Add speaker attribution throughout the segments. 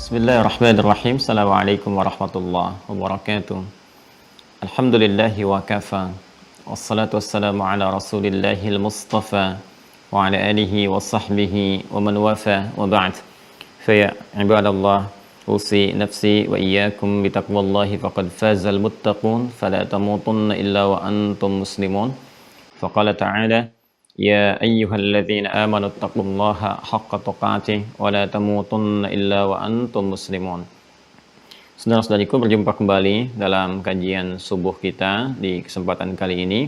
Speaker 1: Bismillahirrahmanirrahim. Assalamualaikum warahmatullahi wabarakatuh. Alhamdulillahi wa kafa. Wassalatu wassalamu ala rasulillahil mustafa wa ala alihi wa sahbihi wa man wafa wa ba'd. Faya ibadallah, usi nafsi wa iyyakum bitaqwallahi faqad fazal muttaqun fala tamutunna illa wa antum muslimun. Faqala ta'ala ya ayyuhalladzina amanu taqullaha haqqa tuqatih wa la tamutunna illa wa antum muslimun. Saudara-saudariku, berjumpa kembali dalam kajian subuh kita di kesempatan kali ini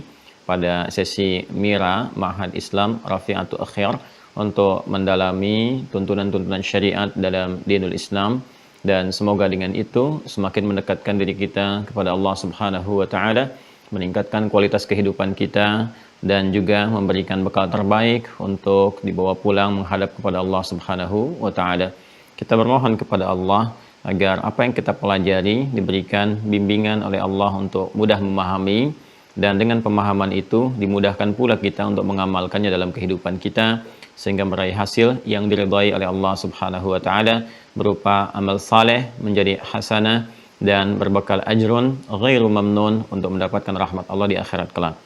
Speaker 1: pada sesi Mira Ma'had Islam Rafi'atu Akhir untuk mendalami tuntunan-tuntunan syariat dalam dinul Islam, dan semoga dengan itu semakin mendekatkan diri kita kepada Allah Subhanahu wa taala, meningkatkan kualitas kehidupan kita dan juga memberikan bekal terbaik untuk dibawa pulang menghadap kepada Allah Subhanahu wa taala. Kita bermohon kepada Allah agar apa yang kita pelajari diberikan bimbingan oleh Allah untuk mudah memahami, dan dengan pemahaman itu dimudahkan pula kita untuk mengamalkannya dalam kehidupan kita sehingga meraih hasil yang diridhai oleh Allah Subhanahu wa taala berupa amal saleh menjadi hasanah dan berbekal ajrun ghairu mamnun untuk mendapatkan rahmat Allah di akhirat kelak.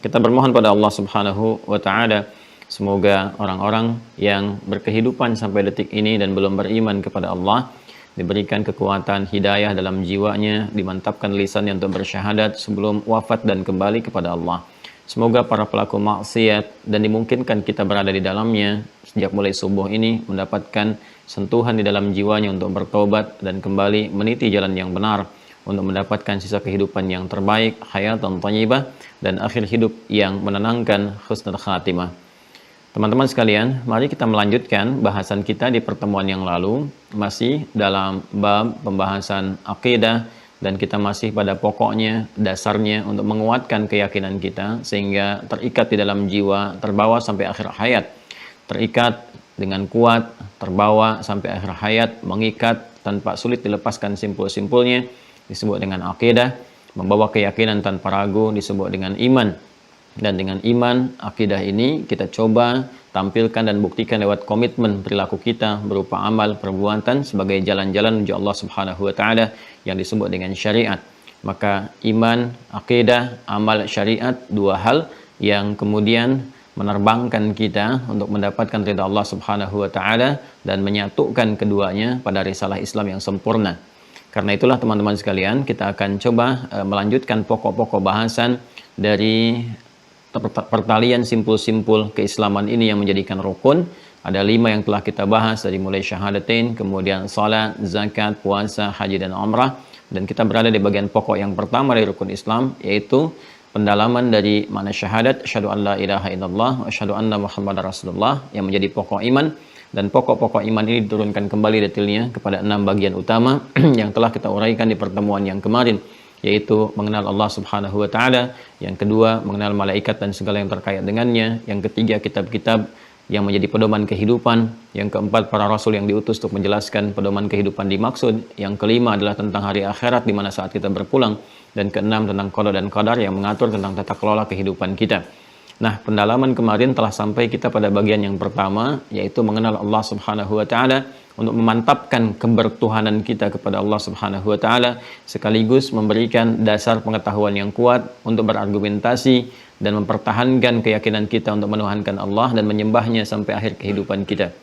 Speaker 1: Kita bermohon pada Allah Subhanahu wa taala semoga orang-orang yang berkehidupan sampai detik ini dan belum beriman kepada Allah diberikan kekuatan hidayah dalam jiwanya, dimantapkan lisannya untuk bersyahadat sebelum wafat dan kembali kepada Allah. Semoga para pelaku maksiat dan dimungkinkan kita berada di dalamnya sejak mulai subuh ini mendapatkan sentuhan di dalam jiwanya untuk bertobat dan kembali meniti jalan yang benar untuk mendapatkan sisa kehidupan yang terbaik, hayatan thayyibah, dan akhir hidup yang menenangkan, husnul khatimah. Teman-teman sekalian, mari kita melanjutkan bahasan kita di pertemuan yang lalu, masih dalam bab pembahasan akidah, dan kita masih pada pokoknya, dasarnya untuk menguatkan keyakinan kita sehingga terikat di dalam jiwa, terbawa sampai akhir hayat. Terikat dengan kuat, terbawa sampai akhir hayat, mengikat tanpa sulit dilepaskan simpul-simpulnya, disebut dengan akidah. Membawa keyakinan tanpa ragu disebut dengan iman. Dan dengan iman, akidah ini kita coba tampilkan dan buktikan lewat komitmen perilaku kita berupa amal perbuatan sebagai jalan-jalan menuju Allah Subhanahu wa taala yang disebut dengan syariat. Maka iman, akidah, amal, syariat, dua hal yang kemudian menerbangkan kita untuk mendapatkan ridha Allah Subhanahu wa taala dan menyatukan keduanya pada risalah Islam yang sempurna. Karena itulah teman-teman sekalian, kita akan coba melanjutkan pokok-pokok bahasan dari pertalian simpul-simpul keislaman ini yang menjadikan rukun. Ada 5 yang telah kita bahas, dari mulai syahadatain, kemudian salat, zakat, puasa, haji, dan umrah. Dan kita berada di bagian pokok yang pertama dari rukun Islam, yaitu pendalaman dari makna syahadat, asyhadu an la ilaha illallah wa asyhadu anna muhammadar rasulullah, yang menjadi pokok iman. Dan pokok-pokok iman ini diturunkan kembali detailnya kepada 6 bagian utama yang telah kita uraikan di pertemuan yang kemarin, yaitu mengenal Allah Subhanahu wa taala, yang kedua mengenal malaikat dan segala yang terkait dengannya, yang ketiga kitab-kitab yang menjadi pedoman kehidupan, yang keempat para rasul yang diutus untuk menjelaskan pedoman kehidupan dimaksud, yang kelima adalah tentang hari akhirat di mana saat kita berpulang, dan keenam tentang qada dan qadar yang mengatur tentang tata kelola kehidupan kita. Nah, pendalaman kemarin telah sampai kita pada bagian yang pertama, yaitu mengenal Allah Subhanahu wa taala untuk memantapkan kebertuhanan kita kepada Allah Subhanahu wa taala, sekaligus memberikan dasar pengetahuan yang kuat untuk berargumentasi dan mempertahankan keyakinan kita untuk menuhankan Allah dan menyembahnya sampai akhir kehidupan kita.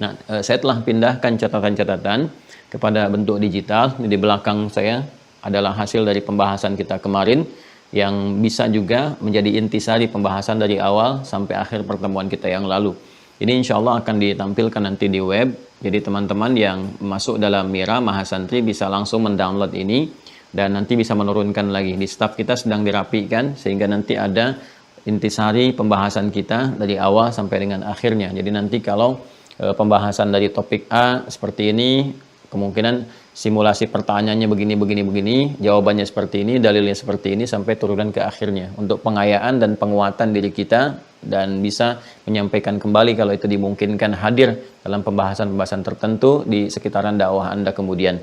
Speaker 1: Nah, saya telah pindahkan catatan-catatan kepada bentuk digital. Di belakang saya adalah hasil dari pembahasan kita kemarin, yang bisa juga menjadi intisari pembahasan dari awal sampai akhir pertemuan kita yang lalu. Ini insya Allah akan ditampilkan nanti di web. Jadi teman-teman yang masuk dalam Mira Mahasantri bisa langsung mendownload ini dan nanti bisa menurunkan lagi. Di staf kita sedang dirapikan sehingga nanti ada intisari pembahasan kita dari awal sampai dengan akhirnya. Jadi nanti kalau pembahasan dari topik A seperti ini, kemungkinan simulasi pertanyaannya begini, jawabannya seperti ini, dalilnya seperti ini, sampai turunan ke akhirnya untuk pengayaan dan penguatan diri kita, dan bisa menyampaikan kembali kalau itu dimungkinkan hadir dalam pembahasan-pembahasan tertentu di sekitaran dakwah Anda kemudian.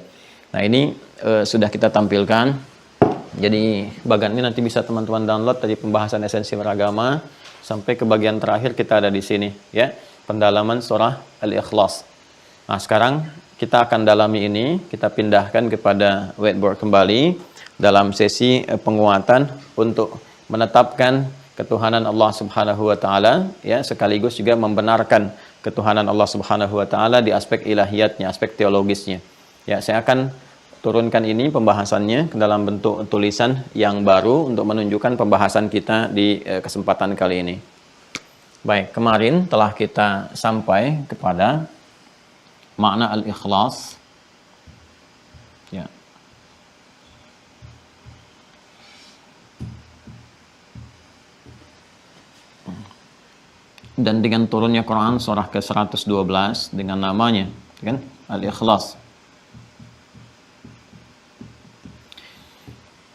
Speaker 1: Nah, ini sudah kita tampilkan. Jadi bagian ini nanti bisa teman-teman download dari pembahasan esensi beragama sampai ke bagian terakhir kita ada di sini, ya, pendalaman surah Al-Ikhlas. Nah, sekarang kita akan dalami ini, kita pindahkan kepada whiteboard kembali dalam sesi penguatan untuk menetapkan ketuhanan Allah Subhanahu wa taala, ya, sekaligus juga membenarkan ketuhanan Allah Subhanahu wa taala di aspek ilahiyatnya, aspek teologisnya. Ya, saya akan turunkan ini pembahasannya ke dalam bentuk tulisan yang baru untuk menunjukkan pembahasan kita di kesempatan kali ini. Baik, kemarin telah kita sampai kepada makna al-ikhlas. Ya. Dan dengan turunnya Quran surah ke-112 dengan namanya, kan? Al-Ikhlas.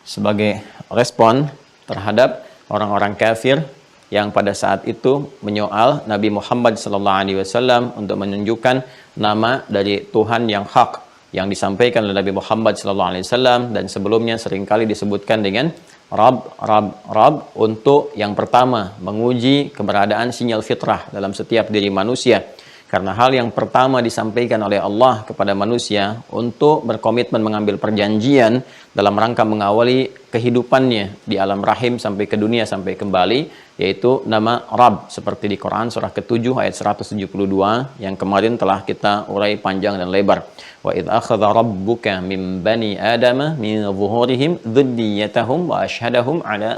Speaker 1: Sebagai respon terhadap orang-orang kafir yang pada saat itu menyoal Nabi Muhammad SAW untuk menunjukkan nama dari Tuhan yang hak yang disampaikan oleh Nabi Muhammad SAW, dan sebelumnya seringkali disebutkan dengan Rab untuk yang pertama menguji keberadaan sinyal fitrah dalam setiap diri manusia. Karena hal yang pertama disampaikan oleh Allah kepada manusia untuk berkomitmen mengambil perjanjian dalam rangka mengawali kehidupannya di alam rahim sampai ke dunia sampai kembali, yaitu nama Rabb, seperti di Quran surah ke-7 ayat 172 yang kemarin telah kita urai panjang dan lebar. Wa idz akhadha rabbuka min bani adama min zuhurihim dzurriyyatahum wa asyhadahum ala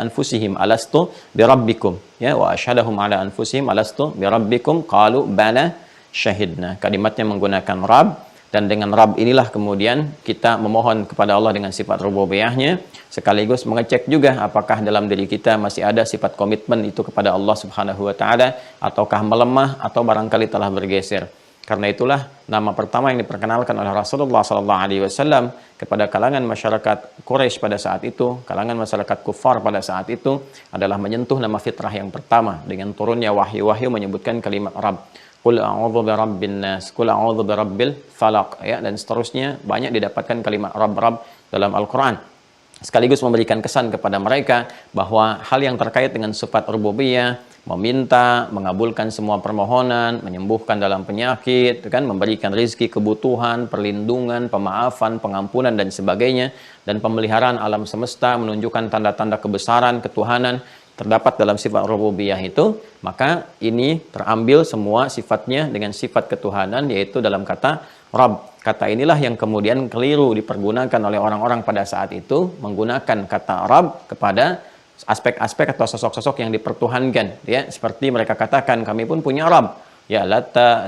Speaker 1: anfusihim alastu birabbikum, ya, wa asyhadahum ala anfusihim alastu birabbikum qalu bala syahidna. Kalimatnya menggunakan Rabb, dan dengan Rabb inilah kemudian kita memohon kepada Allah dengan sifat rububiyahnya, sekaligus mengecek juga apakah dalam diri kita masih ada sifat komitmen itu kepada Allah Subhanahu wa taala, ataukah melemah atau barangkali telah bergeser. Karena itulah nama pertama yang diperkenalkan oleh Rasulullah SAW kepada kalangan masyarakat Quraisy pada saat itu, kalangan masyarakat kufar pada saat itu, adalah menyentuh nama fitrah yang pertama dengan turunnya wahyu-wahyu menyebutkan kalimat Rabb. Qul a'udzu birabbin nas, qul a'udzu birabbil falaq, ya, dan seterusnya banyak didapatkan kalimat Rabb dalam Al-Qur'an. Sekaligus memberikan kesan kepada mereka bahwa hal yang terkait dengan sifat rububiyah, meminta, mengabulkan semua permohonan, menyembuhkan dalam penyakit, kan, memberikan rizki, kebutuhan, perlindungan, pemaafan, pengampunan dan sebagainya, dan pemeliharaan alam semesta, menunjukkan tanda-tanda kebesaran, ketuhanan terdapat dalam sifat rububiyah itu, maka ini terambil semua sifatnya dengan sifat ketuhanan, yaitu dalam kata Rabb. Kata inilah yang kemudian keliru dipergunakan oleh orang-orang pada saat itu, menggunakan kata Rabb kepada aspek-aspek atau sosok-sosok yang dipertuhankan, ya, seperti mereka katakan kami pun punya Rabb, ya, Lata,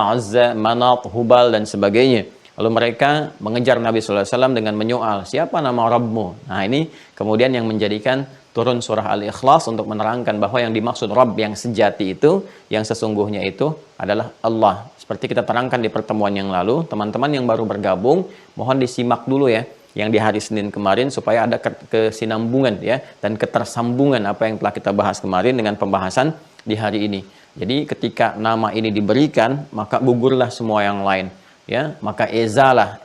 Speaker 1: Azza, Manat, Hubal dan sebagainya. Lalu mereka mengejar Nabi SAW dengan menyoal, siapa nama Rabbmu? Nah, ini kemudian yang menjadikan turun surah Al-Ikhlas untuk menerangkan bahwa yang dimaksud Rabb yang sejati itu, yang sesungguhnya itu adalah Allah. Seperti kita terangkan di pertemuan yang lalu, teman-teman yang baru bergabung, mohon disimak dulu ya yang di hari Senin kemarin supaya ada kesinambungan, ya, dan ketersambungan apa yang telah kita bahas kemarin dengan pembahasan di hari ini. Jadi ketika nama ini diberikan, maka gugurlah semua yang lain, ya, maka ezalah,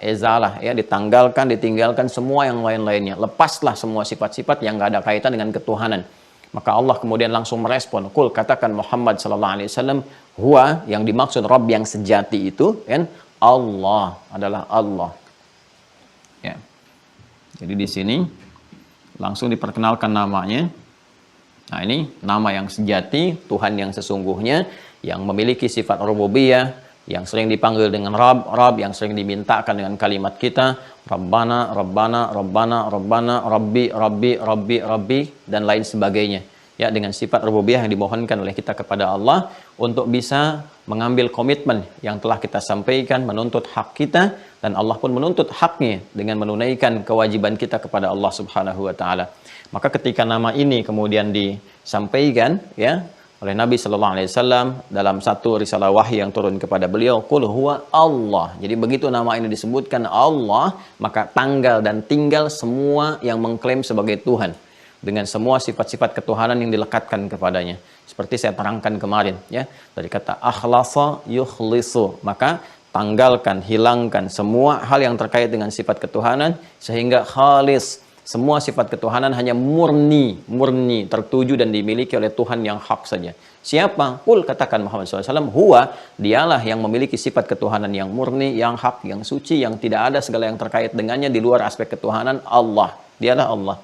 Speaker 1: ya, ditanggalkan, ditinggalkan semua yang lain-lainnya, lepaslah semua sifat-sifat yang nggak ada kaitan dengan ketuhanan. Maka Allah kemudian langsung merespon, Qul, katakan Muhammad SAW, huwa, yang dimaksud Rabb yang sejati itu, kan, Allah adalah Allah. Ya. Jadi di sini langsung diperkenalkan namanya. Nah, ini nama yang sejati, Tuhan yang sesungguhnya, yang memiliki sifat rububiyah, yang sering dipanggil dengan Rabb, yang sering dimintakan dengan kalimat kita, Rabbana, Rabbana, Rabbana, Rabbana, Rabbi, Rabbi, Rabbi, Rabbi, dan lain sebagainya. Ya, dengan sifat rububiyah yang dimohonkan oleh kita kepada Allah untuk bisa mengambil komitmen yang telah kita sampaikan, menuntut hak kita, dan Allah pun menuntut haknya dengan menunaikan kewajiban kita kepada Allah Subhanahu wa taala. Maka ketika nama ini kemudian disampaikan, ya, oleh Nabi sallallahu alaihi wasallam dalam satu risalah wahyu yang turun kepada beliau, qul huwa Allah. Jadi begitu nama ini disebutkan Allah, maka tanggal dan tinggal semua yang mengklaim sebagai Tuhan dengan semua sifat-sifat ketuhanan yang dilekatkan kepadanya. Seperti saya terangkan kemarin, ya, dari kata akhlasa yukhlisu, maka tanggalkan, hilangkan semua hal yang terkait dengan sifat ketuhanan sehingga khalis, Semua sifat ketuhanan hanya murni tertuju dan dimiliki oleh Tuhan yang hak saja. Siapa? Qul, katakan Muhammad SAW, huwa, dialah yang memiliki sifat ketuhanan yang murni, yang hak, yang suci, yang tidak ada segala yang terkait dengannya di luar aspek ketuhanan. Allah, dialah Allah.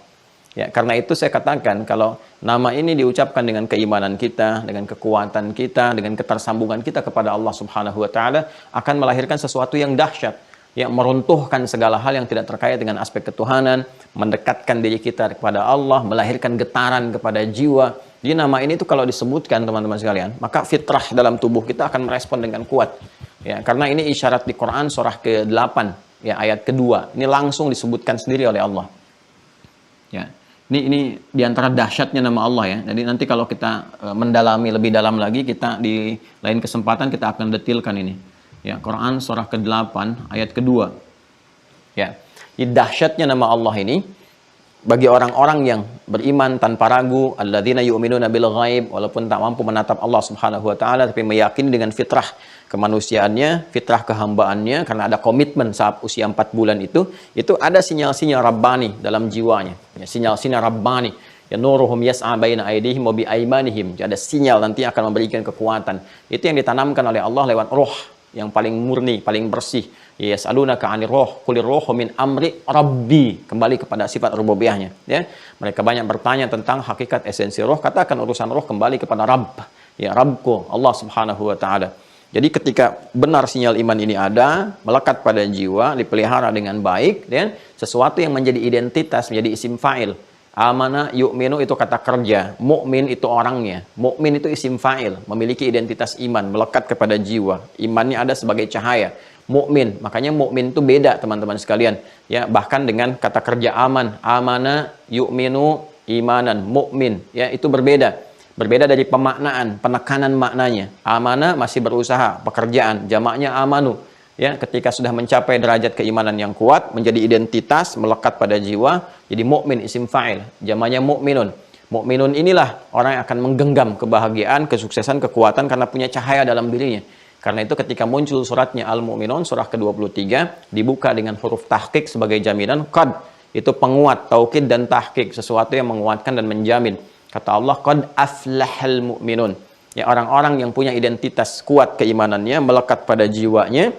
Speaker 1: Ya, karena itu saya katakan kalau nama ini diucapkan dengan keimanan kita, dengan kekuatan kita, dengan ketersambungan kita kepada Allah Subhanahu wa taala, akan melahirkan sesuatu yang dahsyat, yang meruntuhkan segala hal yang tidak terkait dengan aspek ketuhanan, mendekatkan diri kita kepada Allah, melahirkan getaran kepada jiwa. Jadi nama ini itu kalau disebutkan teman-teman sekalian, maka fitrah dalam tubuh kita akan merespon dengan kuat. Ya, karena ini isyarat di Quran surah ke-8, ya, ayat kedua. Ini langsung disebutkan sendiri oleh Allah. Ya. Ini diantara dahsyatnya nama Allah ya. Jadi nanti kalau kita mendalami lebih dalam lagi, kita di lain kesempatan kita akan detilkan ini. Ya, Quran surah ke-8 ayat kedua. Ya. Jadi dahsyatnya nama Allah ini bagi orang-orang yang beriman tanpa ragu, alladzina yu'minuna bil ghaib, walaupun tak mampu menatap Allah Subhanahu wa taala tapi meyakini dengan fitrah kemanusiaannya, fitrah kehambaannya, karena ada komitmen saat usia 4 bulan itu ada sinyal-sinyal Rabbani dalam jiwanya. Ya, sinyal-sinyal Rabbani. Ya, nuruhum yas'a baina aydihim wa bi aymanihim. Jadi ada sinyal nanti akan memberikan kekuatan. Itu yang ditanamkan oleh Allah lewat roh yang paling murni, paling bersih. Yas'alunaka 'anir roh, qulir rohu min amri rabbi. Kembali kepada sifat rububiyahnya, ya. Mereka banyak bertanya tentang hakikat esensi roh, katakan urusan roh kembali kepada Rabb. Ya, Rabbku Allah Subhanahu wa taala. Jadi ketika benar sinyal iman ini ada, melekat pada jiwa, dipelihara dengan baik, dan sesuatu yang menjadi identitas, menjadi isim fa'il. Amana yu'minu itu kata kerja, mukmin itu orangnya, mukmin itu isim fa'il, memiliki identitas iman, melekat kepada jiwa. Imannya ada sebagai cahaya. Mukmin, makanya mukmin itu beda teman-teman sekalian. Ya, bahkan dengan kata kerja aman, amana yu'minu imanan, mukmin, ya itu berbeda. Berbeda dari pemaknaan, penekanan maknanya. Amanah masih berusaha, pekerjaan, jamaknya amanu. Ya, ketika sudah mencapai derajat keimanan yang kuat, menjadi identitas, melekat pada jiwa, jadi mukmin isim fa'il, jamaknya mukminun. Mukminun inilah orang yang akan menggenggam kebahagiaan, kesuksesan, kekuatan karena punya cahaya dalam dirinya. Karena itu ketika muncul suratnya Al-Mu'minun, surah ke-23, dibuka dengan huruf tahqiq sebagai jaminan, qad, itu penguat, taukid dan tahqiq, sesuatu yang menguatkan dan menjamin. Kata Allah, qad aflahal mu'minun. Ya, orang-orang yang punya identitas kuat keimanannya, melekat pada jiwanya,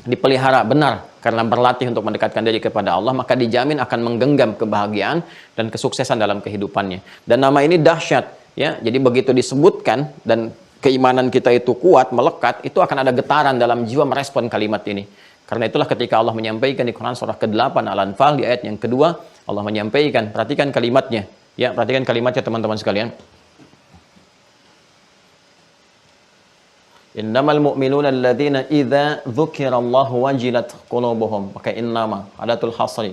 Speaker 1: dipelihara benar karena berlatih untuk mendekatkan diri kepada Allah, maka dijamin akan menggenggam kebahagiaan dan kesuksesan dalam kehidupannya. Dan nama ini dahsyat, ya. Jadi begitu disebutkan dan keimanan kita itu kuat, melekat, itu akan ada getaran dalam jiwa merespon kalimat ini. Karena itulah ketika Allah menyampaikan di Quran surah ke-8 Al-Anfal di ayat yang kedua, Allah menyampaikan, perhatikan kalimatnya. Ya, perhatikan kalimatnya teman-teman sekalian. Innamal mu'minuna alladzina idza dzukirallahu wajilat qulubuhum. Pakai innama, adatul hasri.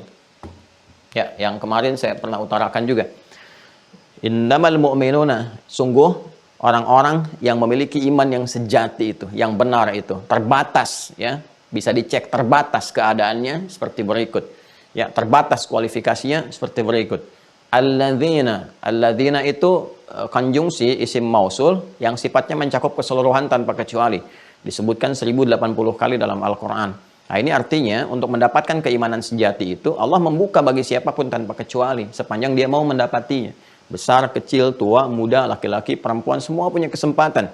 Speaker 1: Ya, yang kemarin saya pernah utarakan juga. Innamal mu'minuna, sungguh orang-orang yang memiliki iman yang sejati itu, yang benar itu, terbatas, ya. Bisa dicek terbatas keadaannya seperti berikut. Ya, terbatas kualifikasinya seperti berikut. Alladzina itu konjungsi isim mausul yang sifatnya mencakup keseluruhan tanpa kecuali. Disebutkan 1080 kali dalam Al-Quran. Nah, ini artinya untuk mendapatkan keimanan sejati itu Allah membuka bagi siapapun tanpa kecuali sepanjang dia mau mendapatinya. Besar, kecil, tua, muda, laki-laki, perempuan, semua punya kesempatan.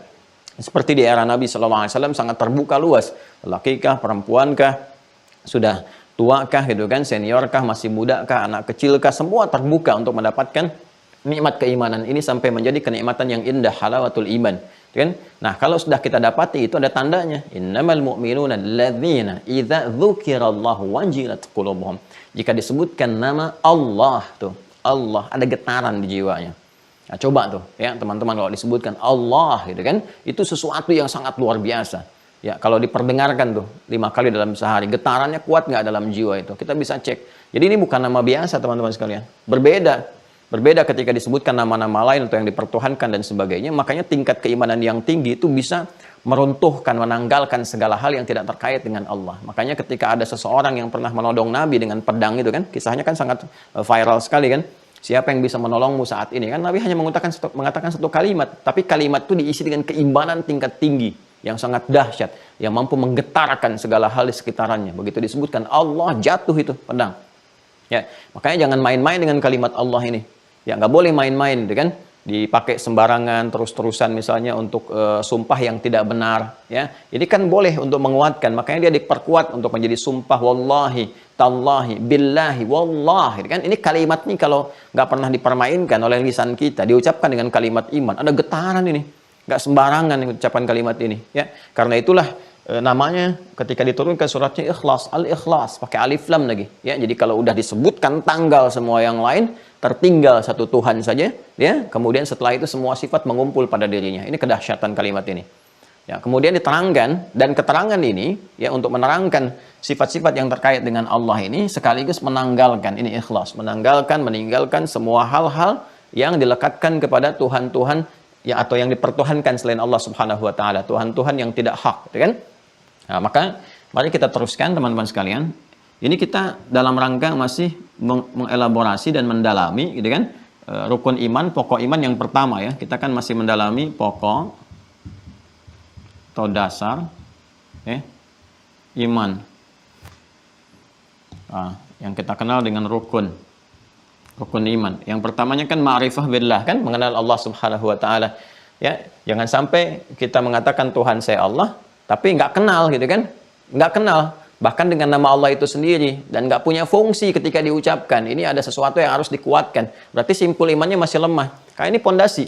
Speaker 1: Seperti di era Nabi SAW sangat terbuka luas. Laki-kah, perempuankah, sudah tuakah gitu kan, seniorkah, masih mudakah, anak kecilkah, semua terbuka untuk mendapatkan nikmat keimanan ini sampai menjadi kenikmatan yang indah, halawatul iman, kan? Nah, kalau sudah kita dapati itu ada tandanya. Innamal mu'minuna alladzina idza dzukirallahu wajilat qulubuhum. Jika disebutkan nama Allah tuh, Allah, ada getaran di jiwanya. Nah, coba tuh ya teman-teman, kalau disebutkan Allah gitu kan, itu sesuatu yang sangat luar biasa. Ya, kalau diperdengarkan tuh 5 kali dalam sehari, getarannya kuat nggak dalam jiwa itu? Kita bisa cek. Jadi ini bukan nama biasa teman-teman sekalian. Berbeda ketika disebutkan nama-nama lain atau yang dipertuhankan dan sebagainya. Makanya tingkat keimanan yang tinggi itu bisa meruntuhkan, menanggalkan segala hal yang tidak terkait dengan Allah. Makanya ketika ada seseorang yang pernah menodong Nabi dengan pedang itu kan, kisahnya kan sangat viral sekali kan. Siapa yang bisa menolongmu saat ini? Kan Nabi hanya mengatakan satu kalimat, tapi kalimat itu diisi dengan keimanan tingkat tinggi yang sangat dahsyat, yang mampu menggetarkan segala hal di sekitarnya. Begitu disebutkan Allah, jatuh itu pedang. Ya, makanya jangan main-main dengan kalimat Allah ini. Ya, nggak boleh main-main, gitu kan? Dipakai sembarangan terus-terusan misalnya untuk sumpah yang tidak benar, ya. Ini kan boleh untuk menguatkan, makanya dia diperkuat untuk menjadi sumpah wallahi, tallahi, billahi, wallahi, kan? Ini kalimat ini kalau nggak pernah dipermainkan oleh lisan kita, diucapkan dengan kalimat iman, ada getaran ini, nggak sembarangan ucapan kalimat ini, ya. Karena itulah namanya ketika diturunkan suratnya Ikhlas, Al-Ikhlas, pakai alif lam lagi, ya. Jadi kalau udah disebutkan tanggal semua yang lain, tertinggal satu Tuhan saja, ya. Kemudian setelah itu semua sifat mengumpul pada dirinya. Ini kedahsyatan kalimat ini. Ya, kemudian diterangkan, dan keterangan ini ya untuk menerangkan sifat-sifat yang terkait dengan Allah ini sekaligus menanggalkan, ini ikhlas, meninggalkan semua hal-hal yang dilekatkan kepada Tuhan-Tuhan ya, atau yang dipertuhankan selain Allah Subhanahu wa taala, Tuhan-Tuhan yang tidak hak, gitu kan? Nah, maka mari kita teruskan teman-teman sekalian. Ini kita dalam rangka masih mengelaborasi dan mendalami, gitu kan, rukun iman, pokok iman yang pertama ya. Kita kan masih mendalami pokok atau dasar, iman. Yang kita kenal dengan rukun iman. Yang pertamanya kan ma'rifah billah, kan, mengenal Allah Subhanahu wa taala. Ya, jangan sampai kita mengatakan Tuhan saya Allah, tapi nggak kenal, gitu kan? Nggak kenal. Bahkan dengan nama Allah itu sendiri, dan nggak punya fungsi ketika diucapkan. Ini ada sesuatu yang harus dikuatkan. Berarti simpul imannya masih lemah. Karena ini pondasi.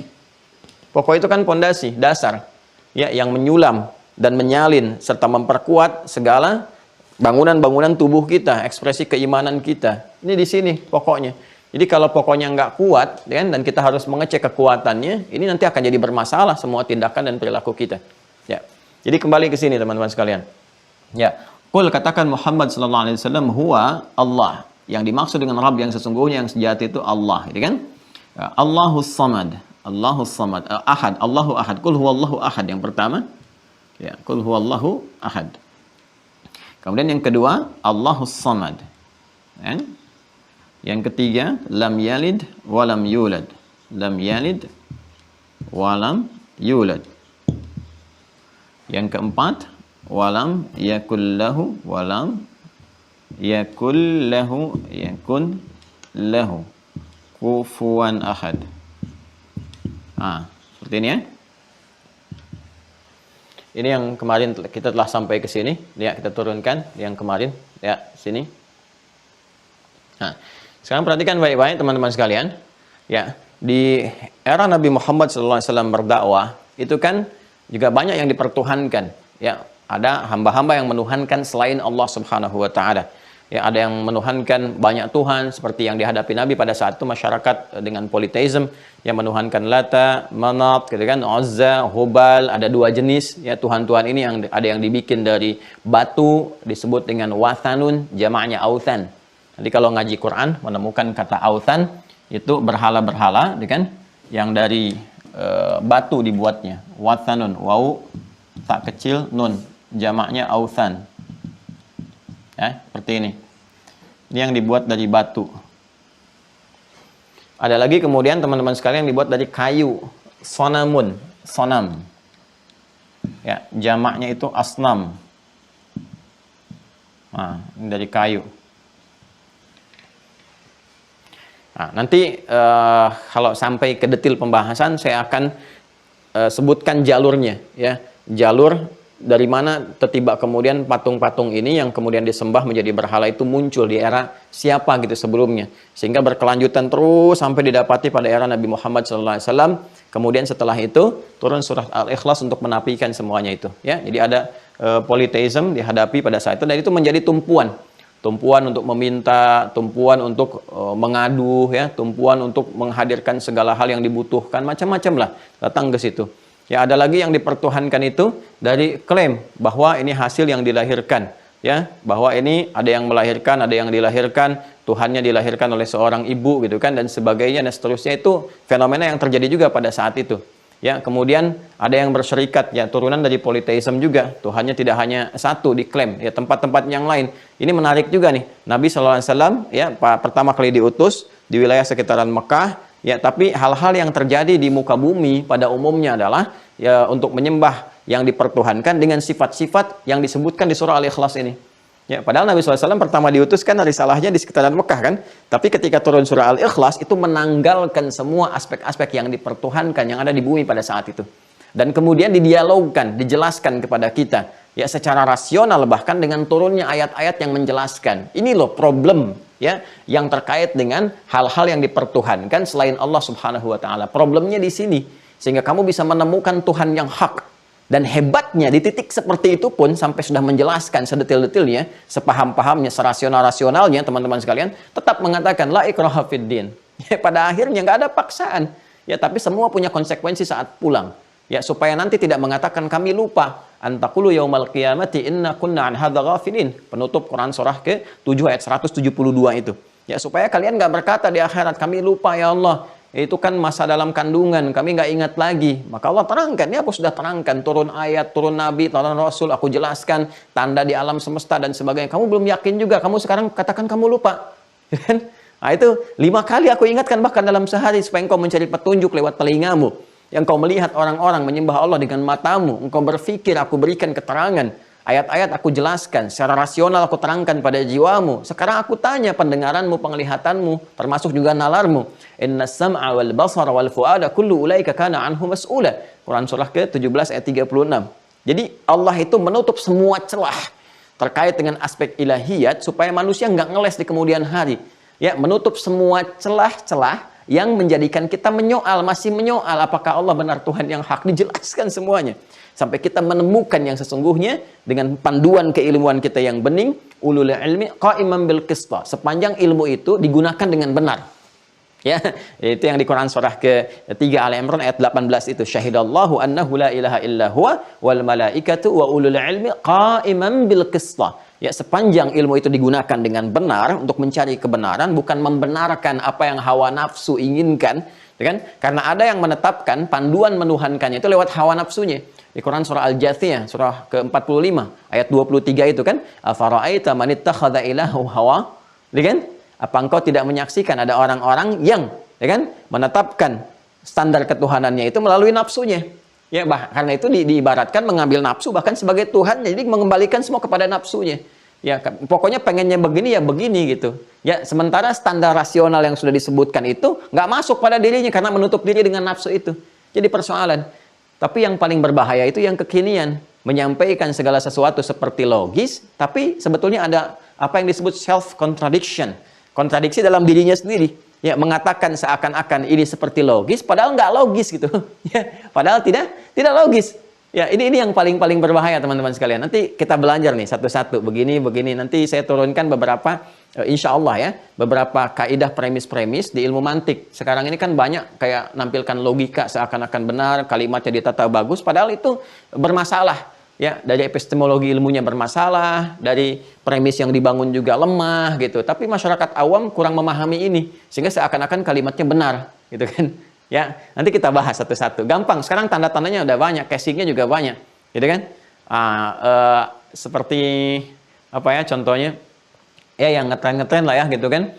Speaker 1: Pokok itu kan pondasi, dasar, ya, yang menyulam dan menyalin serta memperkuat segala bangunan-bangunan tubuh kita, ekspresi keimanan kita. Ini di sini pokoknya. Jadi kalau pokoknya nggak kuat, ya, dan kita harus mengecek kekuatannya, ini nanti akan jadi bermasalah semua tindakan dan perilaku kita. Ya. Jadi kembali ke sini teman-teman sekalian. Ya. Qul, katakan Muhammad sallallahu alaihi wasallam, huwa Allah. Yang dimaksud dengan Rabb yang sesungguhnya, yang sejati itu Allah, gitu kan? Allahus Samad. Allahus Samad. Ahad, Allahu Ahad. Qul huwallahu ahad yang pertama. Ya, qul huwallahu ahad. Kemudian yang kedua, Allahus Samad. Ya. Yang ketiga, lam yalid wa lam yulad. Lam yalid wa lam yulad. Yang keempat, walam yakul lahu yakun lahu kufuwan ahad. Seperti ini ya. Ini yang kemarin kita telah sampai ke sini, ya, kita turunkan yang kemarin, ya, sini. Sekarang perhatikan baik-baik teman-teman sekalian. Ya, di era Nabi Muhammad SAW berdakwah, itu kan juga banyak yang dipertuhankan, ya. Ada hamba-hamba yang menuhankan selain Allah Subhanahu wa taala. Ya, ada yang menuhankan banyak Tuhan seperti yang dihadapi Nabi pada saat itu, masyarakat dengan politeism yang menuhankan Lata, Manat, gitu kan, Uzza, Hubal, ada dua jenis ya Tuhan-Tuhan ini, yang ada yang dibikin dari batu disebut dengan wathanun, jamaknya authan. Jadi kalau ngaji Quran menemukan kata authan itu berhala-berhala, gitu kan, yang dari batu dibuatnya. Wathanun, waw tak kecil, nun, jamaknya authan. Ya, seperti ini. Ini yang dibuat dari batu. Ada lagi kemudian teman-teman sekalian yang dibuat dari kayu, sonamun, sonam. Ya, jamaknya itu asnam. Ini dari kayu. Nanti kalau sampai ke detail pembahasan saya akan sebutkan jalurnya, ya. Jalur dari mana tiba kemudian patung-patung ini yang kemudian disembah menjadi berhala itu muncul di era siapa gitu sebelumnya, sehingga berkelanjutan terus sampai didapati pada era Nabi Muhammad SAW. Kemudian setelah itu turun surat Al-Ikhlas untuk menafikan semuanya itu, ya. Jadi ada politeism dihadapi pada saat itu, dan itu menjadi tumpuan untuk meminta, tumpuan untuk mengadu, ya, tumpuan untuk menghadirkan segala hal yang dibutuhkan, macam-macam lah datang ke situ. Ya, ada lagi yang dipertuhankan itu dari klaim bahwa ini hasil yang dilahirkan, ya, bahwa ini ada yang melahirkan, ada yang dilahirkan, Tuhannya dilahirkan oleh seorang ibu, gitu kan, dan sebagainya, dan seterusnya. Itu fenomena yang terjadi juga pada saat itu. Ya, kemudian ada yang bersyirikat, ya, turunan dari politeism juga, Tuhannya tidak hanya satu diklaim, ya, tempat-tempat yang lain. Ini menarik juga nih, Nabi SAW, ya, pertama kali diutus di wilayah sekitaran Mekah. Ya, tapi hal-hal yang terjadi di muka bumi pada umumnya adalah ya untuk menyembah yang dipertuhankan dengan sifat-sifat yang disebutkan di surah Al-Ikhlas ini. Ya, padahal Nabi SAW pertama diutus kan risalahnya di sekitaran Mekah kan. Tapi ketika turun surah Al-Ikhlas itu menanggalkan semua aspek-aspek yang dipertuhankan yang ada di bumi pada saat itu. Dan kemudian didialogkan, dijelaskan kepada kita ya secara rasional, bahkan dengan turunnya ayat-ayat yang menjelaskan. Ini loh problem ya yang terkait dengan hal-hal yang dipertuhankan selain Allah Subhanahu wa taala. Problemnya di sini sehingga kamu bisa menemukan Tuhan yang hak. Dan hebatnya di titik seperti itu pun sampai sudah menjelaskan sedetil-detilnya, sepaham-pahamnya, serasional-rasionalnya teman-teman sekalian, tetap mengatakan la ikraha fiddin. Ya, pada akhirnya nggak ada paksaan. Ya, tapi semua punya konsekuensi saat pulang. Ya, supaya nanti tidak mengatakan kami lupa. Antakulu yaumal qiyamati inna kunna an hadza ghafilin. Penutup Quran surah ke-7 ayat 172 itu. Ya, supaya kalian nggak berkata di akhirat kami lupa ya Allah. Itu kan masa dalam kandungan, kami nggak ingat lagi. Maka Allah terangkan, ya aku sudah terangkan, turun ayat, turun nabi, turun rasul, aku jelaskan, tanda di alam semesta dan sebagainya. Kamu belum yakin juga, kamu sekarang katakan kamu lupa. Nah itu 5 kali aku ingatkan bahkan dalam sehari, supaya engkau mencari petunjuk lewat telingamu. Yang kau melihat orang-orang menyembah Allah dengan matamu, engkau berpikir, aku berikan keterangan. Ayat-ayat aku jelaskan, secara rasional aku terangkan pada jiwamu. Sekarang aku tanya pendengaranmu, penglihatanmu, termasuk juga nalarmu. Inna sam'a wal basara wal fu'ada kullu ulaika kana anhu mas'ula. Quran surah ke-17 ayat 36. Jadi Allah itu menutup semua celah terkait dengan aspek ilahiyat supaya manusia nggak ngeles di kemudian hari. Ya, menutup semua celah-celah yang menjadikan kita masih menyoal apakah Allah benar Tuhan yang hak, dijelaskan semuanya. Sampai kita menemukan yang sesungguhnya dengan panduan keilmuan kita yang bening, ulul ilmi qa'iman bil qista. Sepanjang ilmu itu digunakan dengan benar. Ya, itu yang di Quran surah ke-3 Ali Imran ayat 18 itu. Syahidallahu annahu la ilaha illa huwa wal malaikatu wa ulul ilmi qa'iman bil qista. Ya, sepanjang ilmu itu digunakan dengan benar untuk mencari kebenaran, bukan membenarkan apa yang hawa nafsu inginkan, ya kan? Karena ada yang menetapkan panduan menuhankannya itu lewat hawa nafsunya. Di Quran surah Al-Jathiyah, surah ke-45, ayat 23 itu kan, afara'aita man ittakhadha ilahahu hawa, ya kan? Apa engkau tidak menyaksikan ada orang-orang yang, ya kan, menetapkan standar ketuhanannya itu melalui nafsunya. Ya, karena itu diibaratkan mengambil nafsu bahkan sebagai Tuhan, jadi mengembalikan semua kepada nafsunya. Ya, pokoknya pengennya begini ya begini gitu. Ya, sementara standar rasional yang sudah disebutkan itu nggak masuk pada dirinya karena menutup diri dengan nafsu itu. Jadi persoalan. Tapi yang paling berbahaya itu yang kekinian, menyampaikan segala sesuatu seperti logis, tapi sebetulnya ada apa yang disebut self contradiction, kontradiksi dalam dirinya sendiri. Ya, mengatakan seakan-akan ini seperti logis, padahal nggak logis gitu. Ya, padahal tidak logis. Ya, ini yang paling berbahaya teman-teman sekalian. Nanti kita belajar nih satu-satu begini. Nanti saya turunkan beberapa insya Allah ya, beberapa kaidah premis-premis di ilmu mantik. Sekarang ini kan banyak kayak nampilkan logika seakan-akan benar, kalimatnya ditata bagus, padahal itu bermasalah. Ya, dari epistemologi ilmunya bermasalah, dari premis yang dibangun juga lemah gitu. Tapi masyarakat awam kurang memahami ini sehingga seakan-akan kalimatnya benar, gitu kan. Ya, nanti kita bahas satu-satu. Gampang, sekarang tanda-tandanya udah banyak, casingnya juga banyak, gitu kan. Seperti apa ya contohnya? Ya yang ngetren-ngetren lah ya gitu kan.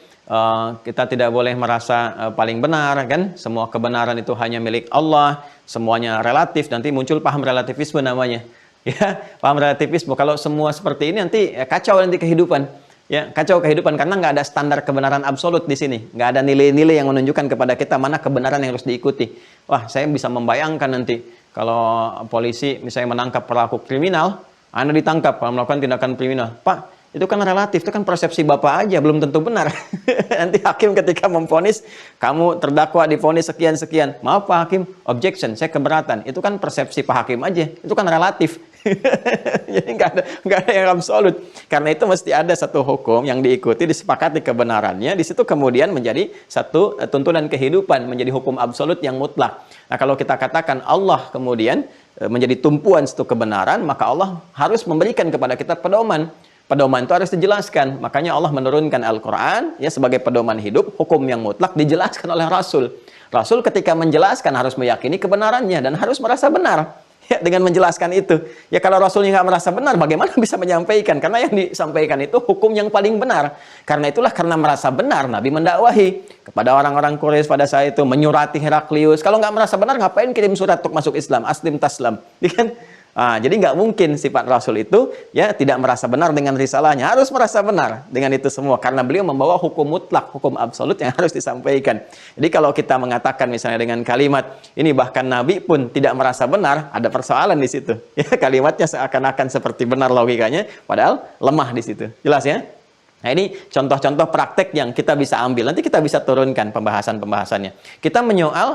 Speaker 1: Kita tidak boleh merasa paling benar kan. Semua kebenaran itu hanya milik Allah, semuanya relatif. Nanti muncul paham relativisme namanya. Ya, paham relativisme. Kalau semua seperti ini nanti kacau nanti kehidupan. Ya, kacau kehidupan karena nggak ada standar kebenaran absolut di sini. Nggak ada nilai-nilai yang menunjukkan kepada kita mana kebenaran yang harus diikuti. Wah, saya bisa membayangkan nanti kalau polisi misalnya menangkap pelaku kriminal, Anda ditangkap kalau melakukan tindakan kriminal. Pak, itu kan relatif, itu kan persepsi Bapak aja, belum tentu benar. Nanti hakim ketika memvonis, kamu terdakwa divonis sekian-sekian. Maaf Pak Hakim, objection, saya keberatan. Itu kan persepsi Pak Hakim aja, itu kan relatif. Jadi nggak ada yang absolut. Karena itu mesti ada satu hukum yang diikuti, disepakati kebenarannya. Di situ kemudian menjadi satu tuntunan kehidupan, menjadi hukum absolut yang mutlak. Nah kalau kita katakan Allah kemudian menjadi tumpuan satu kebenaran, maka Allah harus memberikan kepada kita pedoman. Pedoman itu harus dijelaskan. Makanya Allah menurunkan Al-Quran ya sebagai pedoman hidup, hukum yang mutlak dijelaskan oleh Rasul. Rasul ketika menjelaskan harus meyakini kebenarannya dan harus merasa benar. Ya, dengan menjelaskan itu. Ya kalau Rasulnya nggak merasa benar, bagaimana bisa menyampaikan? Karena yang disampaikan itu hukum yang paling benar. Karena itulah karena merasa benar, Nabi mendakwahi kepada orang-orang Quraisy pada saat itu, menyurati Heraklius. Kalau nggak merasa benar, ngapain kirim surat untuk masuk Islam? Aslim taslam. Kan?
Speaker 2: Jadi nggak mungkin sifat Rasul itu ya tidak merasa benar dengan risalahnya, harus merasa benar dengan itu semua karena beliau membawa hukum mutlak, hukum absolut yang harus disampaikan. Jadi kalau kita mengatakan misalnya dengan kalimat ini bahkan Nabi pun tidak merasa benar, ada persoalan di situ. Ya, kalimatnya seakan-akan seperti benar logikanya, padahal lemah di situ. Jelas ya? Nah, ini contoh-contoh praktek yang kita bisa ambil. Nanti kita bisa turunkan pembahasan-pembahasannya. Kita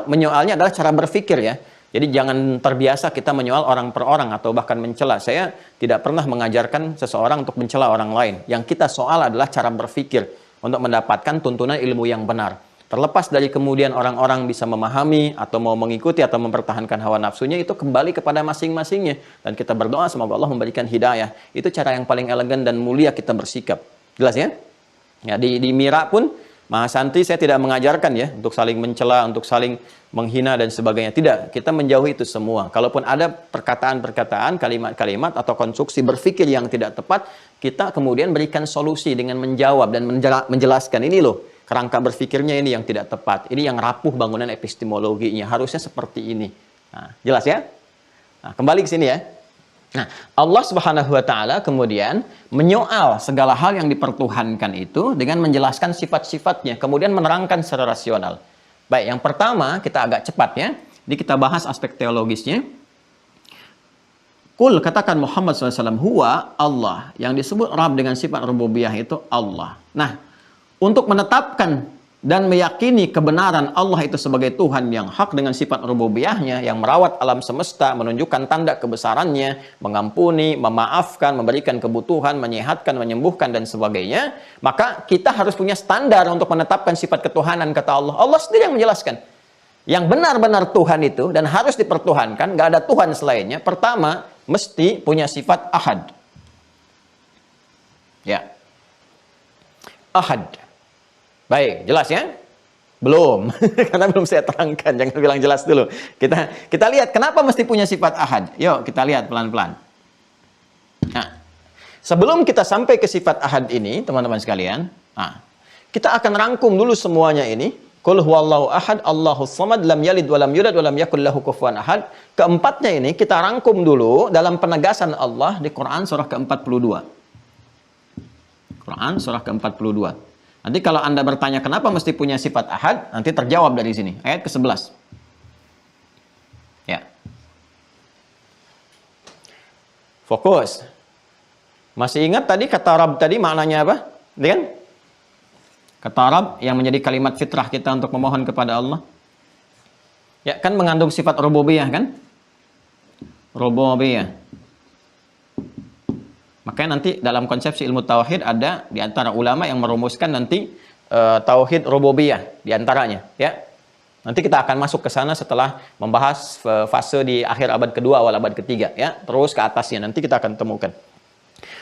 Speaker 2: menyoalnya adalah cara berpikir ya. Jadi jangan terbiasa kita menyoal orang per orang atau bahkan mencela. Saya tidak pernah mengajarkan seseorang untuk mencela orang lain. Yang kita soal adalah cara berpikir untuk mendapatkan tuntunan ilmu yang benar. Terlepas dari kemudian orang-orang bisa memahami atau mau mengikuti atau mempertahankan hawa nafsunya, itu kembali kepada masing-masingnya. Dan kita berdoa semoga Allah memberikan hidayah. Itu cara yang paling elegan dan mulia kita bersikap. Jelas ya? Ya di Mira pun Mahasantri saya tidak mengajarkan ya untuk saling mencela, untuk saling menghina dan sebagainya. Tidak, kita menjauhi itu semua. Kalaupun ada perkataan-perkataan, kalimat-kalimat atau konstruksi berpikir yang tidak tepat, kita kemudian berikan solusi dengan menjawab dan menjelaskan ini loh, kerangka berpikirnya ini yang tidak tepat. Ini yang rapuh bangunan epistemologinya. Harusnya seperti ini. Nah, jelas ya? Nah, kembali ke sini ya. Nah, Allah Subhanahu wa taala kemudian menyoal segala hal yang dipertuhankan itu dengan menjelaskan sifat-sifatnya, kemudian menerangkan secara rasional. Baik, yang pertama kita agak cepat ya. Jadi kita bahas aspek teologisnya. Qul, katakan Muhammad SAW, huwa Allah. Yang disebut Rabb dengan sifat rububiyah itu Allah. Nah, untuk menetapkan dan meyakini kebenaran Allah itu sebagai Tuhan yang hak dengan sifat rububiyahnya, yang merawat alam semesta, menunjukkan tanda kebesarannya, mengampuni, memaafkan, memberikan kebutuhan, menyehatkan, menyembuhkan, dan sebagainya, maka kita harus punya standar untuk menetapkan sifat ketuhanan, kata Allah. Allah sendiri yang menjelaskan. Yang benar-benar Tuhan itu, dan harus dipertuhankan, gak ada Tuhan selainnya, pertama, mesti punya sifat ahad. Ya. Ahad. Baik, jelas ya? Belum, karena belum saya terangkan. Jangan bilang jelas dulu. Kita lihat kenapa mesti punya sifat ahad. Yuk kita lihat pelan-pelan. Nah, sebelum kita sampai ke sifat ahad ini, teman-teman sekalian, kita akan rangkum dulu semuanya ini. Qul huwallahu ahad, Allahus samad, lam yalid walam yulad walam yakul lahu kufuwan ahad. Keempatnya ini kita rangkum dulu dalam penegasan Allah di Quran surah ke-42. Quran surah ke-42. Nanti kalau Anda bertanya kenapa mesti punya sifat ahad, nanti terjawab dari sini. Ayat ke-11. Ya. Fokus. Masih ingat tadi kata Rabb tadi maknanya apa? Kan? Kata Rabb yang menjadi kalimat fitrah kita untuk memohon kepada Allah. Ya, kan mengandung sifat rububiyah kan? Rububiyah. Makanya nanti dalam konsepsi ilmu tauhid ada di antara ulama yang merumuskan nanti tauhid rububiyah di antaranya ya. Nanti kita akan masuk ke sana setelah membahas fase di akhir abad kedua awal abad ketiga ya. Terus ke atasnya nanti kita akan temukan.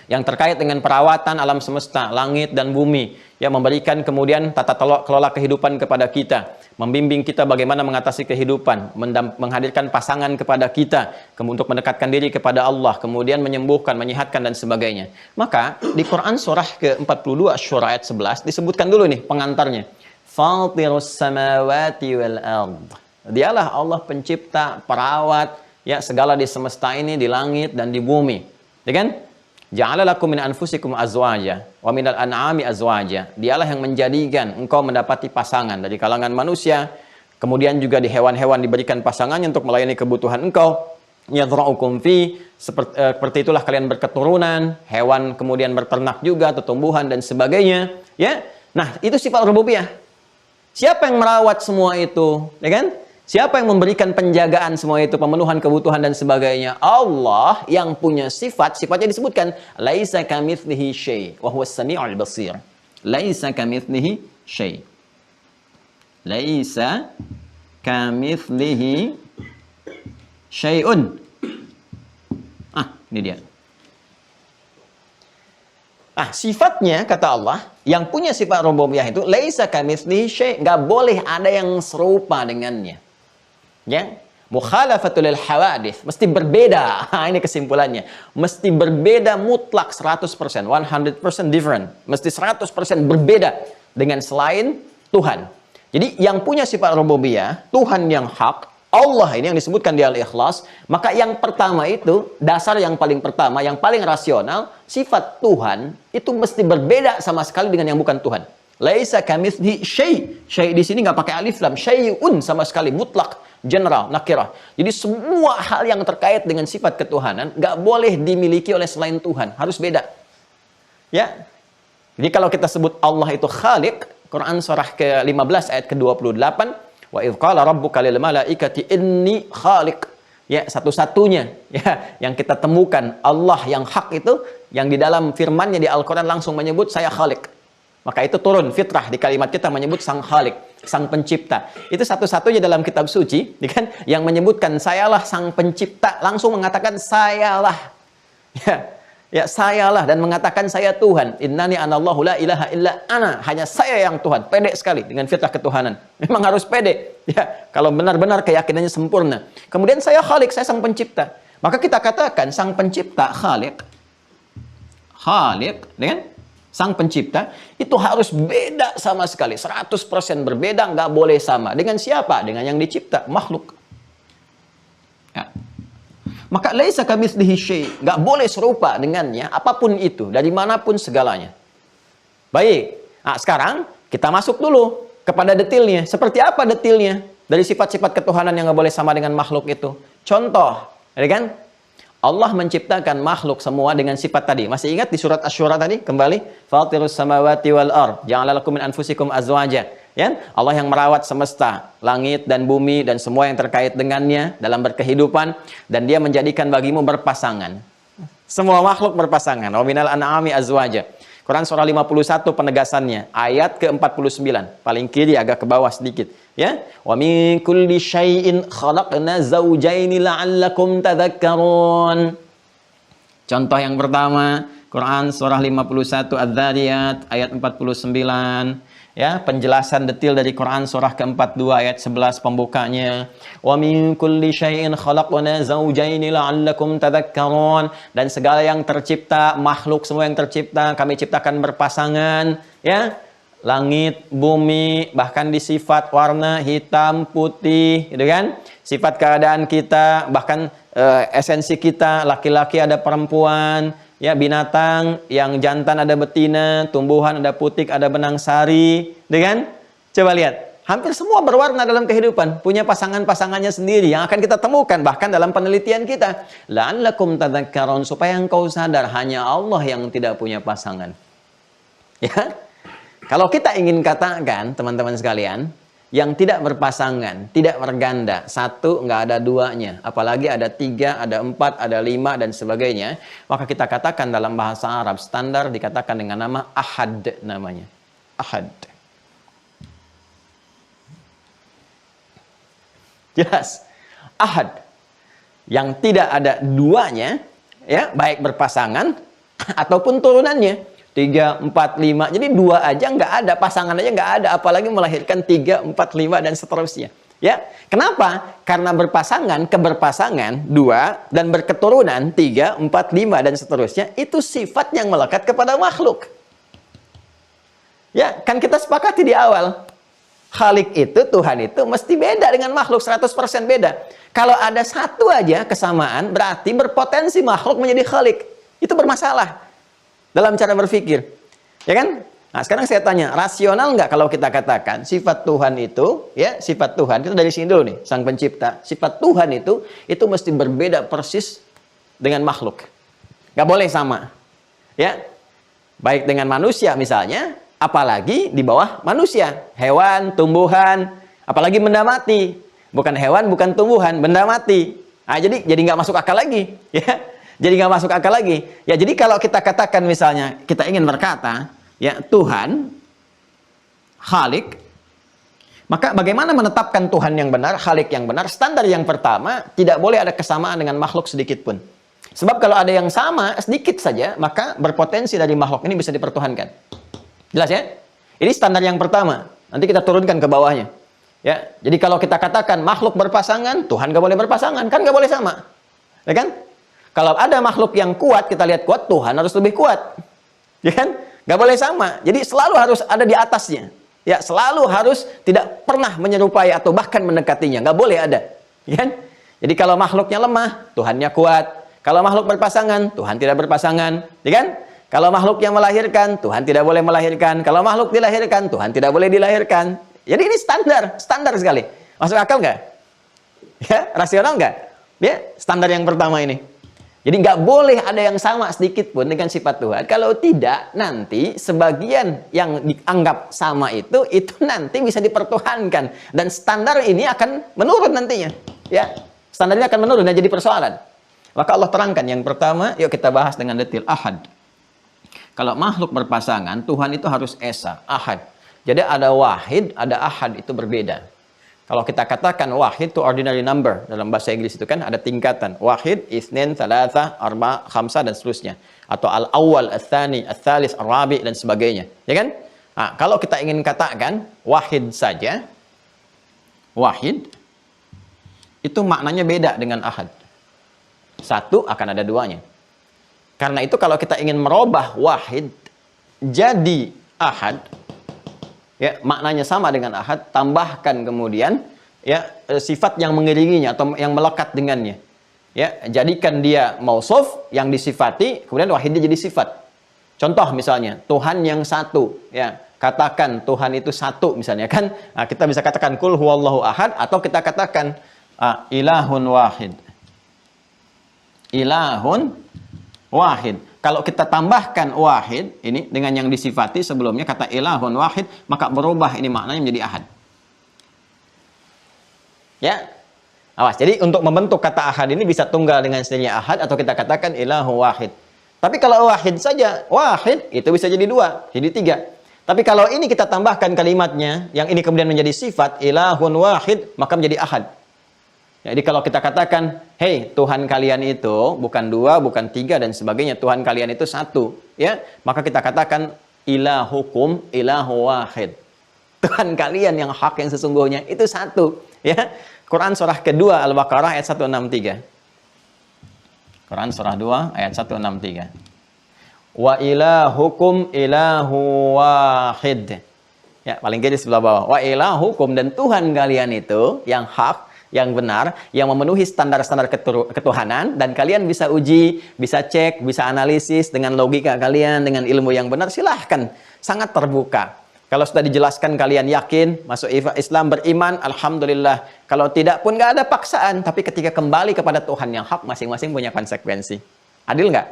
Speaker 2: Yang terkait dengan perawatan alam semesta, langit dan bumi, yang memberikan kemudian tata kelola kehidupan kepada kita, membimbing kita bagaimana mengatasi kehidupan, menghadirkan pasangan kepada kita, untuk mendekatkan diri kepada Allah, kemudian menyembuhkan, menyehatkan dan sebagainya. Maka di Quran surah ke-42 Asy-Syura ayat 11 disebutkan dulu nih pengantarnya. Fatirus samawati wal ard. Dialah Allah pencipta, perawat ya segala di semesta ini, di langit dan di bumi. Ya kan? Ja'ala lakum min anfusikum azwaja wa minal an'ami azwaja. Dialah yang menjadikan engkau mendapati pasangan dari kalangan manusia, kemudian juga di hewan-hewan diberikan pasangannya untuk melayani kebutuhan engkau. Yadhra'ukum fi, seperti itulah kalian berketurunan, hewan kemudian berternak juga, tumbuhan dan sebagainya, ya. Nah, itu sifat rububiyah. Siapa yang merawat semua itu, ya kan? Siapa yang memberikan penjagaan semua itu, pemenuhan kebutuhan dan sebagainya? Allah yang punya sifat, sifatnya disebutkan laisa kamitslihi syai' wa huwas samiul basir. Laisa kamitslihi syai'. Laisa kamitslihi syai'un. Ini dia. Sifatnya kata Allah yang punya sifat rububiyah itu laisa kamitslihi syai', enggak boleh ada yang serupa dengannya. Ya, mukhalafatul lil hawadits, mesti berbeda. Ini kesimpulannya. Mesti berbeda mutlak 100%, 100% different. Mesti 100% berbeda dengan selain Tuhan. Jadi yang punya sifat rububiyah, Tuhan yang hak, Allah ini yang disebutkan di Al-Ikhlas, maka yang pertama itu, dasar yang paling pertama, yang paling rasional, sifat Tuhan itu mesti berbeda sama sekali dengan yang bukan Tuhan. Laisa kamitslihi syai'. Syai' di sini nggak pakai alif lam, syai'un sama sekali, mutlak, general, nakirah. Jadi semua hal yang terkait dengan sifat ketuhanan nggak boleh dimiliki oleh selain Tuhan, harus beda. Ya. Jadi kalau kita sebut Allah itu Khaliq, Quran surah ke-15 ayat ke-28, wa idz qala rabbuka lil malaikati inni khaliq. Ya, satu-satunya ya yang kita temukan Allah yang hak itu yang di dalam firman-Nya di Al-Qur'an langsung menyebut saya Khaliq. Maka itu turun fitrah di kalimat kita menyebut sang Khaliq, sang pencipta. Itu satu-satunya dalam kitab suci, kan, yang menyebutkan sayalah sang pencipta, langsung mengatakan sayalah. Ya, sayalah, dan mengatakan saya Tuhan. Innani anallahu la ilaha illa ana. Hanya saya yang Tuhan. Pede sekali dengan fitrah ketuhanan. Memang harus pede. Ya, kalau benar-benar keyakinannya sempurna. Kemudian saya Khaliq, saya sang pencipta. Maka kita katakan sang pencipta Khaliq. Khaliq, dengan sang pencipta itu harus beda sama sekali. 100% berbeda, nggak boleh sama. Dengan siapa? Dengan yang dicipta, makhluk. Ya. Maka laisa kamitslihi syai', enggak boleh serupa dengannya apapun itu, dari manapun segalanya. Baik. Nah, sekarang kita masuk dulu kepada detailnya. Seperti apa detailnya dari sifat-sifat ketuhanan yang enggak boleh sama dengan makhluk itu? Contoh, ya kan? Allah menciptakan makhluk semua dengan sifat tadi. Masih ingat di surat Asy-Syura tadi? Kembali, Fatirus samawati wal ard, ja'ala lakum min anfusikum azwaja. Ya, Allah yang merawat semesta, langit dan bumi dan semua yang terkait dengannya dalam berkehidupan, dan Dia menjadikan bagimu berpasangan. Semua makhluk berpasangan. Wa minal an'ami azwaja. Quran surah 51 penegasannya, ayat ke-49, paling kiri agak ke bawah sedikit, ya. Wa min kulli syai'in khalaqna zawjaini la'allakum tadhakkarun. Contoh yang pertama, Quran surah 51 Adz-Dzariyat ayat 49. Ya, penjelasan detail dari Quran surah ke-42 ayat 11 pembukanya. Wa min kulli syai'in khalaqna zawjaini la'allakum tadhakkarun. Dan segala yang tercipta, makhluk semua yang tercipta, kami ciptakan berpasangan, ya. Langit, bumi, bahkan di sifat warna hitam, putih, gitu kan? Sifat keadaan kita, bahkan esensi kita, laki-laki ada perempuan, ya, binatang yang jantan ada betina, tumbuhan ada putik, ada benang sari, kan? Coba lihat, hampir semua berwarna dalam kehidupan, punya pasangan-pasangannya sendiri yang akan kita temukan bahkan dalam penelitian kita. La'allakum tadhakkarun, supaya engkau sadar hanya Allah yang tidak punya pasangan. Ya. Kalau kita ingin katakan, teman-teman sekalian, yang tidak berpasangan, tidak berganda, satu nggak ada duanya, apalagi ada 3, ada 4, ada 5 dan sebagainya, maka kita katakan dalam bahasa Arab standar dikatakan dengan nama ahad namanya. Ahad. Jelas. Ahad. Yang tidak ada duanya, ya, baik berpasangan ataupun turunannya. 3, 4, 5. Jadi 2 aja nggak ada, pasangan aja nggak ada, apalagi melahirkan 3, 4, 5 dan seterusnya. Ya, kenapa? Karena berpasangan, keberpasangan 2 dan berketurunan 3, 4, 5 dan seterusnya itu sifat yang melekat kepada makhluk. Ya, kan kita sepakati di awal. Khalik itu, Tuhan itu mesti beda dengan makhluk, 100% beda. Kalau ada satu aja kesamaan, berarti berpotensi makhluk menjadi khalik. Itu bermasalah dalam cara berpikir, ya kan? Nah, sekarang saya tanya, rasional nggak kalau kita katakan sifat Tuhan itu, ya, sifat Tuhan itu dari sini dulu nih, sang pencipta, sifat Tuhan itu mesti berbeda persis dengan makhluk, nggak boleh sama, ya, baik dengan manusia misalnya, apalagi di bawah manusia, hewan, tumbuhan, apalagi benda mati, bukan hewan, bukan tumbuhan, benda mati. Nah, jadi nggak masuk akal lagi, ya. Jadi nggak masuk akal lagi. Ya, jadi kalau kita katakan misalnya, kita ingin berkata, ya, Tuhan, Khalik, maka bagaimana menetapkan Tuhan yang benar, Khalik yang benar? Standar yang pertama, tidak boleh ada kesamaan dengan makhluk sedikit pun. Sebab kalau ada yang sama, sedikit saja, maka berpotensi dari makhluk ini bisa dipertuhankan. Jelas ya? Ini standar yang pertama. Nanti kita turunkan ke bawahnya. Ya, jadi kalau kita katakan makhluk berpasangan, Tuhan nggak boleh berpasangan, kan nggak boleh sama. Ya kan? Kalau ada makhluk yang kuat, kita lihat kuat, Tuhan harus lebih kuat. Ya kan? Nggak boleh sama. Jadi selalu harus ada di atasnya. Ya, selalu harus tidak pernah menyerupai atau bahkan mendekatinya. Nggak boleh ada. Kan? Jadi kalau makhluknya lemah, Tuhannya kuat. Kalau makhluk berpasangan, Tuhan tidak berpasangan. Ya kan? Kalau makhluk yang melahirkan, Tuhan tidak boleh melahirkan. Kalau makhluk dilahirkan, Tuhan tidak boleh dilahirkan. Jadi ini standar sekali. Masuk akal nggak? Ya, rasional nggak? Ya, standar yang pertama ini. Jadi nggak boleh ada yang sama sedikit pun dengan sifat Tuhan. Kalau tidak, nanti sebagian yang dianggap sama itu nanti bisa dipertuhankan. Dan standar ini akan menurun nantinya. Ya, standarnya akan menurun dan jadi persoalan. Maka Allah terangkan yang pertama, yuk kita bahas dengan detail. Ahad. Kalau makhluk berpasangan, Tuhan itu harus esa, ahad. Jadi ada wahid, ada ahad, itu berbeda. Kalau kita katakan wahid itu ordinary number, dalam bahasa Inggris itu kan ada tingkatan. Wahid, itsnain, tsalatsa, arba, khamsa, dan seterusnya. Atau al-awwal, al-tsani, al-tsalis, ar-rabi, dan sebagainya. Ya kan? Nah, kalau kita ingin katakan wahid saja, wahid, itu maknanya beda dengan ahad. Satu akan ada duanya. Karena itu kalau kita ingin merubah wahid jadi ahad, ya maknanya sama dengan ahad, tambahkan kemudian ya sifat yang mengiringinya atau yang melekat dengannya. Ya, jadikan dia mausuf yang disifati, kemudian wahidnya jadi sifat. Contoh misalnya Tuhan yang satu, ya katakan Tuhan itu satu misalnya kan, nah, kita bisa katakan kul huwallahu ahad atau kita katakan ilahun wahid. Ilahun wahid. Kalau kita tambahkan wahid ini dengan yang disifati sebelumnya kata ilahun wahid, maka berubah ini maknanya menjadi ahad. Ya. Awas. Jadi untuk membentuk kata ahad ini bisa tunggal dengan sendirinya ahad atau kita katakan ilahu wahid. Tapi kalau wahid saja, wahid itu bisa jadi dua, jadi tiga. Tapi kalau ini kita tambahkan kalimatnya, yang ini kemudian menjadi sifat ilahun wahid, maka menjadi ahad. Jadi kalau kita katakan, hei Tuhan kalian itu bukan dua, bukan tiga dan sebagainya, Tuhan kalian itu satu, ya, maka kita katakan ilahukum ilahu wahid. Tuhan kalian yang hak yang sesungguhnya itu satu, ya. Quran surah kedua Al-Baqarah ayat 163. Quran surah 2 ayat 163. Wa ilahukum ilahu wahid. Ya, paling kiri sebelah bawah. Wa ilahukum, dan Tuhan kalian itu yang hak, yang benar, yang memenuhi standar-standar ketuhanan, dan kalian bisa uji, bisa cek, bisa analisis dengan logika kalian, dengan ilmu yang benar, silahkan. Sangat terbuka. Kalau sudah dijelaskan kalian yakin, masuk Islam, beriman, alhamdulillah. Kalau tidak pun nggak ada paksaan, tapi ketika kembali kepada Tuhan yang hak, masing-masing punya konsekuensi. Adil nggak?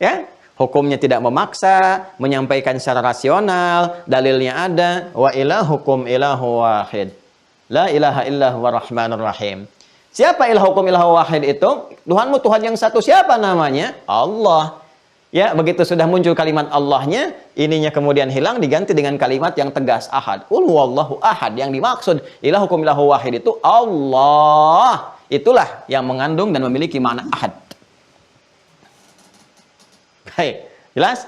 Speaker 2: Ya? Hukumnya tidak memaksa, menyampaikan secara rasional, dalilnya ada, wa ilahukum ilahu wahid. La ilaha illa huwa rahmanur rahim. Siapa ilahukum ilahu wahid itu? Tuhanmu Tuhan yang satu. Siapa namanya? Allah. Ya, begitu sudah muncul kalimat Allahnya, ininya kemudian hilang diganti dengan kalimat yang tegas ahad. Qul huwallahu ahad. Yang dimaksud ilahukum ilahu wahid itu Allah. Itulah yang mengandung dan memiliki makna ahad. Baik, jelas?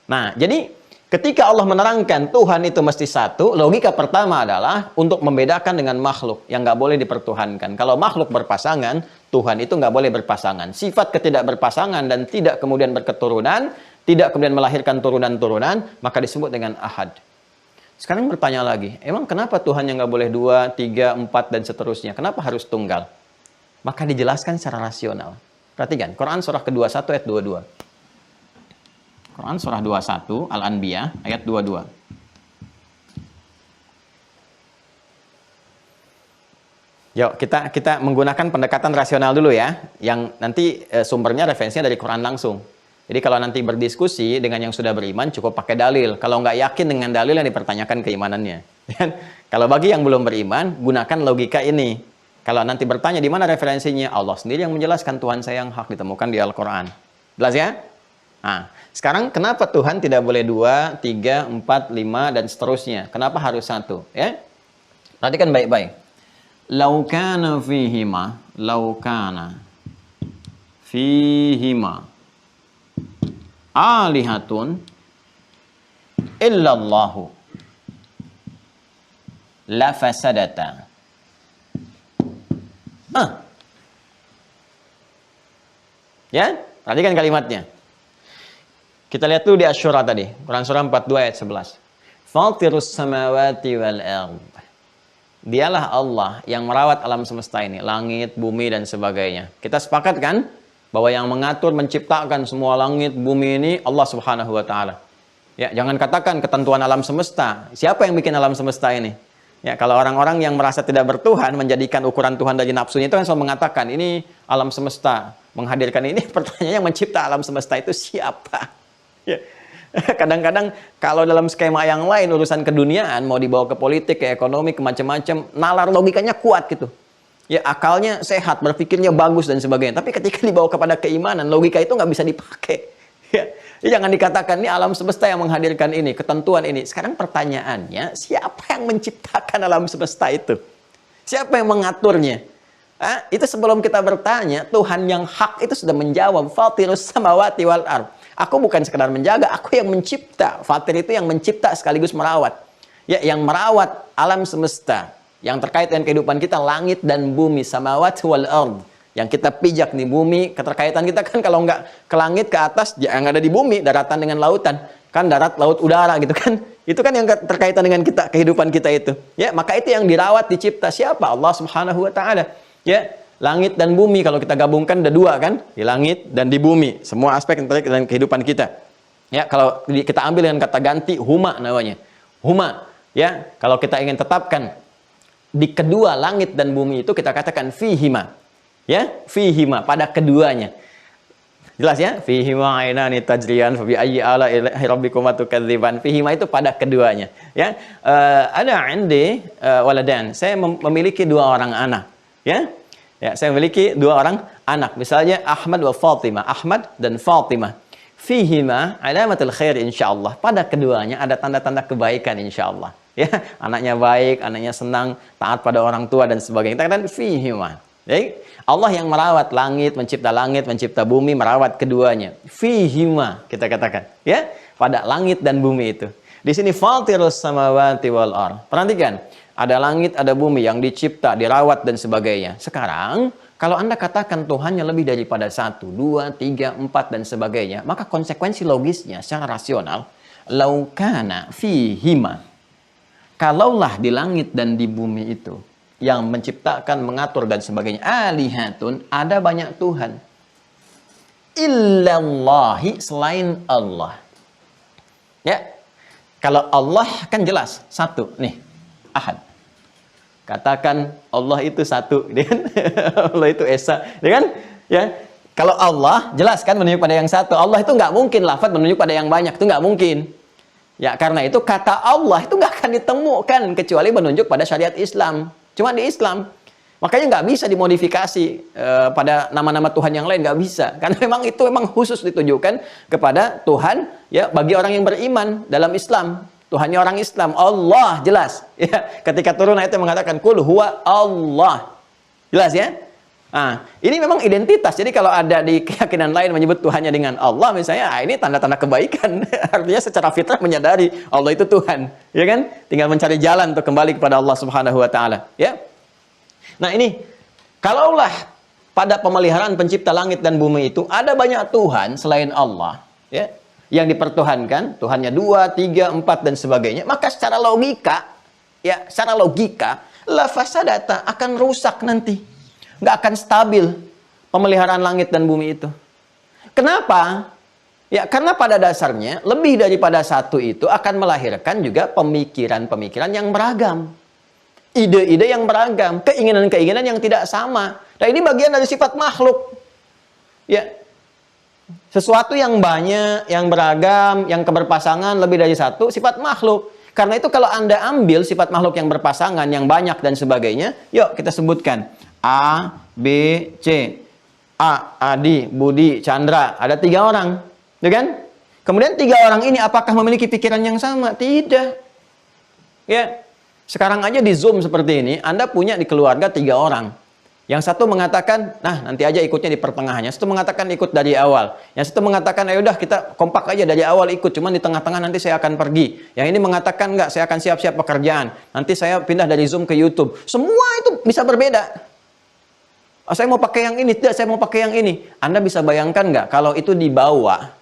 Speaker 2: Nah, jadi ketika Allah menerangkan Tuhan itu mesti satu, logika pertama adalah untuk membedakan dengan makhluk yang nggak boleh dipertuhankan. Kalau makhluk berpasangan, Tuhan itu nggak boleh berpasangan. Sifat ketidakberpasangan dan tidak kemudian berketurunan, tidak kemudian melahirkan turunan-turunan, maka disebut dengan ahad. Sekarang bertanya lagi, emang kenapa Tuhan yang nggak boleh 2, 3, 4, dan seterusnya? Kenapa harus tunggal? Maka dijelaskan secara rasional. Perhatikan, Quran surah ke-21 ayat 22. Quran surah 21 Al-Anbiya ayat 22. Yuk kita menggunakan pendekatan rasional dulu ya, yang nanti sumbernya referensinya dari Quran langsung. Jadi kalau nanti berdiskusi dengan yang sudah beriman cukup pakai dalil. Kalau nggak yakin dengan dalil yang dipertanyakan keimanannya. Kalau bagi yang belum beriman, gunakan logika ini. Kalau nanti bertanya di mana referensinya, Allah sendiri yang menjelaskan Tuhan saya yang hak ditemukan di Al-Quran. Jelas ya? Nah, sekarang kenapa Tuhan tidak boleh 2, 3, 4, 5, dan seterusnya? Kenapa harus satu? Ya? Perhatikan baik-baik. Laukana fihima, laukana fihima alihatun illallahu la fasadata. Ya, perhatikan kalimatnya. Kita lihat dulu di Asy-Syura tadi, Quran surah 42 ayat 11. Fatirus samawati wal ardh Dialah Allah yang merawat alam semesta ini, langit, bumi, dan sebagainya. Kita sepakat kan bahwa yang mengatur, menciptakan semua langit, bumi ini Allah Subhanahu wa Ta'ala. Ya, jangan katakan ketentuan alam semesta. Siapa yang bikin alam semesta ini? Ya, kalau orang-orang yang merasa tidak bertuhan menjadikan ukuran Tuhan dari nafsunya itu kan selalu mengatakan ini alam semesta, menghadirkan ini. Pertanyaannya, yang mencipta alam semesta itu siapa? Ya. Kadang-kadang kalau dalam skema yang lain urusan keduniaan mau dibawa ke politik, ke ekonomi, ke macam-macam, nalar logikanya kuat gitu. Ya, akalnya sehat, berpikirnya bagus dan sebagainya. Tapi ketika dibawa kepada keimanan, logika itu nggak bisa dipakai. Ya, jangan dikatakan ini alam semesta yang menghadirkan ini, ketentuan ini. Sekarang pertanyaannya, siapa yang menciptakan alam semesta itu? Siapa yang mengaturnya? Itu sebelum kita bertanya, Tuhan yang hak itu sudah menjawab, Fatirus samawati wal ardh. Aku bukan sekedar menjaga, aku yang mencipta. Fatir itu yang mencipta sekaligus merawat. Ya, yang merawat alam semesta. Yang terkait dengan kehidupan kita, langit dan bumi, samawati wal ardh. Yang kita pijak nih bumi, keterkaitan kita kan kalau nggak ke langit, ke atas, yang ada di bumi, daratan dengan lautan. Kan darat, laut, udara gitu kan. Itu kan yang terkaitan dengan kita, kehidupan kita itu. Ya, maka itu yang dirawat, dicipta. Siapa? Allah Subhanahu wa Ta'ala. Ya, langit dan bumi kalau kita gabungkan ada dua kan, di langit dan di bumi, semua aspek yang terkait dengan kehidupan kita. Ya, kalau kita ambil dengan kata ganti huma namanya, huma. Ya, kalau kita ingin tetapkan di kedua langit dan bumi itu kita katakan fihima. Ya, fihima, pada keduanya. Jelas ya, fihima ainani tajriyan fa bi ayyi ala'i rabbikuma tukadziban. Fihima itu pada keduanya. Ya, ada indi waladan. Saya memiliki dua orang anak. Ya. Ya, saya memiliki dua orang anak. Misalnya Ahmad wa Fatimah. Ahmad dan Fatimah. Fihima alamatul khair insyaallah. Pada keduanya ada tanda-tanda kebaikan insyaallah. Ya, anaknya baik, anaknya senang, taat pada orang tua dan sebagainya. Kita katakan fihima. Jadi, Allah yang merawat langit, mencipta bumi, merawat keduanya. Fihima kita katakan, ya, pada langit dan bumi itu. Di sini fatirus samawati wal ardh. Perhatikan, ada langit, ada bumi yang dicipta, dirawat dan sebagainya. Sekarang, kalau Anda katakan Tuhannya lebih daripada 1, 2, 3, 4 dan sebagainya, maka konsekuensi logisnya secara rasional, laukana fihima. Kalaulah di langit dan di bumi itu yang menciptakan, mengatur dan sebagainya, alihatun, ada banyak Tuhan. Illallahi, selain Allah. Ya, kalau Allah kan jelas satu nih, ahad. Katakan Allah itu satu, kan? Allah itu esa, kan? Ya, kalau Allah jelas kan menunjuk pada yang satu. Allah itu nggak mungkin lafaz menunjuk pada yang banyak, itu nggak mungkin. Ya, karena itu kata Allah itu nggak akan ditemukan kecuali menunjuk pada syariat Islam. Cuma di Islam. Makanya nggak bisa dimodifikasi pada nama-nama Tuhan yang lain, nggak bisa. Karena memang itu memang khusus ditujukan kepada Tuhan ya bagi orang yang beriman dalam Islam. Tuhannya orang Islam, Allah jelas. Ya, ketika turun ayat yang mengatakan kul huwa Allah. Jelas ya? Nah, ini memang identitas. Jadi kalau ada di keyakinan lain menyebut Tuhannya dengan Allah misalnya, ini tanda-tanda kebaikan. Artinya secara fitrah menyadari Allah itu Tuhan, ya kan? Tinggal mencari jalan untuk kembali kepada Allah Subhanahu wa Ta'ala, ya. Nah, ini kalaulah pada pemeliharaan pencipta langit dan bumi itu ada banyak Tuhan selain Allah, ya, yang dipertuhankan, Tuhannya 2, 3, 4 dan sebagainya, maka secara logika, ya, secara logika, la fasadata, akan rusak nanti. Nggak akan stabil pemeliharaan langit dan bumi itu. Kenapa? Ya, karena pada dasarnya lebih daripada satu itu akan melahirkan juga pemikiran-pemikiran yang beragam. Ide-ide yang beragam, keinginan-keinginan yang tidak sama. Nah, ini bagian dari sifat makhluk. Ya. Sesuatu yang banyak, yang beragam, yang keberpasangan lebih dari satu, sifat makhluk. Karena itu kalau Anda ambil sifat makhluk yang berpasangan, yang banyak dan sebagainya, yuk kita sebutkan. A, B, C. A, Adi, Budi, Chandra. Ada 3 orang. Ya kan? Kemudian 3 orang ini apakah memiliki pikiran yang sama? Tidak. Ya. Sekarang aja di Zoom seperti ini, Anda punya di keluarga 3 orang. Yang satu mengatakan, nah nanti aja ikutnya di pertengahan. Yang satu mengatakan ikut dari awal. Yang satu mengatakan, ayo udah kita kompak aja dari awal ikut. Cuman di tengah-tengah nanti saya akan pergi. Yang ini mengatakan, enggak, saya akan siap-siap pekerjaan. Nanti saya pindah dari Zoom ke YouTube. Semua itu bisa berbeda. Oh, saya mau pakai yang ini, tidak, saya mau pakai yang ini. Anda bisa bayangkan nggak kalau itu dibawa,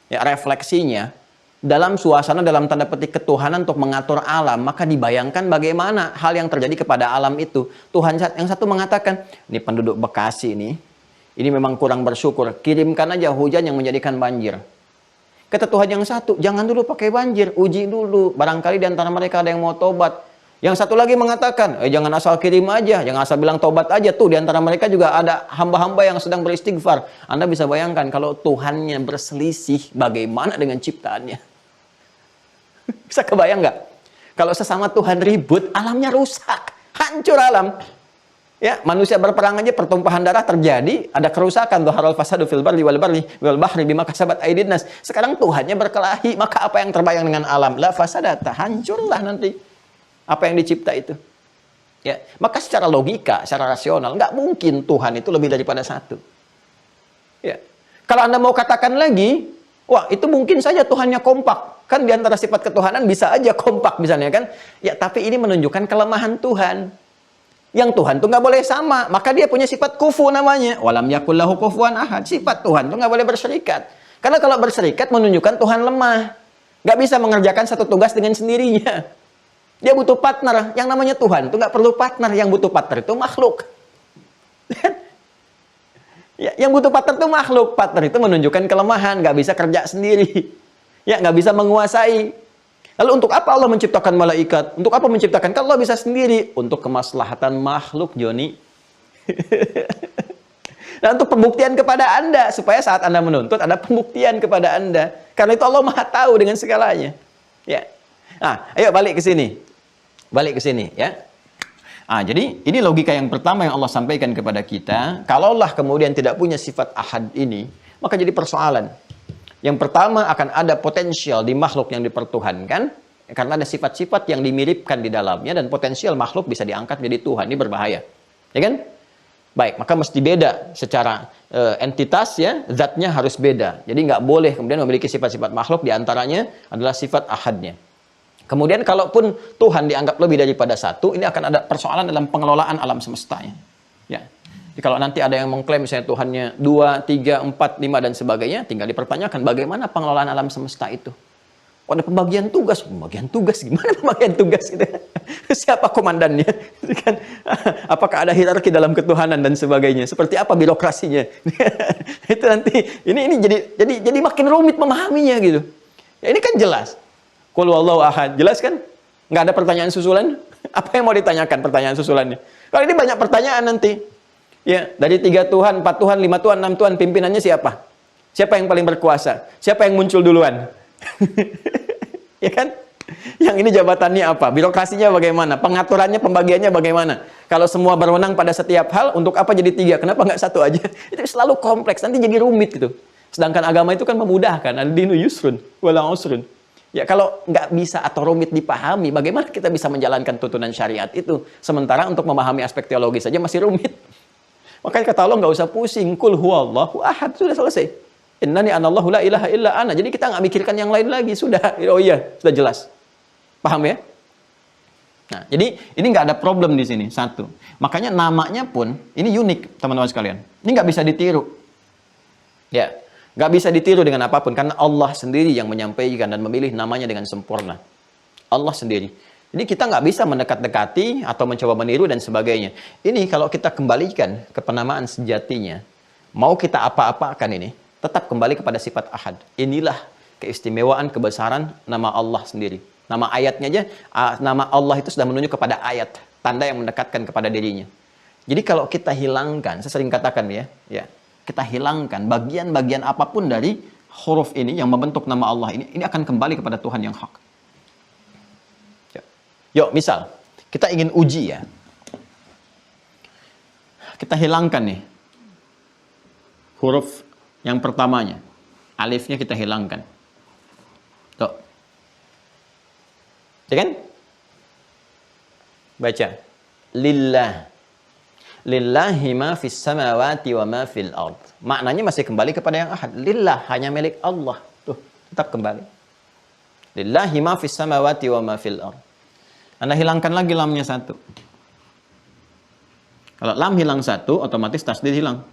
Speaker 2: ya refleksinya, dalam suasana, dalam tanda petik ketuhanan untuk mengatur alam, maka dibayangkan bagaimana hal yang terjadi kepada alam itu. Tuhan yang satu mengatakan, ini penduduk Bekasi ini memang kurang bersyukur, kirimkan aja hujan yang menjadikan banjir. Kata Tuhan yang satu, jangan dulu pakai banjir, uji dulu, barangkali di antara mereka ada yang mau tobat. Yang satu lagi mengatakan, jangan asal kirim aja, jangan asal bilang tobat aja. Tuh, di antara mereka juga ada hamba-hamba yang sedang beristighfar. Anda bisa bayangkan kalau Tuhannya berselisih, bagaimana dengan ciptaannya? Bisa kebayang nggak? Kalau sesama Tuhan ribut, alamnya rusak, hancur alam. Ya, manusia berperang aja pertumpahan darah terjadi, ada kerusakan. Dhaharal fasadu fil barri wal bahri bima kasabat aydin nas. Sekarang Tuhannya berkelahi, maka apa yang terbayang dengan alam? La fasadata, hancurlah nanti apa yang dicipta itu. Ya, maka secara logika, secara rasional, nggak mungkin Tuhan itu lebih daripada satu. Ya, kalau Anda mau katakan lagi, wah, itu mungkin saja Tuhannya kompak. Kan di antara sifat ketuhanan bisa aja kompak misalnya kan. Ya, tapi ini menunjukkan kelemahan Tuhan. Yang Tuhan tuh nggak boleh sama. Maka dia punya sifat kufu namanya. Walam yakul lahu kufuwan ahad. Sifat Tuhan tuh nggak boleh berserikat. Karena kalau berserikat menunjukkan Tuhan lemah. Nggak bisa mengerjakan satu tugas dengan sendirinya. Dia butuh partner. Yang namanya Tuhan tuh nggak perlu partner. Yang butuh partner itu makhluk. Ya, yang butuh partner itu makhluk. Partner itu menunjukkan kelemahan, nggak bisa kerja sendiri. Ya, nggak bisa menguasai. Lalu untuk apa Allah menciptakan malaikat? Untuk apa menciptakan? Kalau Allah bisa sendiri. Untuk kemaslahatan makhluk, Joni. Dan untuk pembuktian kepada Anda. Supaya saat Anda menuntut, ada pembuktian kepada Anda. Karena itu Allah Maha tahu dengan segalanya. Ya. Nah, ayo balik ke sini. Balik ke sini, ya. Ah, jadi ini logika yang pertama yang Allah sampaikan kepada kita. Kalaulah kemudian tidak punya sifat ahad ini, maka jadi persoalan. Yang pertama akan ada potensial di makhluk yang dipertuhankan, karena ada sifat-sifat yang dimiripkan di dalamnya, dan potensial makhluk bisa diangkat menjadi Tuhan. Ini berbahaya. Ya kan? Baik, maka mesti beda secara entitas, ya, zatnya harus beda. Jadi nggak boleh kemudian memiliki sifat-sifat makhluk, diantaranya adalah sifat ahadnya. Kemudian kalaupun Tuhan dianggap lebih daripada satu, ini akan ada persoalan dalam pengelolaan alam semestanya. Ya. Jadi kalau nanti ada yang mengklaim misalnya Tuhannya 2, 3, 4, 5 dan sebagainya, tinggal dipertanyakan bagaimana pengelolaan alam semesta itu. Oh, ada pembagian tugas gimana pembagian tugas gitu? Siapa komandannya? Kan? Apakah ada hierarki dalam ketuhanan dan sebagainya? Seperti apa birokrasinya? Itu nanti ini jadi makin rumit memahaminya gitu. Ya, ini kan jelas. Qul huwallahu ahad, jelas kan? Nggak ada pertanyaan susulan? Apa yang mau ditanyakan pertanyaan susulannya? Kalau ini banyak pertanyaan nanti. Ya, dari 3 Tuhan, 4 Tuhan, 5 Tuhan, 6 Tuhan, pimpinannya siapa? Siapa yang paling berkuasa? Siapa yang muncul duluan? Ya kan? Yang ini jabatannya apa? Birokrasinya bagaimana? Pengaturannya, pembagiannya bagaimana? Kalau semua berwenang pada setiap hal, untuk apa jadi 3? Kenapa nggak satu aja? Itu selalu kompleks, nanti jadi rumit gitu. Sedangkan agama itu kan memudahkan. Ad-dinu yusrun, wala usrun. Ya, kalau nggak bisa atau rumit dipahami, bagaimana kita bisa menjalankan tuntunan syariat itu? Sementara untuk memahami aspek teologis saja masih rumit. Makanya kata Allah nggak usah pusing. Qul huwallahu ahad, sudah selesai. Innani anallahu la ilaha illa ana. Jadi kita nggak mikirkan yang lain lagi, sudah. Oh iya, sudah jelas. Paham ya? Nah, jadi ini nggak ada problem di sini, satu. Makanya namanya pun ini unik, teman-teman sekalian. Ini nggak bisa ditiru. Ya, nggak bisa ditiru dengan apapun karena Allah sendiri yang menyampaikan dan memilih namanya dengan sempurna. Allah sendiri. Jadi kita nggak bisa mendekat-dekati atau mencoba meniru dan sebagainya. Ini kalau kita kembalikan ke penamaan sejatinya, mau kita apa-apakan ini, tetap kembali kepada sifat ahad. Inilah keistimewaan, kebesaran nama Allah sendiri. Nama ayatnya aja, nama Allah itu sudah menunjuk kepada ayat, tanda yang mendekatkan kepada dirinya. Jadi kalau kita hilangkan, saya sering katakan ya, kita hilangkan bagian-bagian apapun dari huruf ini yang membentuk nama Allah ini akan kembali kepada Tuhan yang hak. Yuk, misal, kita ingin uji ya. Kita hilangkan nih huruf yang pertamanya. Alifnya kita hilangkan. Tuh. Ya kan? Baca. Lillah. Lillahi ma fis samawati wa ma fil ard. Maknanya masih kembali kepada yang ahad. Lillah, hanya milik Allah. Tuh, tetap kembali. Lillahi ma fis samawati wa ma fil ard. Anda hilangkan lagi lamnya satu. Kalau lam hilang satu, otomatis tasdid hilang.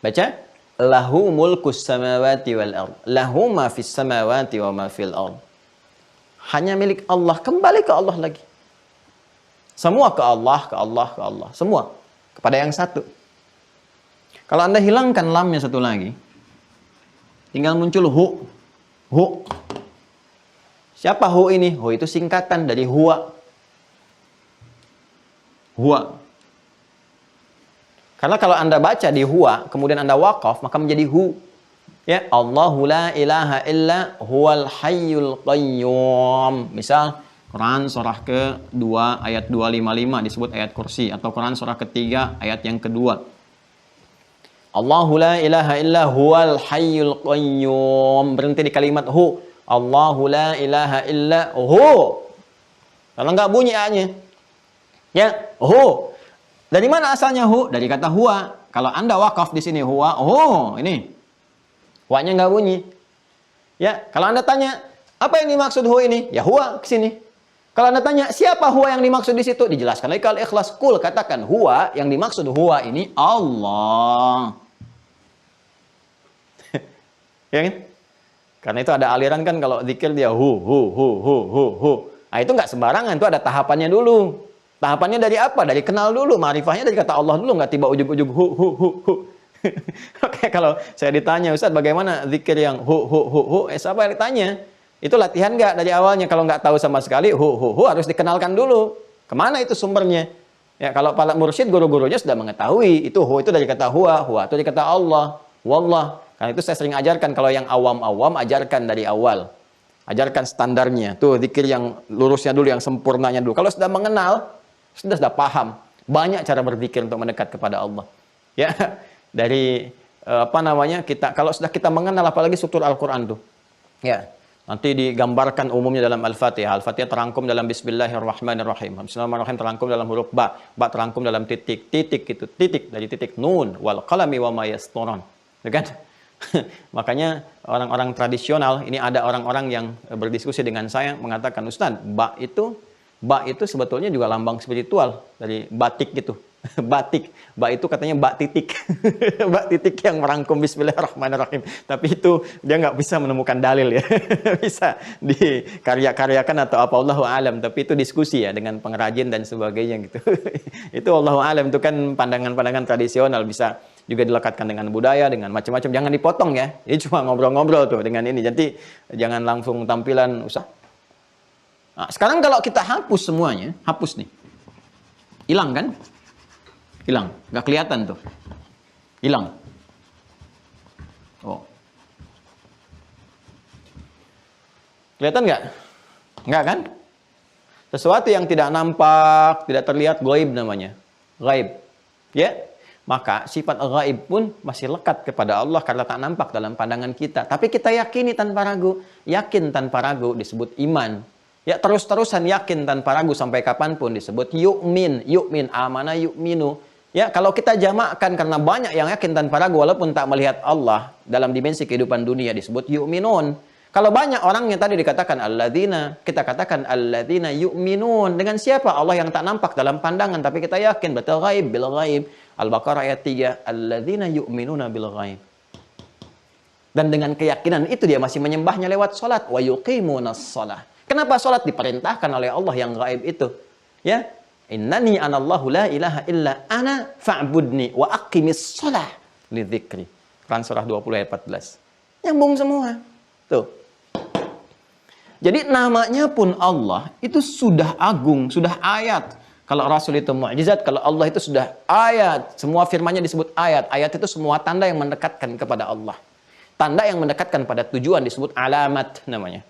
Speaker 2: Baca. lahu mulkus samawati wal ard. Lahu ma fis samawati wa ma fil ard. Hanya milik Allah, kembali ke Allah lagi. Semua ke Allah, ke Allah, ke Allah. Semua kepada yang satu. Kalau Anda hilangkan lamnya satu lagi, tinggal muncul hu. Hu. Siapa hu ini? Hu itu singkatan dari huwa. Huwa. Karena kalau Anda baca di huwa, kemudian Anda waqaf, maka menjadi hu. Ya, Allahu la ilaha illa huwal hayyul qayyum. Misal Quran surah ke-2 ayat 255 disebut ayat kursi, atau Quran surah ke-3 ayat yang kedua. Allahu la ilaha illa huwal hayyul qayyum. Berhenti di kalimat hu. Allahu la ilaha illa hu. Kalau nggak bunyi A-nya. Ya, hu. Dari mana asalnya hu? Dari kata huwa. Kalau Anda wakaf di sini huwa, oh ini. Huwa-nya nggak bunyi. Ya, kalau Anda tanya, apa yang dimaksud huwa ini? Ya huwa ke sini. Kalau Anda tanya, siapa huwa yang dimaksud di situ? Dijelaskan lagi Al-Ikhlas. Kul, katakan huwa, yang dimaksud huwa ini Allah. Ya kan? Karena itu ada aliran kan kalau zikir dia hu. Nah itu nggak sembarangan, itu ada tahapannya dulu. Tahapannya dari apa? Dari kenal dulu, ma'rifahnya dari kata Allah dulu, nggak tiba ujug-ujug hu. Oke, kalau saya ditanya, Ustaz bagaimana zikir yang hu, siapa yang ditanya? Itu latihan nggak dari awalnya? Kalau nggak tahu sama sekali, hu harus dikenalkan dulu. Kemana itu sumbernya? Ya, kalau para mursyid, guru-gurunya sudah mengetahui, itu hu itu dari kata huwa itu dari kata Allah, wallah. Karena itu saya sering ajarkan, kalau yang awam-awam, ajarkan dari awal. Ajarkan standarnya. Tuh, zikir yang lurusnya dulu, yang sempurnanya dulu. Kalau sudah mengenal, sudah paham. Banyak cara berzikir untuk mendekat kepada Allah. Ya, dari kita kalau sudah kita mengenal apalagi struktur Al-Qur'an tuh. Ya, nanti digambarkan umumnya dalam Al-Fatihah. Al-Fatihah terangkum dalam Bismillahirrahmanirrahim. Bismillahirrahmanirrahim terangkum dalam huruf ba. Ba terangkum dalam titik. Titik itu titik dari titik nun wal qalami wa ma yasturun. Ya kan? Makanya orang-orang tradisional, ini ada orang-orang yang berdiskusi dengan saya mengatakan, Ustaz, ba itu sebetulnya juga lambang spiritual dari batik gitu. Batik, ba itu katanya bak titik. Bak titik yang merangkum Bismillahirrahmanirrahim. Tapi itu dia nggak bisa menemukan dalil ya. Bisa dikarya-karyakan atau apa, Allahu alam. Tapi itu diskusi ya dengan pengrajin dan sebagainya gitu. Itu Allahu alam, itu kan pandangan-pandangan tradisional, bisa juga dilekatkan dengan budaya, dengan macam-macam. Jangan dipotong ya. Ini cuma ngobrol-ngobrol tuh dengan ini. Jadi jangan langsung tampilan usah. Nah, sekarang kalau kita hapus semuanya, hapus nih. Hilang kan? Hilang. Nggak kelihatan tuh. Hilang. Oh. Kelihatan nggak? Nggak kan? Sesuatu yang tidak nampak, tidak terlihat, gaib namanya. Gaib. Ya? Maka sifat gaib pun masih lekat kepada Allah karena tak nampak dalam pandangan kita. Tapi kita yakini tanpa ragu. Yakin tanpa ragu disebut iman. Ya, terus-terusan yakin tanpa ragu sampai kapanpun disebut yu'min. Yu'min, amana yu'minu. Ya, kalau kita jamakkan karena banyak yang yakin tanpa ragu walaupun tak melihat Allah dalam dimensi kehidupan dunia disebut yu'minun. Kalau banyak orang yang tadi dikatakan alladzina, kita katakan alladzina yu'minun. Dengan siapa? Allah yang tak nampak dalam pandangan tapi kita yakin, betul, ghaib, bil ghaib. Al-Baqarah ayat 3, alladzina yu'minuna bil ghaib. Dan dengan keyakinan itu dia masih menyembahnya lewat salat, wa yuqimunas shalah. Kenapa salat diperintahkan oleh Allah yang gaib itu? Ya, innani anallahu la ilaha illa ana fa'budni wa aqimis shalah li dzikri. Quran surah 20 ayat 14. Nyambung semua. Tuh. Jadi namanya pun Allah itu sudah agung, sudah ayat. Kalau Rasul itu mukjizat, kalau Allah itu sudah ayat. Semua firman-Nya disebut ayat. Ayat itu semua tanda yang mendekatkan kepada Allah. Tanda yang mendekatkan pada tujuan disebut alamat namanya.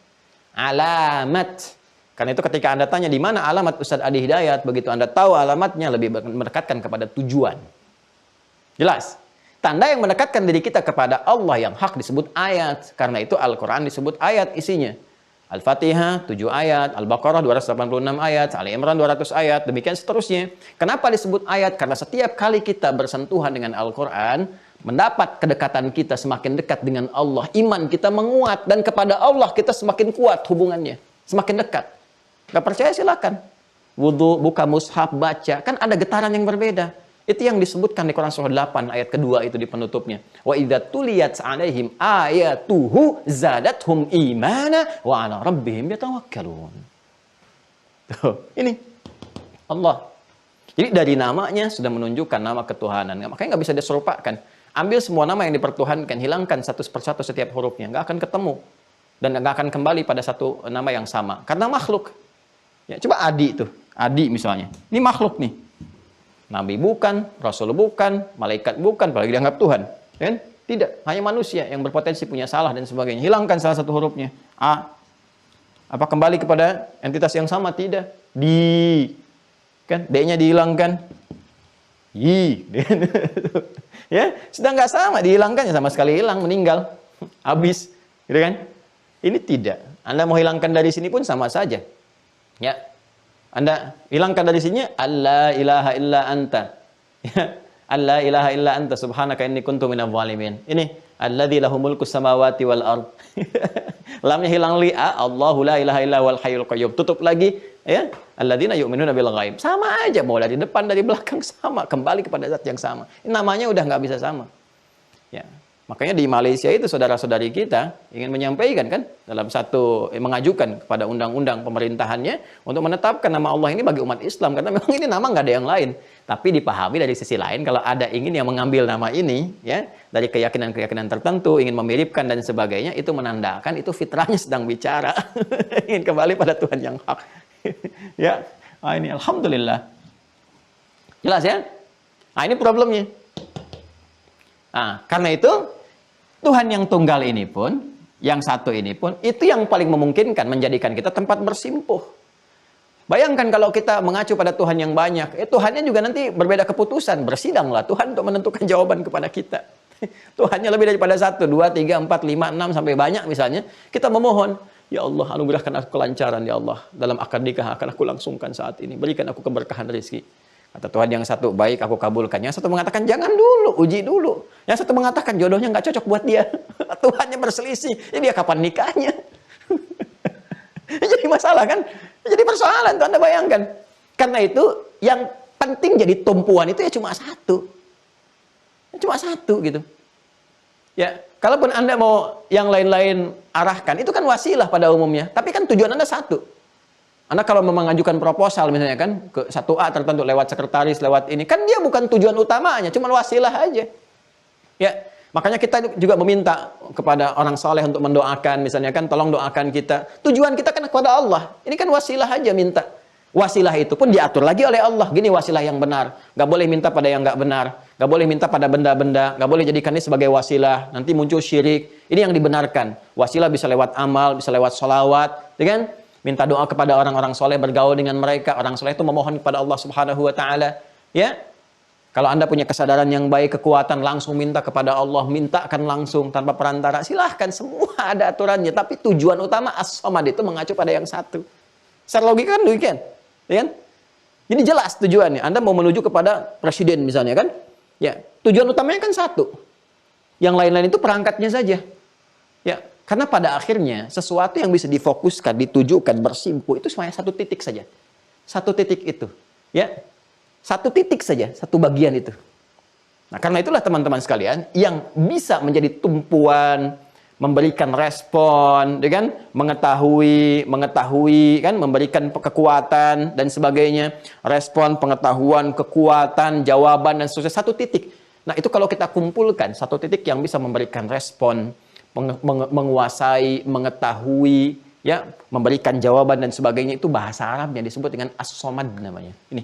Speaker 2: Alamat. Karena itu ketika Anda tanya di mana alamat Ustaz Adi Hidayat, begitu Anda tahu alamatnya lebih mendekatkan kepada tujuan. Jelas? Tanda yang mendekatkan diri kita kepada Allah yang hak disebut ayat. Karena itu Al-Quran disebut ayat isinya. Al-Fatihah 7 ayat, Al-Baqarah 286 ayat, Ali Imran 200 ayat, demikian seterusnya. Kenapa disebut ayat? Karena setiap kali kita bersentuhan dengan Al-Quran, mendapat kedekatan kita semakin dekat dengan Allah. Iman kita menguat dan kepada Allah kita semakin kuat hubungannya. Semakin dekat. Gak percaya silakan. Wudu, buka mushaf, baca. Kan ada getaran yang berbeda. Itu yang disebutkan di Quran surah 8 ayat kedua itu di penutupnya. Wa idza tuliyat 'alaihim ayatuhu zadathum imana wa 'ala rabbihim yatawakkalun. Tuh, ini Allah. Jadi dari namanya sudah menunjukkan nama ketuhanan. Makanya nggak bisa diserupakan. Ambil semua nama yang dipertuhankan, hilangkan satu persatu setiap hurufnya, nggak akan ketemu dan nggak akan kembali pada satu nama yang sama. Karena makhluk. Ya, coba Adi itu, Adi misalnya. Ini makhluk nih. Nabi bukan, Rasul bukan, malaikat bukan, apalagi dianggap Tuhan. Kan? Tidak, hanya manusia yang berpotensi punya salah dan sebagainya. Hilangkan salah satu hurufnya. A. Apa kembali kepada entitas yang sama? Tidak. Di. Kan? D-nya dihilangkan. Y. Ya, sudah nggak sama, dihilangkan ya sama sekali hilang, meninggal. Habis. Gitu kan? Ini tidak. Anda mau hilangkan dari sini pun sama saja. Ya. Anda hilangkan dari sini alla ilaha illa anta. Ya. Alla ilaha illa anta subhanaka inni kuntu minadh dhalimin. Ini alladzi lahu mulku samawati wal ard. Lamnya hilang li a, Allahu la ilaha illa wal hayyul qayyum. Tutup lagi ya. Alladzina yu'minuna bil ghaib. Sama aja, mau dari depan dari belakang sama, kembali kepada zat yang sama. Ini namanya udah nggak bisa sama. Ya. Makanya di Malaysia itu saudara-saudari kita ingin menyampaikan kan dalam satu mengajukan kepada undang-undang pemerintahannya untuk menetapkan nama Allah ini bagi umat Islam karena memang ini nama nggak ada yang lain. Tapi dipahami dari sisi lain kalau ada ingin yang mengambil nama ini ya dari keyakinan-keyakinan tertentu ingin memiripkan dan sebagainya itu menandakan itu fitrahnya sedang bicara ingin kembali pada Tuhan yang hak. Ya, ini alhamdulillah. Jelas ya? Nah, ini problemnya. Nah, karena itu Tuhan yang tunggal ini pun, yang satu ini pun, itu yang paling memungkinkan menjadikan kita tempat bersimpuh. Bayangkan kalau kita mengacu pada Tuhan yang banyak, Tuhannya juga nanti berbeda keputusan, bersidanglah Tuhan untuk menentukan jawaban kepada kita. Tuhannya lebih daripada 1, 2, 3, 4, 5, 6, sampai banyak misalnya. Kita memohon, ya Allah anugerahkan aku kelancaran ya Allah. Dalam akad nikah akan aku langsungkan saat ini. Berikan aku keberkahan rezeki. Kata Tuhan yang satu, baik aku kabulkan. Yang satu mengatakan, jangan dulu, uji dulu. Yang satu mengatakan, jodohnya nggak cocok buat dia. Tuhannya berselisih. Jadi dia kapan nikahnya? Jadi masalah kan? Jadi persoalan tuh Anda bayangkan. Karena itu, yang penting jadi tumpuan itu ya cuma satu. Cuma satu gitu. Ya, kalaupun Anda mau yang lain-lain arahkan, itu kan wasilah pada umumnya. Tapi kan tujuan Anda satu. Anda kalau mengajukan proposal misalnya kan ke 1A tertentu lewat sekretaris, lewat ini, kan dia bukan tujuan utamanya, cuma wasilah aja. Ya, makanya kita juga meminta kepada orang soleh untuk mendoakan, misalnya kan, tolong doakan kita. Tujuan kita kan kepada Allah. Ini kan wasilah aja minta. Wasilah itu pun diatur lagi oleh Allah. Gini wasilah yang benar. Gak boleh minta pada yang gak benar. Gak boleh minta pada benda-benda. Gak boleh jadikan ini sebagai wasilah. Nanti muncul syirik. Ini yang dibenarkan. Wasilah bisa lewat amal, bisa lewat sholawat. Ya kan? Minta doa kepada orang-orang soleh, bergaul dengan mereka. Orang soleh itu memohon kepada Allah Subhanahu wa Ta'ala. Ya, kalau Anda punya kesadaran yang baik, kekuatan, langsung minta kepada Allah, mintakan langsung tanpa perantara. Silahkan, semua ada aturannya. Tapi tujuan utama As-Samad itu mengacu pada yang satu. Secara logika kan demikian, ya kan? Jadi jelas tujuannya. Anda mau menuju kepada presiden misalnya kan? Ya, tujuan utamanya kan satu. Yang lain-lain itu perangkatnya saja. Ya. Karena pada akhirnya sesuatu yang bisa difokuskan, ditujukan, bersimpuh itu semuanya satu titik saja. Satu titik itu. Ya. Satu titik saja, satu bagian itu. Nah, karena itulah teman-teman sekalian yang bisa menjadi tumpuan, memberikan respon, kan? Mengetahui, kan? Memberikan kekuatan dan sebagainya. Respon, pengetahuan, kekuatan, jawaban dan seterusnya satu titik. Nah, itu kalau kita kumpulkan satu titik yang bisa memberikan respon, menguasai, mengetahui, ya, memberikan jawaban dan sebagainya, itu bahasa Arabnya disebut dengan As-Samad namanya. Ini.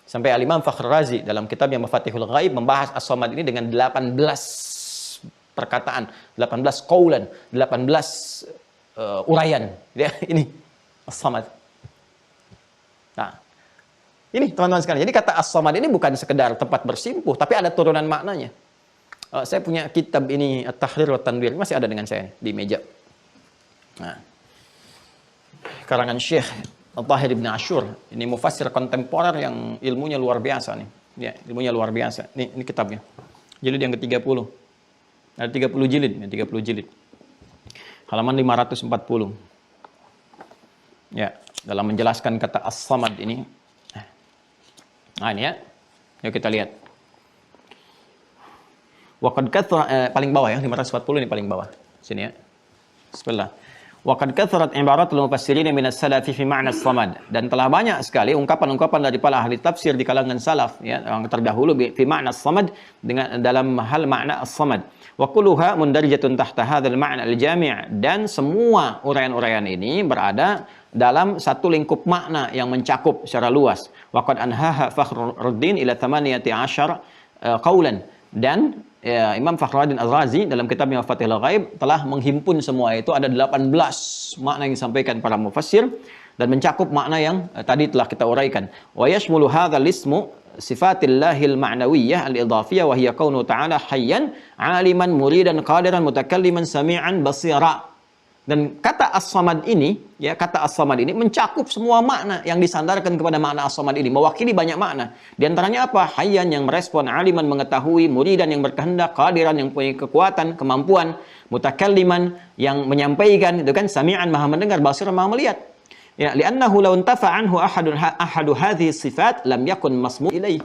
Speaker 2: Sampai Al-Imam Fakhr Razi dalam kitabnya Mafatihul Ghaib membahas As-Samad ini dengan 18 perkataan, 18 qaulan, 18 uraian. Ya, ini As-Samad. Nah, ini teman-teman sekalian. Jadi kata As-Samad ini bukan sekedar tempat bersimpuh, tapi ada turunan maknanya. Saya punya kitab ini At-Tahrir wa Tanwir, masih ada dengan saya di meja. Nah, karangan Syekh Al-Tahir Ibn Ashur, ini mufassir kontemporer yang ilmunya luar biasa nih. Ya, ilmunya luar biasa. Ini kitabnya. Jilid yang ke-30. Ada 30 jilid, 30 jilid. Halaman 540. Ya, dalam menjelaskan kata As-Samad ini. Nah, ini ya. Yuk kita lihat. Waqad kathara, paling bawah ya, 540 ini paling bawah. Sini ya. Bismillah. Waqad katharat ibaratul mufassirin minas salafi fi ma'na as-samad. Dan telah banyak sekali ungkapan-ungkapan dari para ahli tafsir di kalangan salaf ya, yang terdahulu fi ma'na as-samad, dengan dalam hal makna as-samad. Wa kulluha mundarijatun tahta hadzal ma'na al-jami', dan semua uraian-uraian ini berada dalam satu lingkup makna yang mencakup secara luas. Waqad anhaha Fakhruddin ila 18 qaulan. Dan ya, Imam Fakhruddin Ar-Razi dalam kitabnya Fathul Ghaib telah menghimpun semua itu, ada 18 makna yang disampaikan para mufassir dan mencakup makna yang tadi telah kita uraikan. Wa yashmulu hadzal ismu sifatillahil ma'nawiyyah al-idhafiyah wa hiya kaunu ta'ala hayyan 'aliman muridan qadiran mutakalliman sami'an basira. Dan kata as-samad ini, ya, kata as-samad ini mencakup semua makna yang disandarkan kepada makna as-samad ini, mewakili banyak makna. Di antaranya apa? Hayyan, yang merespon, aliman, mengetahui, muridan, yang berkehendak, qadiran, yang punya kekuatan, kemampuan, mutakalliman, yang menyampaikan, itu kan, sami'an, maha mendengar, basiran, maha melihat. Ya, li'annahu law intafa anhu ahadu hadhihi sifat lam yakun masmu' ilaih.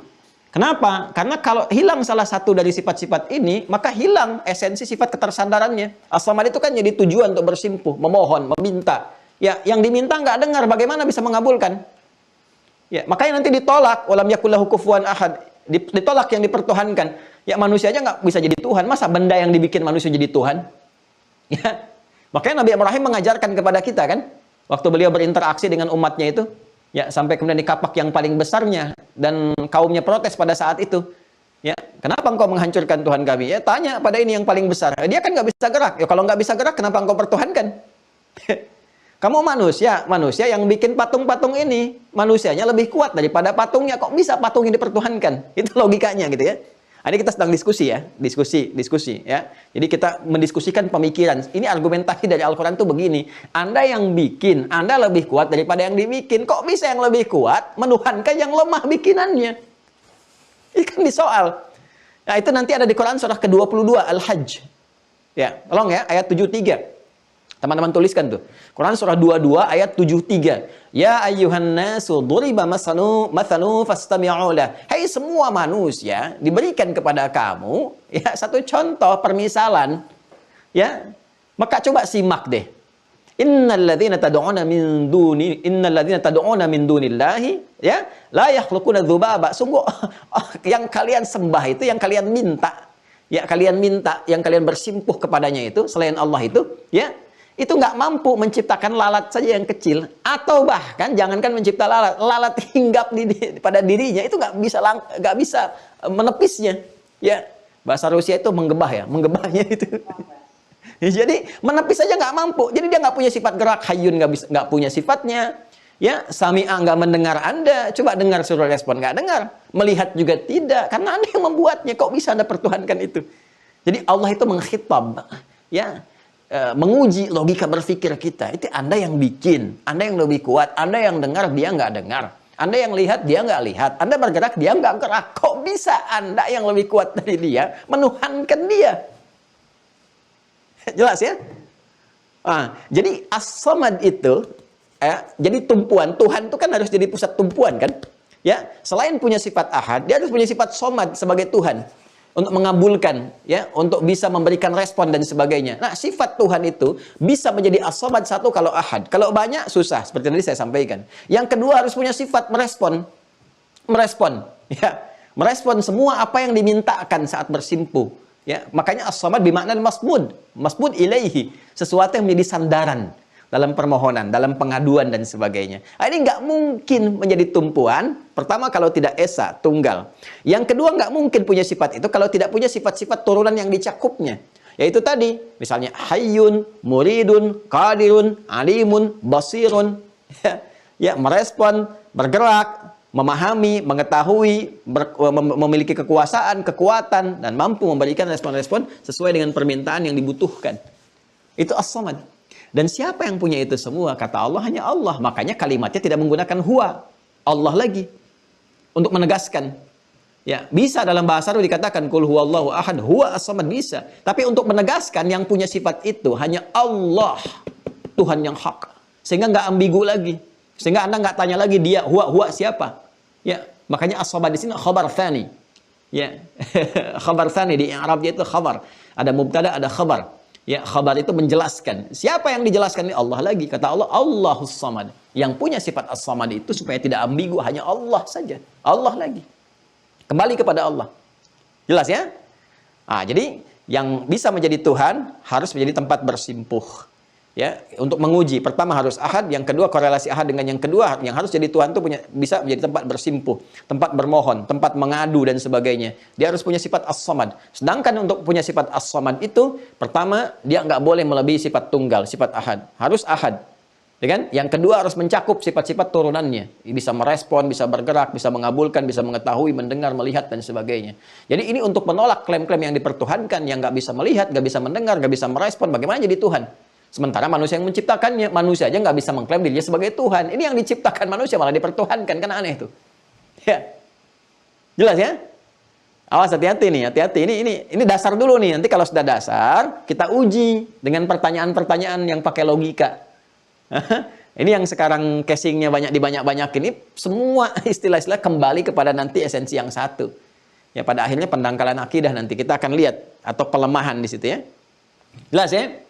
Speaker 2: Kenapa? Karena kalau hilang salah satu dari sifat-sifat ini, maka hilang esensi sifat ketersandarannya. As-samad itu kan jadi tujuan untuk bersimpuh, memohon, meminta. Ya, yang diminta nggak dengar, bagaimana bisa mengabulkan? Ya, makanya nanti ditolak, walam yakul lahu kufuwan ahad. Ditolak yang dipertuhankan. Ya, manusia aja nggak bisa jadi Tuhan. Masa benda yang dibikin manusia jadi Tuhan? Ya. Makanya Nabi Ibrahim mengajarkan kepada kita kan, waktu beliau berinteraksi dengan umatnya itu, ya, sampai kemudian di kapak yang paling besarnya, dan kaumnya protes pada saat itu. Ya, kenapa engkau menghancurkan Tuhan kami? Ya, tanya pada ini yang paling besar. Dia kan nggak bisa gerak. Ya, kalau nggak bisa gerak, kenapa engkau pertuhankan? Kamu manusia yang bikin patung-patung ini, manusianya lebih kuat daripada patungnya. Kok bisa patungnya dipertuhankan? Itu logikanya gitu ya. Ini kita sedang diskusi ya, diskusi ya. Jadi kita mendiskusikan pemikiran. Ini argumentasi dari Al-Quran tuh begini. Anda yang bikin, Anda lebih kuat daripada yang dibikin. Kok bisa yang lebih kuat menuhankan yang lemah bikinannya? Ini kan disoal. Nah, itu nanti ada di Quran surah ke-22 Al-Hajj. Ya, tolong ya, ayat 73. Teman-teman tuliskan tuh. Quran surah 22 ayat 73. Ya ayyuhan nasu duriba mathanu fastami'u lah. Hai semua manusia, diberikan kepada kamu ya satu contoh permisalan. Ya. Maka coba simak deh. Innalladzina tad'una min dunillahi ya la yakhluquna dzubaba. Sungguh yang kalian sembah itu, yang kalian minta, ya kalian minta, yang kalian bersimpuh kepadanya itu selain Allah itu, ya itu nggak mampu menciptakan lalat saja yang kecil, atau bahkan jangankan mencipta lalat hinggap pada dirinya itu nggak bisa menepisnya. Ya, bahasa Rusia itu menggebahnya itu. Ya, jadi menepis saja nggak mampu. Jadi dia nggak punya sifat gerak, hayyun nggak punya sifatnya. Ya, sami'a nggak mendengar Anda. Coba dengar, suruh respon, nggak dengar. Melihat juga tidak, karena Anda yang membuatnya. Kok bisa Anda pertuhankan itu? Jadi Allah itu mengkhitab, ya. Menguji logika berpikir kita. Itu Anda yang bikin, Anda yang lebih kuat, Anda yang dengar, dia nggak dengar, Anda yang lihat, dia nggak lihat, Anda bergerak, dia nggak gerak. Kok bisa Anda yang lebih kuat dari dia menuhankan dia? Jelas ya? Jadi as-samad itu jadi tumpuan. Tuhan itu kan harus jadi pusat tumpuan kan? Ya, selain punya sifat ahad, dia harus punya sifat somad sebagai Tuhan. Untuk mengabulkan, ya, untuk bisa memberikan respon dan sebagainya. Nah, sifat Tuhan itu bisa menjadi as-samad satu kalau ahad. Kalau banyak, susah. Seperti tadi saya sampaikan. Yang kedua harus punya sifat merespon. Ya. Merespon semua apa yang dimintakan saat bersimpuh. Ya. Makanya as-samad bimakna masmud. Masmud ilaihi. Sesuatu yang menjadi sandaran dalam permohonan, dalam pengaduan dan sebagainya. Ini nggak mungkin menjadi tumpuan. Pertama kalau tidak esa, tunggal. Yang kedua nggak mungkin punya sifat itu kalau tidak punya sifat-sifat turunan yang dicakupnya. Yaitu tadi, misalnya hayyun, muridun, qadirun, alimun, basirun. Ya, merespon, bergerak, memahami, mengetahui, memiliki kekuasaan, kekuatan, dan mampu memberikan respon-respon sesuai dengan permintaan yang dibutuhkan. Itu as-samad. Dan siapa yang punya itu semua? Kata Allah, hanya Allah. Makanya kalimatnya tidak menggunakan huwa. Allah lagi. Untuk menegaskan. Ya, bisa dalam bahasa Arab dikatakan kul huwallahu ahad, huwa as-samad, bisa. Tapi untuk menegaskan yang punya sifat itu hanya Allah. Tuhan yang hak. Sehingga nggak ambigu lagi. Sehingga Anda nggak tanya lagi dia, huwa siapa? Ya, Makanya as-samad di sini khabar tsani. Ya. Khabar tsani di Arabnya itu khabar. Ada mubtada, ada khabar. Ya, khabar itu menjelaskan. Siapa yang dijelaskan? Ini Allah lagi. Kata Allah, Allahus samad. Yang punya sifat as-samad itu supaya tidak ambigu, hanya Allah saja. Allah lagi. Kembali kepada Allah. Jelas ya? Ah, jadi yang bisa menjadi Tuhan harus menjadi tempat bersimpuh. Ya, untuk menguji. Pertama harus ahad, yang kedua korelasi ahad dengan yang kedua, yang harus jadi Tuhan itu bisa menjadi tempat bersimpuh, tempat bermohon, tempat mengadu dan sebagainya. Dia harus punya sifat as-samad. Sedangkan untuk punya sifat as-samad itu, pertama dia nggak boleh melebihi sifat tunggal, sifat ahad. Harus ahad. Ya kan? Yang kedua harus mencakup sifat-sifat turunannya. Bisa merespon, bisa bergerak, bisa mengabulkan, bisa mengetahui, mendengar, melihat, dan sebagainya. Jadi ini untuk menolak klaim-klaim yang dipertuhankan, yang nggak bisa melihat, nggak bisa mendengar, nggak bisa merespon, bagaimana jadi Tuhan? Sementara manusia yang menciptakannya, manusia aja nggak bisa mengklaim dirinya sebagai Tuhan. Ini yang diciptakan manusia malah dipertuhankan, kan aneh itu. Ya, jelas ya? Awas, hati-hati nih, hati-hati. Ini dasar dulu nih. Nanti kalau sudah dasar, kita uji dengan pertanyaan-pertanyaan yang pakai logika. Ini yang sekarang casingnya banyak-banyakin. Ini semua istilah-istilah kembali kepada nanti esensi yang satu. Ya, pada akhirnya pendangkalan akidah nanti kita akan lihat atau pelemahan di situ ya. Jelas ya?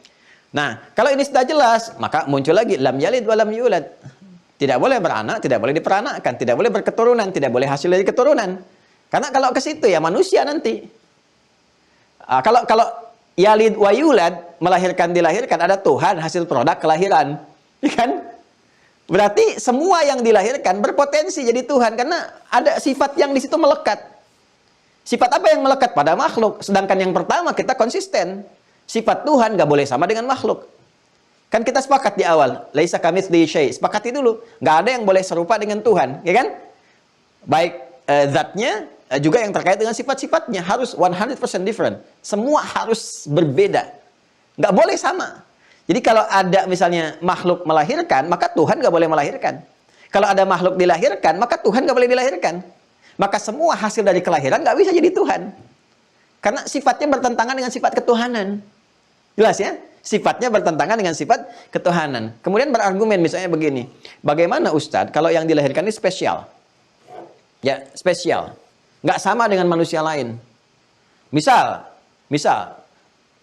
Speaker 2: Nah, kalau ini sudah jelas, maka muncul lagi lam yalid wa lam yulad. Tidak boleh beranak, tidak boleh diperanakkan, tidak boleh berketurunan, tidak boleh hasil dari keturunan. Karena kalau ke situ ya manusia nanti. Kalau yalid wa yulad, melahirkan dilahirkan, ada Tuhan, hasil produk kelahiran. Ya kan? Berarti semua yang dilahirkan berpotensi jadi Tuhan karena ada sifat yang di situ melekat. Sifat apa yang melekat pada makhluk? Sedangkan yang pertama kita konsisten. Sifat Tuhan nggak boleh sama dengan makhluk. Kan kita sepakat di awal, laisa kamitslihi syai'. Sepakati dulu, nggak ada yang boleh serupa dengan Tuhan, ya kan? Baik zatnya juga yang terkait dengan sifat-sifatnya harus 100% different. Semua harus berbeda. Nggak boleh sama. Jadi kalau ada misalnya makhluk melahirkan, maka Tuhan nggak boleh melahirkan. Kalau ada makhluk dilahirkan, maka Tuhan nggak boleh dilahirkan. Maka semua hasil dari kelahiran nggak bisa jadi Tuhan. Karena sifatnya bertentangan dengan sifat ketuhanan. Jelas ya? Sifatnya bertentangan dengan sifat ketuhanan. Kemudian berargumen misalnya begini. Bagaimana Ustadz kalau yang dilahirkan ini spesial? Ya, spesial. Nggak sama dengan manusia lain. Misal,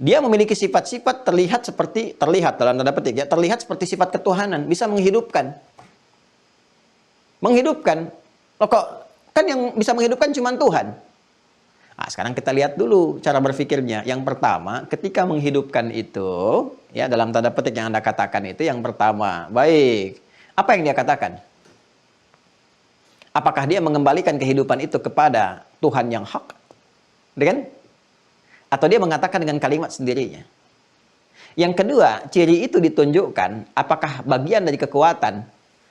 Speaker 2: dia memiliki sifat-sifat terlihat dalam tanda petik ya, terlihat seperti sifat ketuhanan, bisa menghidupkan. Menghidupkan. Loh kok kan yang bisa menghidupkan cuma Tuhan. Nah, sekarang kita lihat dulu cara berpikirnya. Yang pertama, ketika menghidupkan itu, ya dalam tanda petik yang Anda katakan itu, yang pertama, baik. Apa yang dia katakan? Apakah dia mengembalikan kehidupan itu kepada Tuhan yang hak? Kan? Atau dia mengatakan dengan kalimat sendirinya? Yang kedua, ciri itu ditunjukkan apakah bagian dari kekuatan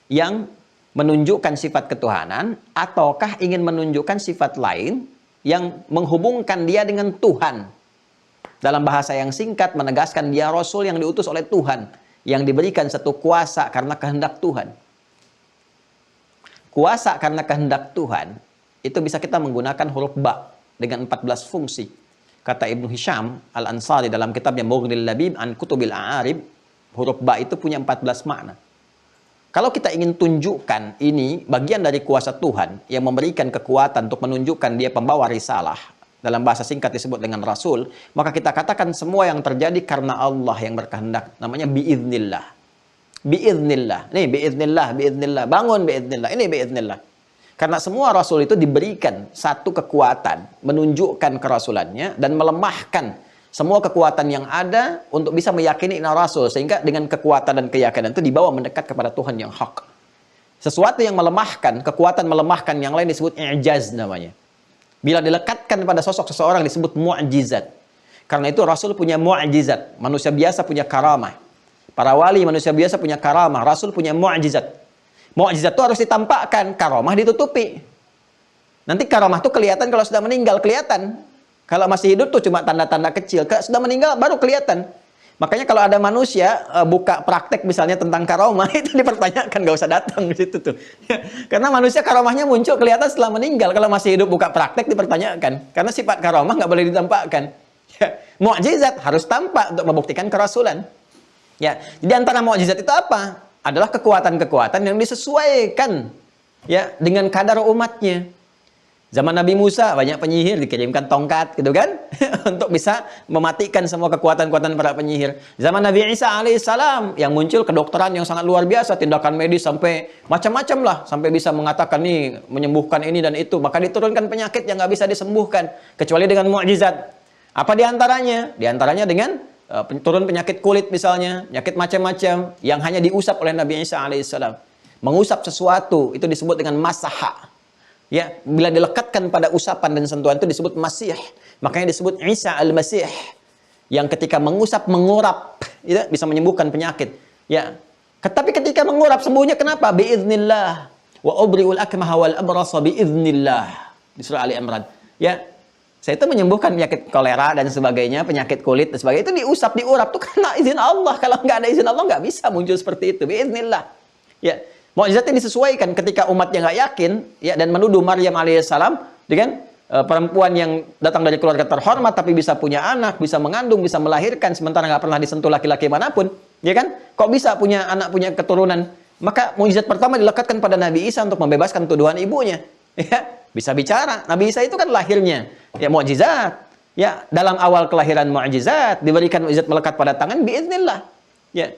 Speaker 2: yang menunjukkan sifat ketuhanan, ataukah ingin menunjukkan sifat lain yang menghubungkan dia dengan Tuhan. Dalam bahasa yang singkat menegaskan dia Rasul yang diutus oleh Tuhan, yang diberikan satu kuasa karena kehendak Tuhan. Kuasa karena kehendak Tuhan itu bisa kita menggunakan huruf ba dengan 14 fungsi. Kata Ibnu Hisham Al-Ansari dalam kitabnya Mughnil Labib an Kutubil A'arib, huruf ba itu punya 14 makna. Kalau kita ingin tunjukkan ini bagian dari kuasa Tuhan yang memberikan kekuatan untuk menunjukkan dia pembawa risalah, dalam bahasa singkat disebut dengan Rasul, maka kita katakan semua yang terjadi karena Allah yang berkehendak, namanya biiznillah. Biiznillah. Nih biiznillah, bangun biiznillah. Ini biiznillah. Karena semua Rasul itu diberikan satu kekuatan menunjukkan kerasulannya dan melemahkan semua kekuatan yang ada untuk bisa meyakini ina Rasul. Sehingga dengan kekuatan dan keyakinan itu dibawa mendekat kepada Tuhan yang hak. Sesuatu yang melemahkan, kekuatan melemahkan yang lain disebut i'jaz namanya. Bila dilekatkan pada sosok seseorang disebut mu'jizat. Karena itu Rasul punya mu'jizat. Manusia biasa punya karamah. Para wali manusia biasa punya karamah. Rasul punya mu'jizat. Mu'jizat itu harus ditampakkan. Karamah ditutupi. Nanti karamah itu kelihatan kalau sudah meninggal. Kelihatan. Kalau masih hidup tuh cuma tanda-tanda kecil. Kalau sudah meninggal baru kelihatan. Makanya kalau ada manusia buka praktek misalnya tentang karomah, itu dipertanyakan, nggak usah datang di situ tuh. Karena manusia karomahnya muncul kelihatan setelah meninggal. Kalau masih hidup buka praktek dipertanyakan. Karena sifat karomah nggak boleh ditampakkan. Mukjizat harus tampak untuk membuktikan kerasulan. Ya, jadi antara mukjizat itu apa? Adalah kekuatan-kekuatan yang disesuaikan Ya, dengan kadar umatnya. Zaman Nabi Musa banyak penyihir, dikirimkan tongkat gitu kan untuk bisa mematikan semua kekuatan-kekuatan para penyihir. Zaman Nabi Isa alaihissalam yang muncul kedokteran yang sangat luar biasa, tindakan medis sampai macam-macam lah, sampai bisa mengatakan nih menyembuhkan ini dan itu, maka diturunkan penyakit yang nggak bisa disembuhkan kecuali dengan mukjizat. Apa diantaranya? Diantaranya dengan turun penyakit kulit misalnya, penyakit macam-macam yang hanya diusap oleh Nabi Isa alaihissalam. Mengusap sesuatu itu disebut dengan masaha. Ya, bila dilekatkan pada usapan dan sentuhan itu disebut masih. Makanya disebut Isa al-Masih. Yang ketika mengusap, mengurap, itu bisa menyembuhkan penyakit. Ya. Tetapi ketika mengurap sembuhnya kenapa? Biiznillah. Wa ubri'ul akmaha wal abrasa biiznillah. Di surah Ali Imran. Ya. Saya itu menyembuhkan penyakit kolera dan sebagainya, penyakit kulit dan sebagainya. Itu diusap, diurap. Itu karena izin Allah. Kalau nggak ada izin Allah, nggak bisa muncul seperti itu. Biiznillah. Ya. Mukjizatnya disesuaikan ketika umatnya nggak yakin ya dan menuduh Maryam alaihissalam dengan perempuan yang datang dari keluarga terhormat tapi bisa punya anak, bisa mengandung, bisa melahirkan sementara nggak pernah disentuh laki-laki manapun, ya kan? Kok bisa punya anak, punya keturunan? Maka mukjizat pertama dilekatkan pada Nabi Isa untuk membebaskan tuduhan ibunya. Ya, bisa bicara. Nabi Isa itu kan lahirnya ya mukjizat. Ya, dalam awal kelahiran mukjizat, diberikan mukjizat melekat pada tangan biiznillah. Ya.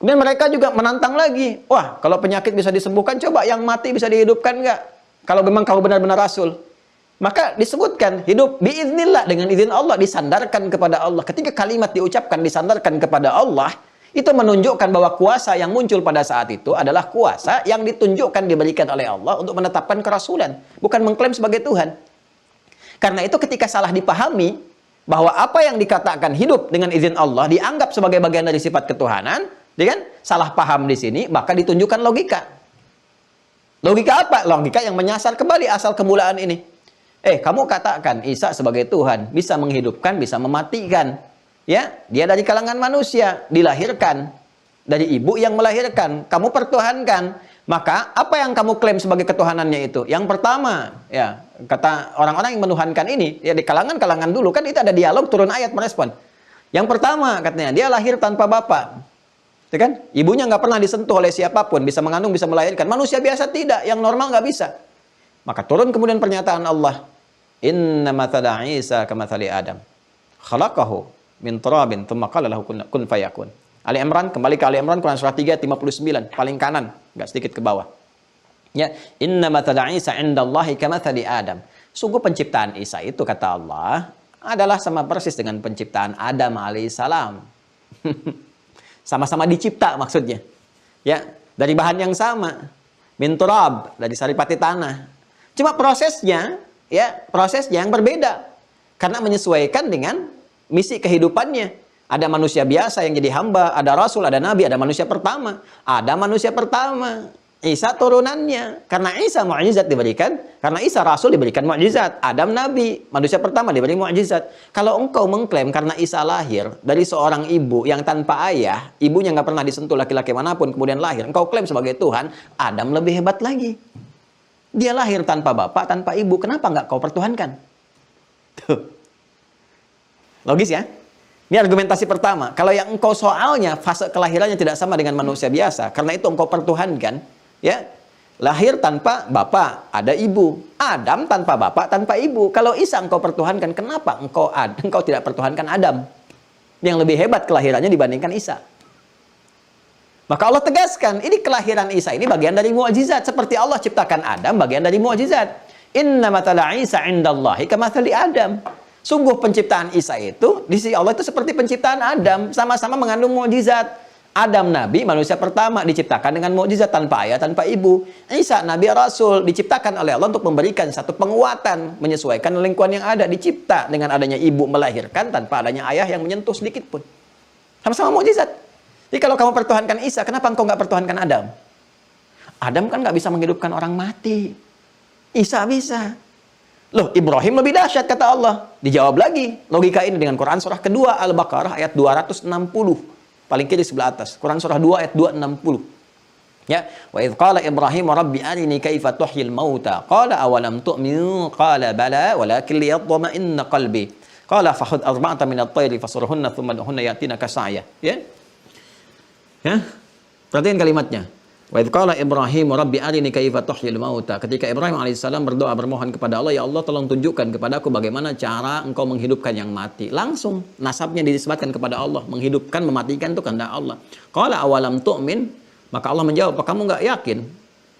Speaker 2: Kemudian mereka juga menantang lagi. Wah, kalau penyakit bisa disembuhkan, coba yang mati bisa dihidupkan nggak? Kalau memang kau benar-benar Rasul. Maka disebutkan, hidup biiznillah, dengan izin Allah, disandarkan kepada Allah. Ketika kalimat diucapkan, disandarkan kepada Allah, itu menunjukkan bahwa kuasa yang muncul pada saat itu adalah kuasa yang ditunjukkan, diberikan oleh Allah untuk menetapkan kerasulan. Bukan mengklaim sebagai Tuhan. Karena itu ketika salah dipahami, bahwa apa yang dikatakan hidup dengan izin Allah, dianggap sebagai bagian dari sifat ketuhanan, ya kan? Salah paham di sini, maka ditunjukkan logika. Logika apa? Logika yang menyasar kembali asal kemulaan ini. Kamu katakan Isa sebagai Tuhan, bisa menghidupkan, bisa mematikan. Ya, dia dari kalangan manusia, dilahirkan dari ibu yang melahirkan. Kamu pertuhankan. Maka apa yang kamu klaim sebagai ketuhanannya itu? Yang pertama, ya, kata orang-orang yang menuhankan ini, ya di kalangan-kalangan dulu kan itu ada dialog, turun ayat merespon. Yang pertama katanya, dia lahir tanpa bapak. Ya kan? Ibunya nggak pernah disentuh oleh siapapun, bisa mengandung, bisa melahirkan. Manusia biasa tidak, yang normal nggak bisa. Maka turun kemudian pernyataan Allah, Inna mathala Isa kamathali Adam, khalaqahu min turabin, thumma qala lahu kun fayakun. Ali Imran, kembali ke Ali Imran, Quran surah 3, 59, paling kanan, nggak sedikit ke bawah. Ya, Inna mathala Isa indallahi kamathali Adam. Sungguh penciptaan Isa itu, kata Allah, adalah sama persis dengan penciptaan Adam alaihissalam. Sama-sama dicipta maksudnya. Ya, dari bahan yang sama. Min turab, dari saripati tanah. Cuma prosesnya, ya, prosesnya yang berbeda. Karena menyesuaikan dengan misi kehidupannya. Ada manusia biasa yang jadi hamba, ada rasul, ada nabi, ada manusia pertama. Ada manusia pertama. Isa turunannya. Karena Isa mukjizat diberikan, karena Isa rasul diberikan mukjizat. Adam nabi, manusia pertama diberi mukjizat. Kalau engkau mengklaim karena Isa lahir dari seorang ibu yang tanpa ayah, ibunya nggak pernah disentuh laki-laki manapun, kemudian lahir, engkau klaim sebagai Tuhan, Adam lebih hebat lagi. Dia lahir tanpa bapak, tanpa ibu, kenapa nggak kau pertuhankan? Tuh. Logis ya? Ini argumentasi pertama. Kalau yang engkau soalnya fase kelahirannya tidak sama dengan manusia biasa, karena itu engkau pertuhankan, ya, lahir tanpa bapak, ada ibu. Adam tanpa bapak, tanpa ibu. Kalau Isa engkau pertuhankan, kenapa engkau tidak pertuhankan Adam? Yang lebih hebat kelahirannya dibandingkan Isa. Maka Allah tegaskan, ini kelahiran Isa ini bagian dari mukjizat. Seperti Allah ciptakan Adam, bagian dari mukjizat. Inna mathala Isa indallahi kamathali Adam. Sungguh penciptaan Isa itu, di sisi Allah itu seperti penciptaan Adam. Sama-sama mengandung mukjizat. Adam Nabi, manusia pertama, diciptakan dengan mukjizat tanpa ayah, tanpa ibu. Isa Nabi Rasul, diciptakan oleh Allah untuk memberikan satu penguatan, menyesuaikan lingkungan yang ada. Dicipta dengan adanya ibu melahirkan tanpa adanya ayah yang menyentuh sedikit pun. Sama-sama mukjizat. Jadi kalau kamu pertuhankan Isa, kenapa engkau nggak pertuhankan Adam? Adam kan nggak bisa menghidupkan orang mati. Isa bisa. Loh, Ibrahim lebih dahsyat, kata Allah. Dijawab lagi logika ini dengan Quran surah kedua Al-Baqarah ayat 260. Paling kiri sebelah atas. Quran surah 2 ayat 260. Ya, wa idz qala Ibrahim rabbi arini kaifa tuhyil mauta qala awalam tu'min qala bala walakin liyatma'inna qalbi qala fakhudh arba'atan min at-tayri fasurhunna thumma hunna yatinaka sa'ya. Ya. Ya. Perhatikan kalimatnya. Wa idz qala Ibrahim rabbi arini kaifa tuhyil mauta. Ketika Ibrahim alaihissalam berdoa bermohon kepada Allah, ya Allah tolong tunjukkan kepadaku bagaimana cara engkau menghidupkan yang mati. Langsung nasabnya dinisbatkan kepada Allah. Menghidupkan, mematikan itu kehendak Allah. Qala awalam tu'min, maka Allah menjawab, apa kamu enggak yakin?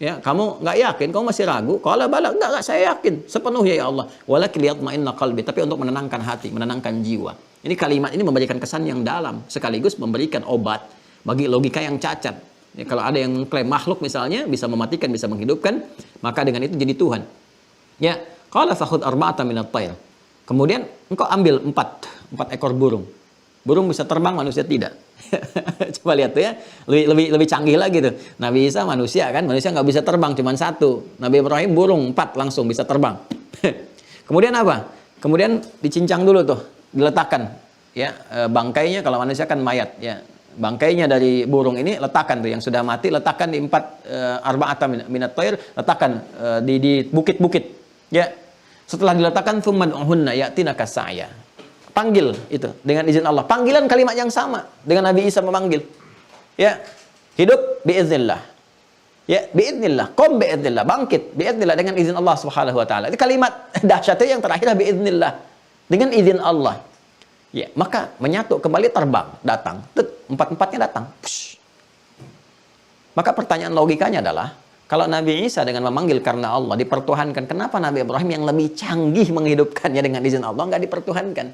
Speaker 2: Ya, kamu enggak yakin, kamu masih ragu? Qala bala, enggak, saya yakin sepenuhnya ya Allah. Walakin liyatma'inna qalbi, tapi untuk menenangkan hati, menenangkan jiwa. Ini kalimat ini memberikan kesan yang dalam sekaligus memberikan obat bagi logika yang cacat. Ya, kalau ada yang mengklaim makhluk misalnya bisa mematikan, bisa menghidupkan, maka dengan itu jadi Tuhan. Ya, qala fakhudh arba'atan minat tayr. Kemudian engkau ambil empat ekor burung. Burung bisa terbang, manusia tidak. Coba lihat tuh ya, lebih canggih lagi tuh. Nabi Isa manusia kan, manusia nggak bisa terbang, cuma satu. Nabi Ibrahim burung 4 langsung bisa terbang. Kemudian apa? Kemudian dicincang dulu tuh, diletakkan. Ya, bangkainya kalau manusia kan mayat ya. Bangkainya dari burung ini letakkan tuh yang sudah mati, letakkan di 4 arba'atan minat tayr, letakkan di bukit-bukit. Ya. Setelah diletakkan thumman uhunna ya'tinaka sa'ya. Panggil itu dengan izin Allah. Panggilan kalimat yang sama dengan Nabi Isa memanggil. Ya. Hidup biiznillah. Ya, biiznillah. Qum biiznillah. Bangkit biiznillah dengan izin Allah Subhanahu wa taala. Itu kalimat dahsyatnya yang terakhir biiznillah. Dengan izin Allah. Ya, maka menyatu kembali terbang, datang. Empat-empatnya datang. Push. Maka pertanyaan logikanya adalah, kalau Nabi Isa dengan memanggil karena Allah dipertuhankan, kenapa Nabi Ibrahim yang lebih canggih menghidupkannya dengan izin Allah nggak dipertuhankan?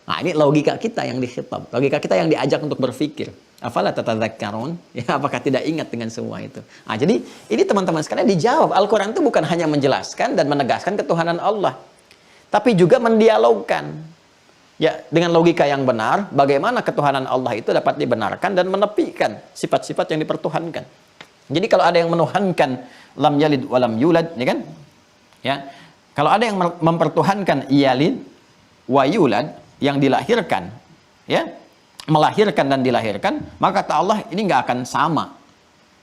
Speaker 2: Nah, ini logika kita yang dikhitab, logika kita yang diajak untuk berpikir. Afala tatadzakkarun? Ya, apakah tidak ingat dengan semua itu? Nah, jadi ini teman-teman sekalian dijawab. Al-Quran itu bukan hanya menjelaskan dan menegaskan ketuhanan Allah, tapi juga mendialogkan. Ya, dengan logika yang benar, bagaimana ketuhanan Allah itu dapat dibenarkan dan menepikan sifat-sifat yang dipertuhankan. Jadi kalau ada yang menuhankan lam yalid walam yulad, ya kan? Ya. Kalau ada yang mempertuhankan yalid wa yulad, yang dilahirkan, ya, melahirkan dan dilahirkan, maka kata Allah ini nggak akan sama.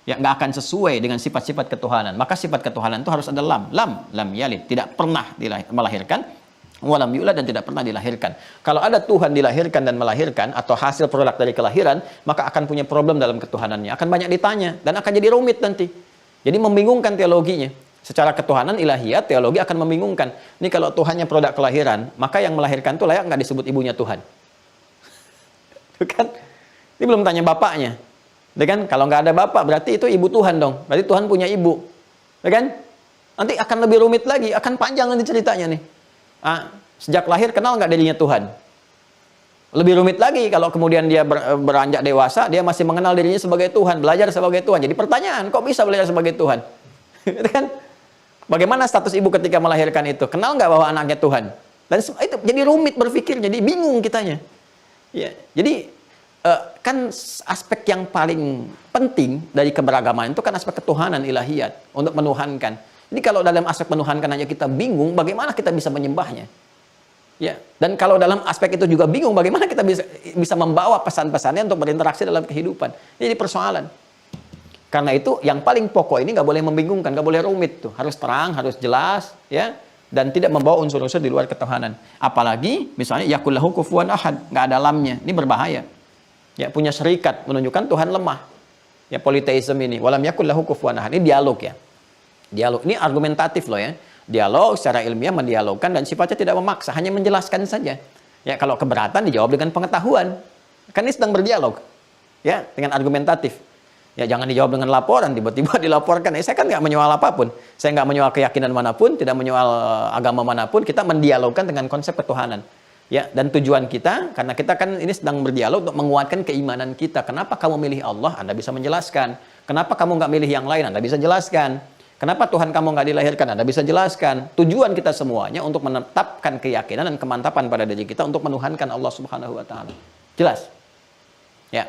Speaker 2: Ya, nggak akan sesuai dengan sifat-sifat ketuhanan. Maka sifat ketuhanan itu harus ada lam yalid, tidak pernah melahirkan. Walam yulad, dan tidak pernah dilahirkan. Kalau ada Tuhan dilahirkan dan melahirkan atau hasil produk dari kelahiran, maka akan punya problem dalam ketuhanannya, akan banyak ditanya dan akan jadi rumit nanti. Jadi membingungkan teologinya. Secara ketuhanan ilahiyat, teologi akan membingungkan. Ini kalau Tuhannya produk kelahiran, maka yang melahirkan itu layak nggak disebut ibunya Tuhan? Kan? Ini belum tanya bapaknya. Kan? Kalau nggak ada bapak berarti itu ibu Tuhan dong. Berarti Tuhan punya ibu. Kan? Nanti akan lebih rumit lagi, akan panjang nanti ceritanya nih. Sejak lahir kenal nggak dirinya Tuhan? Lebih rumit lagi kalau kemudian dia beranjak dewasa, dia masih mengenal dirinya sebagai Tuhan, belajar sebagai Tuhan. Jadi pertanyaan, kok bisa belajar sebagai Tuhan? Kan? Bagaimana status ibu ketika melahirkan itu? Kenal nggak bahwa anaknya Tuhan? Dan itu jadi rumit berpikir, jadi bingung kitanya. Ya, jadi kan aspek yang paling penting dari keberagaman itu kan aspek ketuhanan ilahiyat untuk menuhankan. Jadi kalau dalam aspek menuhankan aja kita bingung, bagaimana kita bisa menyembahnya? Ya, dan kalau dalam aspek itu juga bingung, bagaimana kita bisa membawa pesan-pesannya untuk berinteraksi dalam kehidupan? Jadi persoalan. Karena itu yang paling pokok ini nggak boleh membingungkan, nggak boleh rumit tuh, harus terang, harus jelas, ya, dan tidak membawa unsur-unsur di luar ketuhanan. Apalagi misalnya yakullahu kufuwan ahad, nggak ada lamnya, ini berbahaya. Ya, punya syarikat menunjukkan Tuhan lemah. Ya, politeisme ini, walam yakullahu kufuwan ahad, ini dialog ya. Dialog ini argumentatif loh ya. Dialog secara ilmiah mendialogkan dan sifatnya tidak memaksa, hanya menjelaskan saja. Ya, kalau keberatan dijawab dengan pengetahuan. Kan ini sedang berdialog. Ya, dengan argumentatif. Ya, jangan dijawab dengan laporan, tiba-tiba dilaporkan. Saya kan nggak menyoal apapun. Saya nggak menyoal keyakinan manapun, tidak menyoal agama manapun. Kita mendialogkan dengan konsep ketuhanan. Ya, dan tujuan kita, karena kita kan ini sedang berdialog untuk menguatkan keimanan kita. Kenapa kamu milih Allah? Anda bisa menjelaskan. Kenapa kamu nggak milih yang lain? Anda bisa jelaskan. Kenapa Tuhan kamu nggak dilahirkan? Anda bisa jelaskan. Tujuan kita semuanya untuk menetapkan keyakinan dan kemantapan pada diri kita untuk menuhankan Allah Subhanahu wa taala. Jelas? Ya.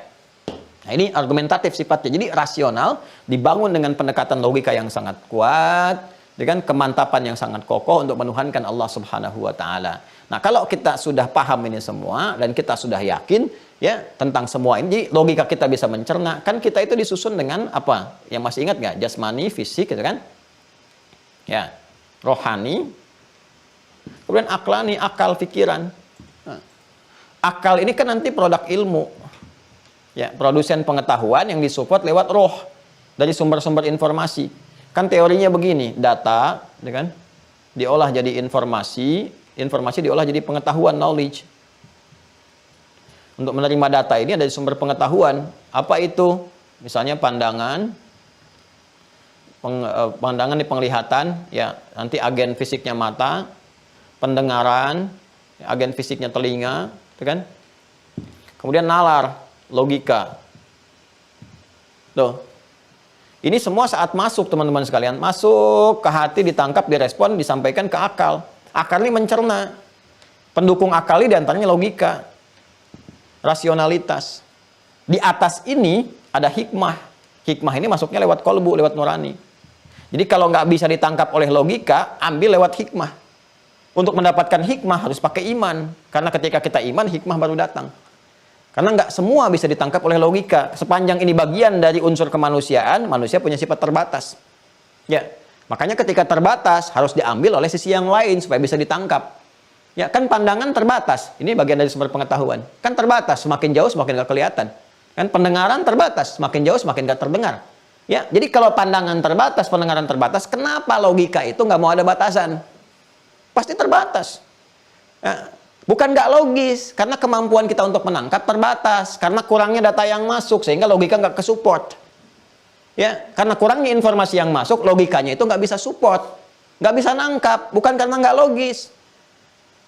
Speaker 2: Nah, ini argumentatif sifatnya. Jadi rasional, dibangun dengan pendekatan logika yang sangat kuat, dengan kemantapan yang sangat kokoh untuk menuhankan Allah Subhanahu wa taala. Nah, kalau kita sudah paham ini semua dan kita sudah yakin ya tentang semua ini, jadi logika kita bisa mencerna. Kan kita itu disusun dengan apa? Yang masih ingat nggak? Jasmani, fisik, gitu kan? Ya, rohani, kemudian aklani, akal, pikiran. Nah, akal ini kan nanti produk ilmu. Ya, produsen pengetahuan yang disupport lewat roh. dari sumber-sumber informasi. Kan teorinya begini, data, ya kan, diolah jadi informasi, informasi diolah jadi pengetahuan, knowledge. Untuk menerima data ini ada sumber pengetahuan. Apa itu? Misalnya pandangan, pandangan di penglihatan, ya nanti agen fisiknya mata, pendengaran, agen fisiknya telinga, ya kan? Kemudian nalar, logika. Tuh. Ini semua saat masuk teman-teman sekalian, masuk ke hati, ditangkap, direspon, disampaikan ke akal. Akal ini mencerna. Pendukung akal ini diantaranya logika, rasionalitas. Di atas ini ada hikmah. Hikmah ini masuknya lewat kolbu, lewat nurani. Jadi kalau nggak bisa ditangkap oleh logika, ambil lewat hikmah. Untuk mendapatkan hikmah harus pakai iman. Karena ketika kita iman, hikmah baru datang. Karena nggak semua bisa ditangkap oleh logika. Sepanjang ini bagian dari unsur kemanusiaan, manusia punya sifat terbatas. Ya, makanya ketika terbatas harus diambil oleh sisi yang lain supaya bisa ditangkap. Ya, kan pandangan terbatas. Ini bagian dari sumber pengetahuan. Kan terbatas, semakin jauh semakin nggak kelihatan. Kan pendengaran terbatas, semakin jauh semakin nggak terdengar. Ya, jadi kalau pandangan terbatas, pendengaran terbatas, kenapa logika itu nggak mau ada batasan? Pasti terbatas. Ya, bukan nggak logis, karena kemampuan kita untuk menangkap terbatas, karena kurangnya data yang masuk, sehingga logika nggak ke-support. Ya, karena kurangnya informasi yang masuk, logikanya itu nggak bisa support, nggak bisa nangkap, bukan karena nggak logis.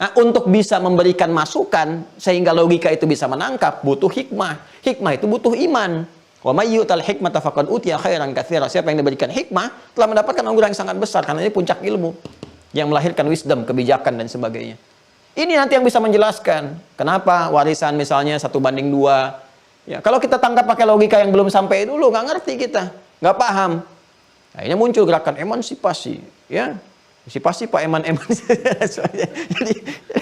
Speaker 2: Nah, untuk bisa memberikan masukan, sehingga logika itu bisa menangkap, butuh hikmah. Hikmah itu butuh iman. Wa may yu'tal hikmata faqad utiya khairan katsira. Siapa yang diberikan hikmah, telah mendapatkan anugerah yang sangat besar, karena ini puncak ilmu, yang melahirkan wisdom, kebijakan, dan sebagainya. Ini nanti yang bisa menjelaskan kenapa warisan misalnya 1:2. Ya, kalau kita tangkap pakai logika yang belum sampai dulu, nggak ngerti kita, nggak paham. Akhirnya muncul gerakan emansipasi, ya, emansipasi Pak Eman.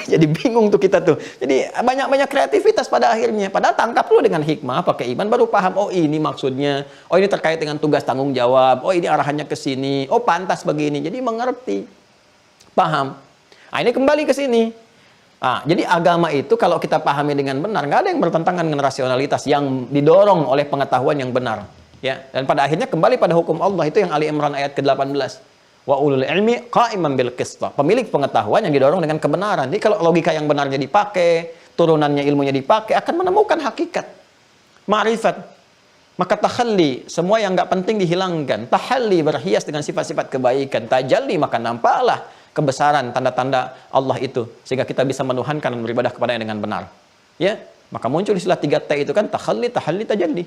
Speaker 2: jadi bingung tuh kita tuh. Jadi banyak kreativitas pada akhirnya. Padahal tangkap dulu dengan hikmah, pakai iman, baru paham. Oh ini maksudnya. Oh ini terkait dengan tugas tanggung jawab. Oh ini arahannya ke sini. Oh pantas begini. Jadi mengerti, paham. Nah ini kembali ke sini. Nah, jadi agama itu kalau kita pahami dengan benar, nggak ada yang bertentangan dengan rasionalitas yang didorong oleh pengetahuan yang benar. Ya, dan pada akhirnya kembali pada hukum Allah, itu yang Ali Imran ayat ke-18. Wa ulul ilmi qa'iman bil qist. Pemilik pengetahuan yang didorong dengan kebenaran. Jadi kalau logika yang benarnya dipakai, turunannya ilmunya dipakai, akan menemukan hakikat, ma'rifat. Maka tahalli, semua yang nggak penting dihilangkan. Tahalli, berhias dengan sifat-sifat kebaikan. Tajalli, maka nampaklah kebesaran, tanda-tanda Allah itu, sehingga kita bisa menuhankan dan beribadah kepadanya dengan benar. Ya, maka muncul istilah 3T itu kan, tahalli, tajalli.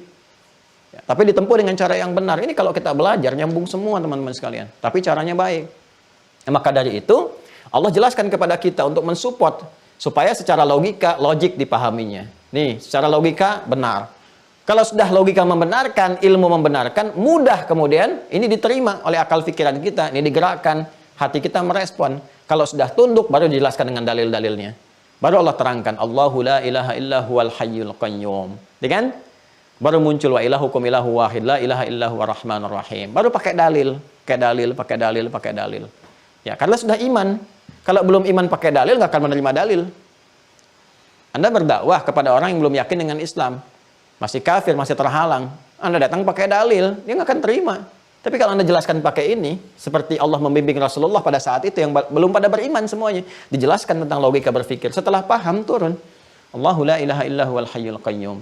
Speaker 2: Ya, tapi ditempuh dengan cara yang benar. Ini kalau kita belajar nyambung semua teman-teman sekalian. Tapi caranya baik. Nah, maka dari itu Allah jelaskan kepada kita untuk mensupport supaya secara logik dipahaminya. Nih, secara logika benar. Kalau sudah logika membenarkan, ilmu membenarkan, mudah kemudian ini diterima oleh akal pikiran kita, ini digerakkan, hati kita merespon. Kalau sudah tunduk, baru dijelaskan dengan dalil-dalilnya. Baru Allah terangkan, Allahu la ilaha illa huwal hayyul qayyum. Kan? Baru muncul wa ilahukum ilahu wahid, la ilaha illa huwa rahmanur rahim. Baru pakai dalil. Ya, karena sudah iman. Kalau belum iman pakai dalil, nggak akan menerima dalil. Anda berdakwah kepada orang yang belum yakin dengan Islam, masih kafir, masih terhalang. Anda datang pakai dalil, dia nggak akan terima. Tapi kalau Anda jelaskan pakai ini, seperti Allah membimbing Rasulullah pada saat itu yang belum pada beriman semuanya, dijelaskan tentang logika berpikir. Setelah paham, turun. Allahu la ilaha illa huwal hayyul qayyum.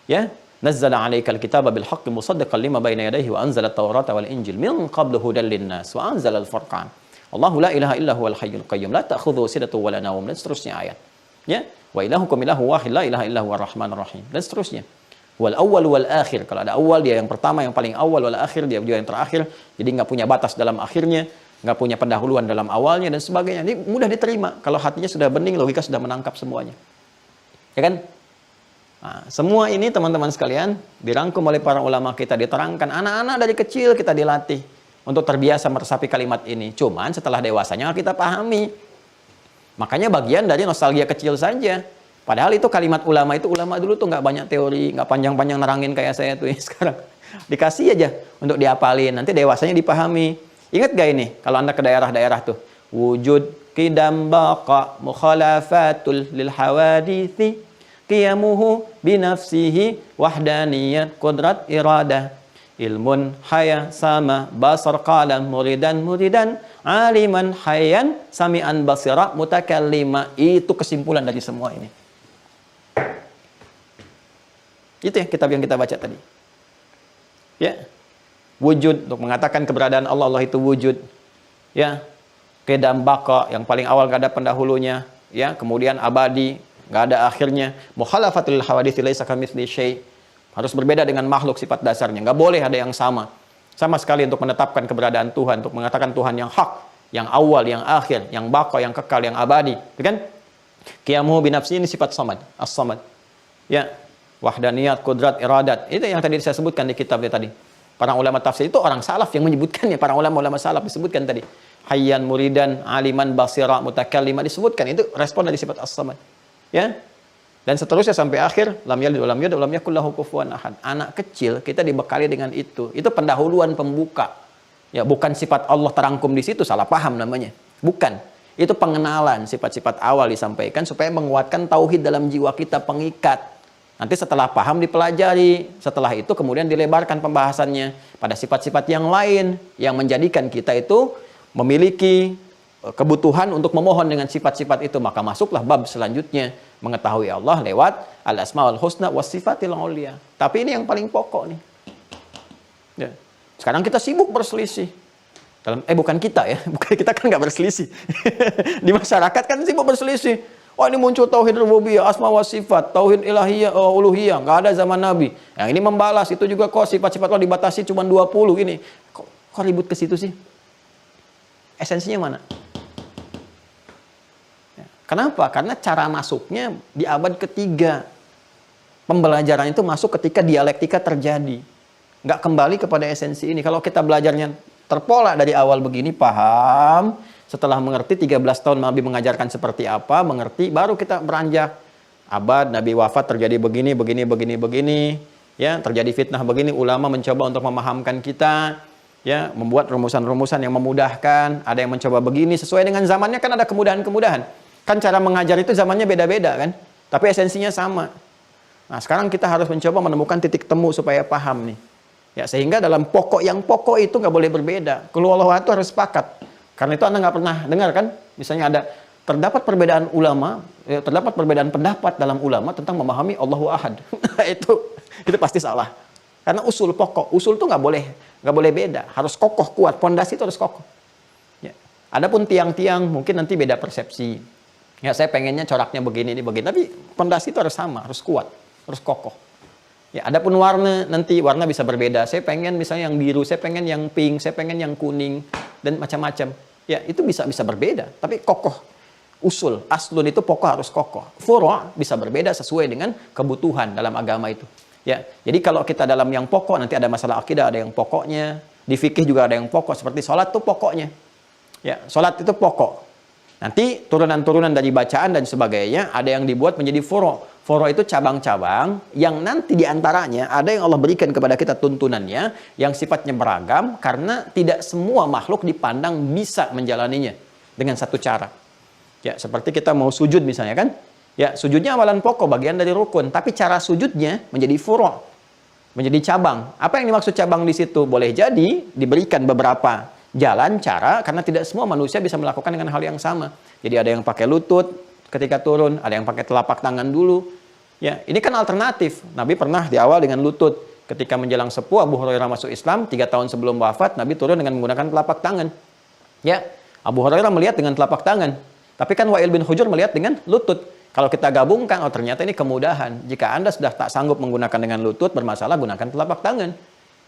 Speaker 2: Ya, nazzala 'alaikal kitaba bil haqqi musaddiqan lima baina yadayhi wa anzala at-taurata wal injil min qablu hudan lin-nas wa anzala al-furqan. Allahu la ilaha illa huwal hayyul qayyum la ta'khudhuhu sinatun wa la nawm, dan seterusnya ayat. Ya, wa ilahukum ilahu wahid la ilaha illa huwa rahmanur rahim, dan seterusnya. Wal awwal wal akhir, kalau ada awal dia yang pertama, yang paling awal, wal akhir dia juga yang terakhir. Jadi nggak punya batas dalam akhirnya, nggak punya pendahuluan dalam awalnya dan sebagainya. Ini mudah diterima kalau hatinya sudah bening, logika sudah menangkap semuanya. Ya kan? Nah, semua ini teman-teman sekalian dirangkum oleh para ulama kita, diterangkan. Anak-anak dari kecil kita dilatih untuk terbiasa meresapi kalimat ini. Cuman setelah dewasanya kita pahami. Makanya bagian dari nostalgia kecil saja. Padahal itu kalimat ulama dulu tuh nggak banyak teori, nggak panjang-panjang nerangin kayak saya tuh ya sekarang. Dikasih aja untuk diapalin, nanti dewasanya dipahami. Ingat gak ini, kalau Anda ke daerah-daerah tuh, wujud qidam baqa mukhalafatul lil hawadithi qiyamuhu binafsihi wahdaniyat qudrat iradah ilmun haya sama basar qalam muridan aliman hayan sami'an basira mutakallima. Itu kesimpulan dari semua ini. Itu ya kitab yang kita baca tadi. Ya. Wujud, untuk mengatakan keberadaan Allah, Allah itu wujud. Ya. Qidam baqa, yang paling awal gak ada pendahulunya. Ya. Kemudian abadi, gak ada akhirnya. Mukhalafatul hawadits laisa kamitsli syai'. Harus berbeda dengan makhluk sifat dasarnya. Gak boleh ada yang sama. Sama sekali untuk menetapkan keberadaan Tuhan, untuk mengatakan Tuhan yang hak, yang awal, yang akhir, yang baqa, yang kekal, yang abadi. Kan? Qiyamuhu binafsi, ini sifat samad, as-samad. Ya. Wahdaniyat, kudrat, iradat. Itu yang tadi saya sebutkan di kitabnya tadi. Para ulama tafsir itu orang salaf yang menyebutkannya. Para ulama salaf disebutkan tadi. Hayyan, muridan, aliman, basira, mutakallima disebutkan. Itu respon dari sifat as-samad. Ya. Dan seterusnya sampai akhir, lam yalid wa lam yulad wa lam yakul lahu kufuwan ahad. Anak kecil kita dibekali dengan itu. Itu pendahuluan pembuka. Ya, bukan sifat Allah terangkum di situ, salah paham namanya. Bukan. Itu pengenalan sifat-sifat awal disampaikan supaya menguatkan tauhid dalam jiwa kita, pengikat. Nanti setelah paham dipelajari, setelah itu kemudian dilebarkan pembahasannya pada sifat-sifat yang lain yang menjadikan kita itu memiliki kebutuhan untuk memohon dengan sifat-sifat itu. Maka masuklah bab selanjutnya, mengetahui Allah lewat al-asmaul husna was sifatil ulia. Tapi ini yang paling pokok nih. Ya. Sekarang kita sibuk berselisih. Bukan kita ya, bukan, kita kan nggak berselisih. Di masyarakat kan sibuk berselisih. Wah, ini muncul tauhid rububiyah, asma wa sifat, tauhid ilahiyah, uluhiyah, nggak ada zaman Nabi. Yang ini membalas, itu juga kok sifat-sifat Allah dibatasi cuma 20 ini. Kok ribut ke situ sih? Esensinya mana? Kenapa? Karena cara masuknya di abad ketiga. Pembelajaran itu masuk ketika dialektika terjadi. Nggak kembali kepada esensi ini. Kalau kita belajarnya terpola dari awal begini, paham. Setelah mengerti 13 tahun Nabi mengajarkan seperti apa, mengerti, baru kita beranjak. Abad Nabi wafat terjadi begini. Ya, terjadi fitnah begini, ulama mencoba untuk memahamkan kita. Ya, membuat rumusan-rumusan yang memudahkan. Ada yang mencoba begini, sesuai dengan zamannya kan ada kemudahan-kemudahan. Kan cara mengajar itu zamannya beda-beda kan. Tapi esensinya sama. Nah, sekarang kita harus mencoba menemukan titik temu supaya paham nih. Ya, sehingga dalam pokok yang pokok itu nggak boleh berbeda. Qul huwallahu ahad itu harus sepakat. Karena itu Anda nggak pernah dengar kan? Misalnya ada terdapat perbedaan ulama, terdapat perbedaan pendapat dalam ulama tentang memahami Allahu ahad. itu pasti salah. Karena usul pokok, usul itu nggak boleh beda. Harus kokoh, kuat. Pondasi itu harus kokoh. Ya. Adapun tiang-tiang mungkin nanti beda persepsi. Ya, saya pengennya coraknya begini, tapi pondasi itu harus sama, harus kuat, harus kokoh. Ya, adapun warna, nanti warna bisa berbeda. Saya pengen misalnya yang biru, saya pengen yang pink, saya pengen yang kuning, dan macam-macam. Ya, itu bisa berbeda, tapi kokoh. Usul, aslun itu pokok harus kokoh. Furu' bisa berbeda sesuai dengan kebutuhan dalam agama itu. Ya, jadi kalau kita dalam yang pokok, nanti ada masalah akidah, ada yang pokoknya. Di fikih juga ada yang pokok, seperti sholat itu pokoknya. Ya, sholat itu pokok. Nanti turunan-turunan dari bacaan dan sebagainya ada yang dibuat menjadi furu'. Furu' itu cabang-cabang yang nanti diantaranya ada yang Allah berikan kepada kita tuntunannya yang sifatnya beragam karena tidak semua makhluk dipandang bisa menjalaninya dengan satu cara. Ya, seperti kita mau sujud misalnya kan. Ya, sujudnya amalan pokok, bagian dari rukun, tapi cara sujudnya menjadi furu', menjadi cabang. Apa yang dimaksud cabang di situ? Boleh jadi diberikan beberapa jalan, cara, karena tidak semua manusia bisa melakukan dengan hal yang sama. Jadi ada yang pakai lutut ketika turun, ada yang pakai telapak tangan dulu. Ya, ini kan alternatif. Nabi pernah di awal dengan lutut. Ketika menjelang sepuh Abu Hurairah masuk Islam, 3 tahun sebelum wafat, Nabi turun dengan menggunakan telapak tangan. Ya, Abu Hurairah melihat dengan telapak tangan. Tapi kan Wa'il bin Hujur melihat dengan lutut. Kalau kita gabungkan, oh ternyata ini kemudahan. Jika Anda sudah tak sanggup menggunakan dengan lutut, bermasalah, gunakan telapak tangan.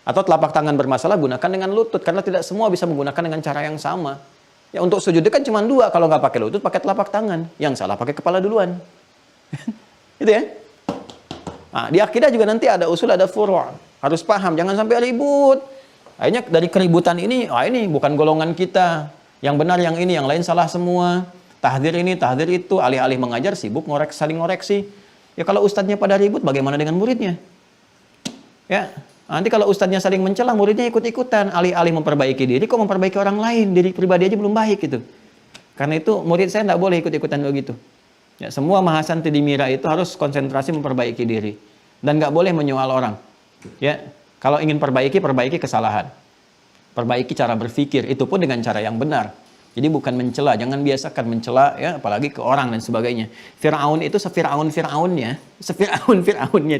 Speaker 2: Atau telapak tangan bermasalah, gunakan dengan lutut. Karena tidak semua bisa menggunakan dengan cara yang sama. Ya, untuk sujud itu kan cuma 2. Kalau nggak pakai lutut, pakai telapak tangan. Yang salah pakai kepala duluan. Itu ya. Nah, di akidah juga nanti ada usul, ada furu'. Harus paham, jangan sampai ribut. Akhirnya dari keributan ini, ini bukan golongan kita. Yang benar yang ini, yang lain salah semua. Tahdir ini, tahdir itu. Alih-alih mengajar, sibuk saling ngoreksi. Ya kalau ustadznya pada ribut, bagaimana dengan muridnya? Ya. Nanti kalau ustadznya saling mencela, muridnya ikut-ikutan. Alih-alih memperbaiki diri, kok memperbaiki orang lain? Diri pribadi aja belum baik gitu. Karena itu murid saya tidak boleh ikut-ikutan begitu. Ya, semua mahasanti di mira itu harus konsentrasi memperbaiki diri. Dan nggak boleh menyoal orang. Ya, Kalau ingin perbaiki, perbaiki kesalahan. Perbaiki cara berpikir, itu pun dengan cara yang benar. Jadi bukan mencela, jangan biasakan mencela ya, apalagi ke orang dan sebagainya. Fir'aun itu sefir'aunnya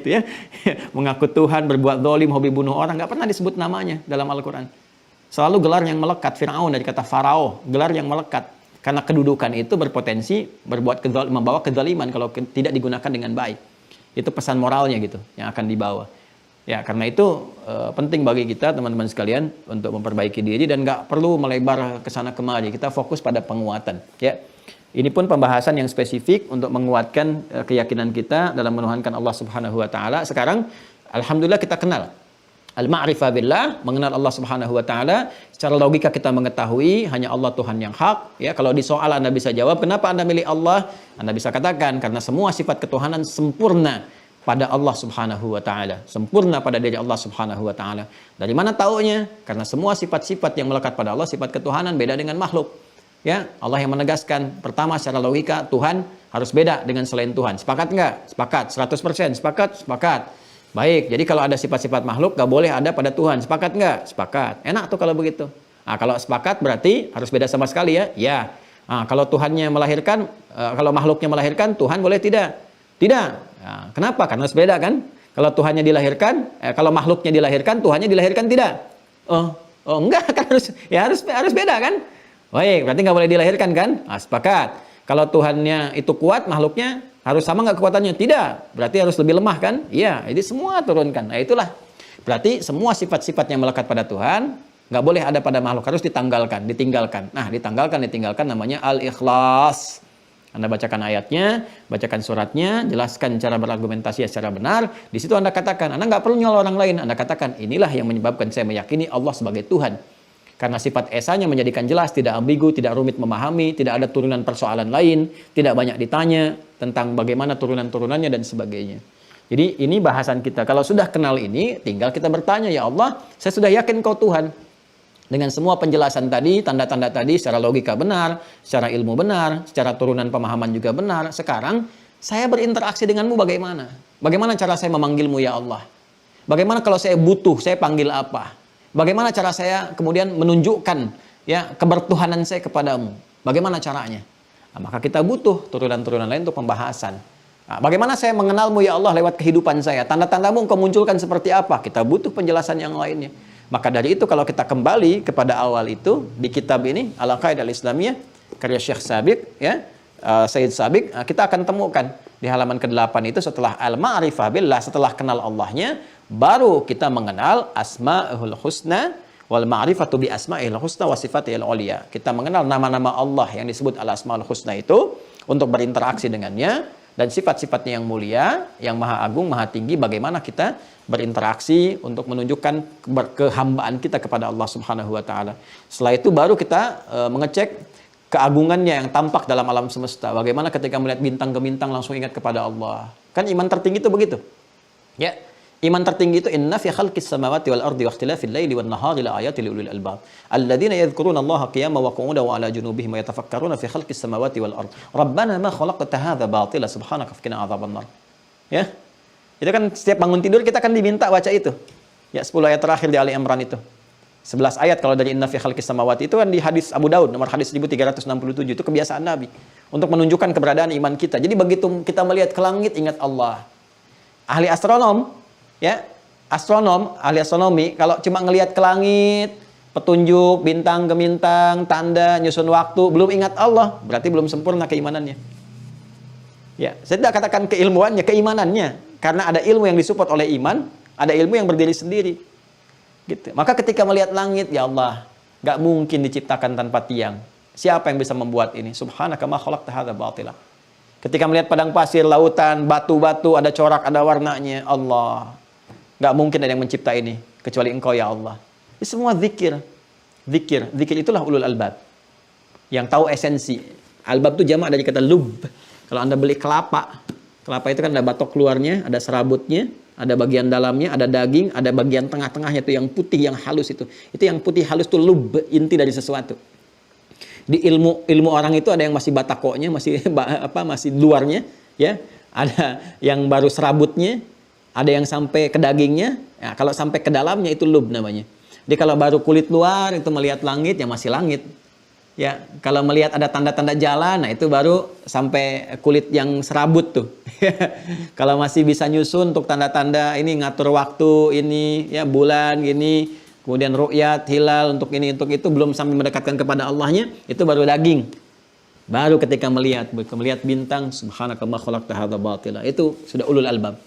Speaker 2: itu ya, mengaku Tuhan, berbuat zalim, hobi bunuh orang, nggak pernah disebut namanya dalam Al-Quran. Selalu gelar yang melekat, Fir'aun dari kata farao, gelar yang melekat. Karena kedudukan itu berpotensi membawa kezaliman kalau tidak digunakan dengan baik. Itu pesan moralnya gitu yang akan dibawa. Ya, karena itu penting bagi kita teman-teman sekalian untuk memperbaiki diri dan nggak perlu melebar ke sana kemari. Kita fokus pada penguatan. Ya, ini pun pembahasan yang spesifik untuk menguatkan keyakinan kita dalam menuhankan Allah Subhanahu Wa Taala. Sekarang, alhamdulillah kita kenal al-ma'rifah billah, mengenal Allah Subhanahu Wa Taala. Secara logika kita mengetahui hanya Allah Tuhan yang hak. Ya, kalau di soal Anda bisa jawab, kenapa Anda milih Allah? Anda bisa katakan karena semua sifat ketuhanan sempurna pada Allah Subhanahu Wa Taala, sempurna pada diri Allah Subhanahu Wa Taala. Dari mana taunya? Karena semua sifat-sifat yang melekat pada Allah, sifat ketuhanan, beda dengan makhluk. Ya, Allah yang menegaskan. Pertama, secara logika Tuhan harus beda dengan selain Tuhan. Sepakat nggak? Sepakat. 100%. Sepakat? Sepakat. Baik. Jadi kalau ada sifat-sifat makhluk nggak boleh ada pada Tuhan. Sepakat nggak? Sepakat. Enak tuh kalau begitu. Nah, kalau sepakat berarti harus beda sama sekali ya. Ya. Nah, kalau Tuhannya melahirkan, kalau makhluknya melahirkan, Tuhan boleh tidak? Tidak. Nah, kenapa? Karena harus beda kan? Kalau Tuhannya dilahirkan, kalau makhluknya dilahirkan, Tuhannya dilahirkan tidak? Oh enggak kan harus beda kan? Baik, berarti nggak boleh dilahirkan kan? Nah, sepakat. Kalau Tuhannya itu kuat, makhluknya harus sama nggak kekuatannya? Tidak. Berarti harus lebih lemah kan? Iya. Jadi semua turunkan. Nah itulah. Berarti semua sifat-sifat yang melekat pada Tuhan nggak boleh ada pada makhluk, harus ditinggalkan. Nah, ditinggalkan namanya al-ikhlas. Anda bacakan ayatnya, bacakan suratnya, jelaskan cara berargumentasi secara benar. Di situ Anda katakan, Anda nggak perlu nyolong orang lain. Anda katakan, inilah yang menyebabkan saya meyakini Allah sebagai Tuhan. Karena sifat esanya menjadikan jelas, tidak ambigu, tidak rumit memahami, tidak ada turunan persoalan lain, tidak banyak ditanya tentang bagaimana turunan-turunannya dan sebagainya. Jadi ini bahasan kita. Kalau sudah kenal ini, tinggal kita bertanya, ya Allah, saya sudah yakin Kau Tuhan. Dengan semua penjelasan tadi, tanda-tanda tadi, secara logika benar, secara ilmu benar, secara turunan pemahaman juga benar. Sekarang, saya berinteraksi denganmu bagaimana? Bagaimana cara saya memanggilmu ya Allah? Bagaimana kalau saya butuh, saya panggil apa? Bagaimana cara saya kemudian menunjukkan ya kebertuhanan saya kepadamu? Bagaimana caranya? Nah, maka kita butuh turunan-turunan lain untuk pembahasan. Nah, bagaimana saya mengenalmu ya Allah lewat kehidupan saya? Tanda-tandamu engkau munculkan seperti apa? Kita butuh penjelasan yang lainnya. Maka dari itu kalau kita kembali kepada awal itu di kitab ini Al-Aqaidah Al-Islamiyah karya Syekh Sabiq ya, Sayyid Sabiq, kita akan temukan di halaman ke-8 itu setelah al-ma'rifah billah, setelah kenal Allahnya, baru kita mengenal asma'ul husna wal ma'rifatu bi asma'il husna wa sifatil ulia. Kita mengenal nama-nama Allah yang disebut al-asmaul husna itu untuk berinteraksi dengannya, dan sifat-sifatnya yang mulia, yang maha agung, maha tinggi, bagaimana kita berinteraksi untuk menunjukkan kehambaan kita kepada Allah Subhanahu wa taala. Setelah itu baru kita mengecek keagungannya yang tampak dalam alam semesta. Bagaimana ketika melihat bintang ke bintang langsung ingat kepada Allah. Kan iman tertinggi itu begitu. Ya. Iman tertinggi itu inna fi khalqis samawati wal ardi wa ikhtilafil laili wan nahari la ayatin li ulil albab alladzina yadhkuruna Allaha qiyaman wa qu'udan wa ala junubihim wa yatafakkaruna fi khalqis samawati wal ardi rabbana ma khalaqta hadza batila subhanaka faqina adzabannar. Ya. Itu kan setiap bangun tidur kita kan diminta baca itu. Ya, 10 ayat terakhir di Ali Imran itu. 11 ayat kalau dari inna fi khalqis samawati itu kan di hadis Abu Daud nomor hadis 1367, itu kebiasaan Nabi untuk menunjukkan keberadaan iman kita. Jadi begitu kita melihat ke langit ingat Allah. Ahli astronom ya, ahli astronomi, kalau cuma ngelihat ke langit, petunjuk, bintang ke bintang, tanda, nyusun waktu, belum ingat Allah, berarti belum sempurna keimanannya. Ya, saya tidak katakan keilmuannya, keimanannya. Karena ada ilmu yang disupport oleh iman, ada ilmu yang berdiri sendiri. Gitu. Maka ketika melihat langit, ya Allah, gak mungkin diciptakan tanpa tiang. Siapa yang bisa membuat ini? Subhanaka ma khalaqta hadza batila. Ketika melihat padang pasir, lautan, batu-batu, ada corak, ada warnanya, Allah. Gak mungkin ada yang mencipta ini kecuali Engkau ya Allah. Ini semua zikir. Zikir itulah ulul albab. Yang tahu esensi. Albab itu jamak dari kata lub. Kalau Anda beli kelapa itu kan ada batok keluarnya, ada serabutnya, ada bagian dalamnya, ada daging, ada bagian tengah-tengahnya itu yang putih, yang halus itu. Itu yang putih halus itu lub, inti dari sesuatu. Di ilmu orang itu ada yang masih batakoknya, masih luarnya, ya. Ada yang baru serabutnya. Ada yang sampai ke dagingnya, ya, kalau sampai ke dalamnya itu lub namanya. Jadi kalau baru kulit luar itu melihat langit, ya masih langit. Ya, kalau melihat ada tanda-tanda jalan, nah itu baru sampai kulit yang serabut tuh. Kalau masih bisa nyusun untuk tanda-tanda ini ngatur waktu ini, ya bulan gini, kemudian ru'yat, hilal untuk ini untuk itu, belum sampai mendekatkan kepada Allahnya, itu baru daging. Baru ketika melihat bintang, subhanaka ma khalaqta hadza batila, itu sudah ulul albab.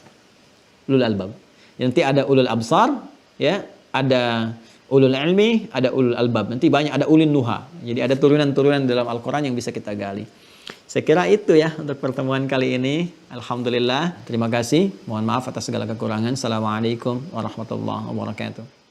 Speaker 2: Ulul albab. Nanti ada ulul absar, ya, ada ulul ilmi, ada ulul albab. Nanti banyak, ada ulil nuha. Jadi ada turunan-turunan dalam Al-Quran yang bisa kita gali. Saya kira itu ya untuk pertemuan kali ini. Alhamdulillah. Terima kasih. Mohon maaf atas segala kekurangan. Assalamualaikum warahmatullahi wabarakatuh.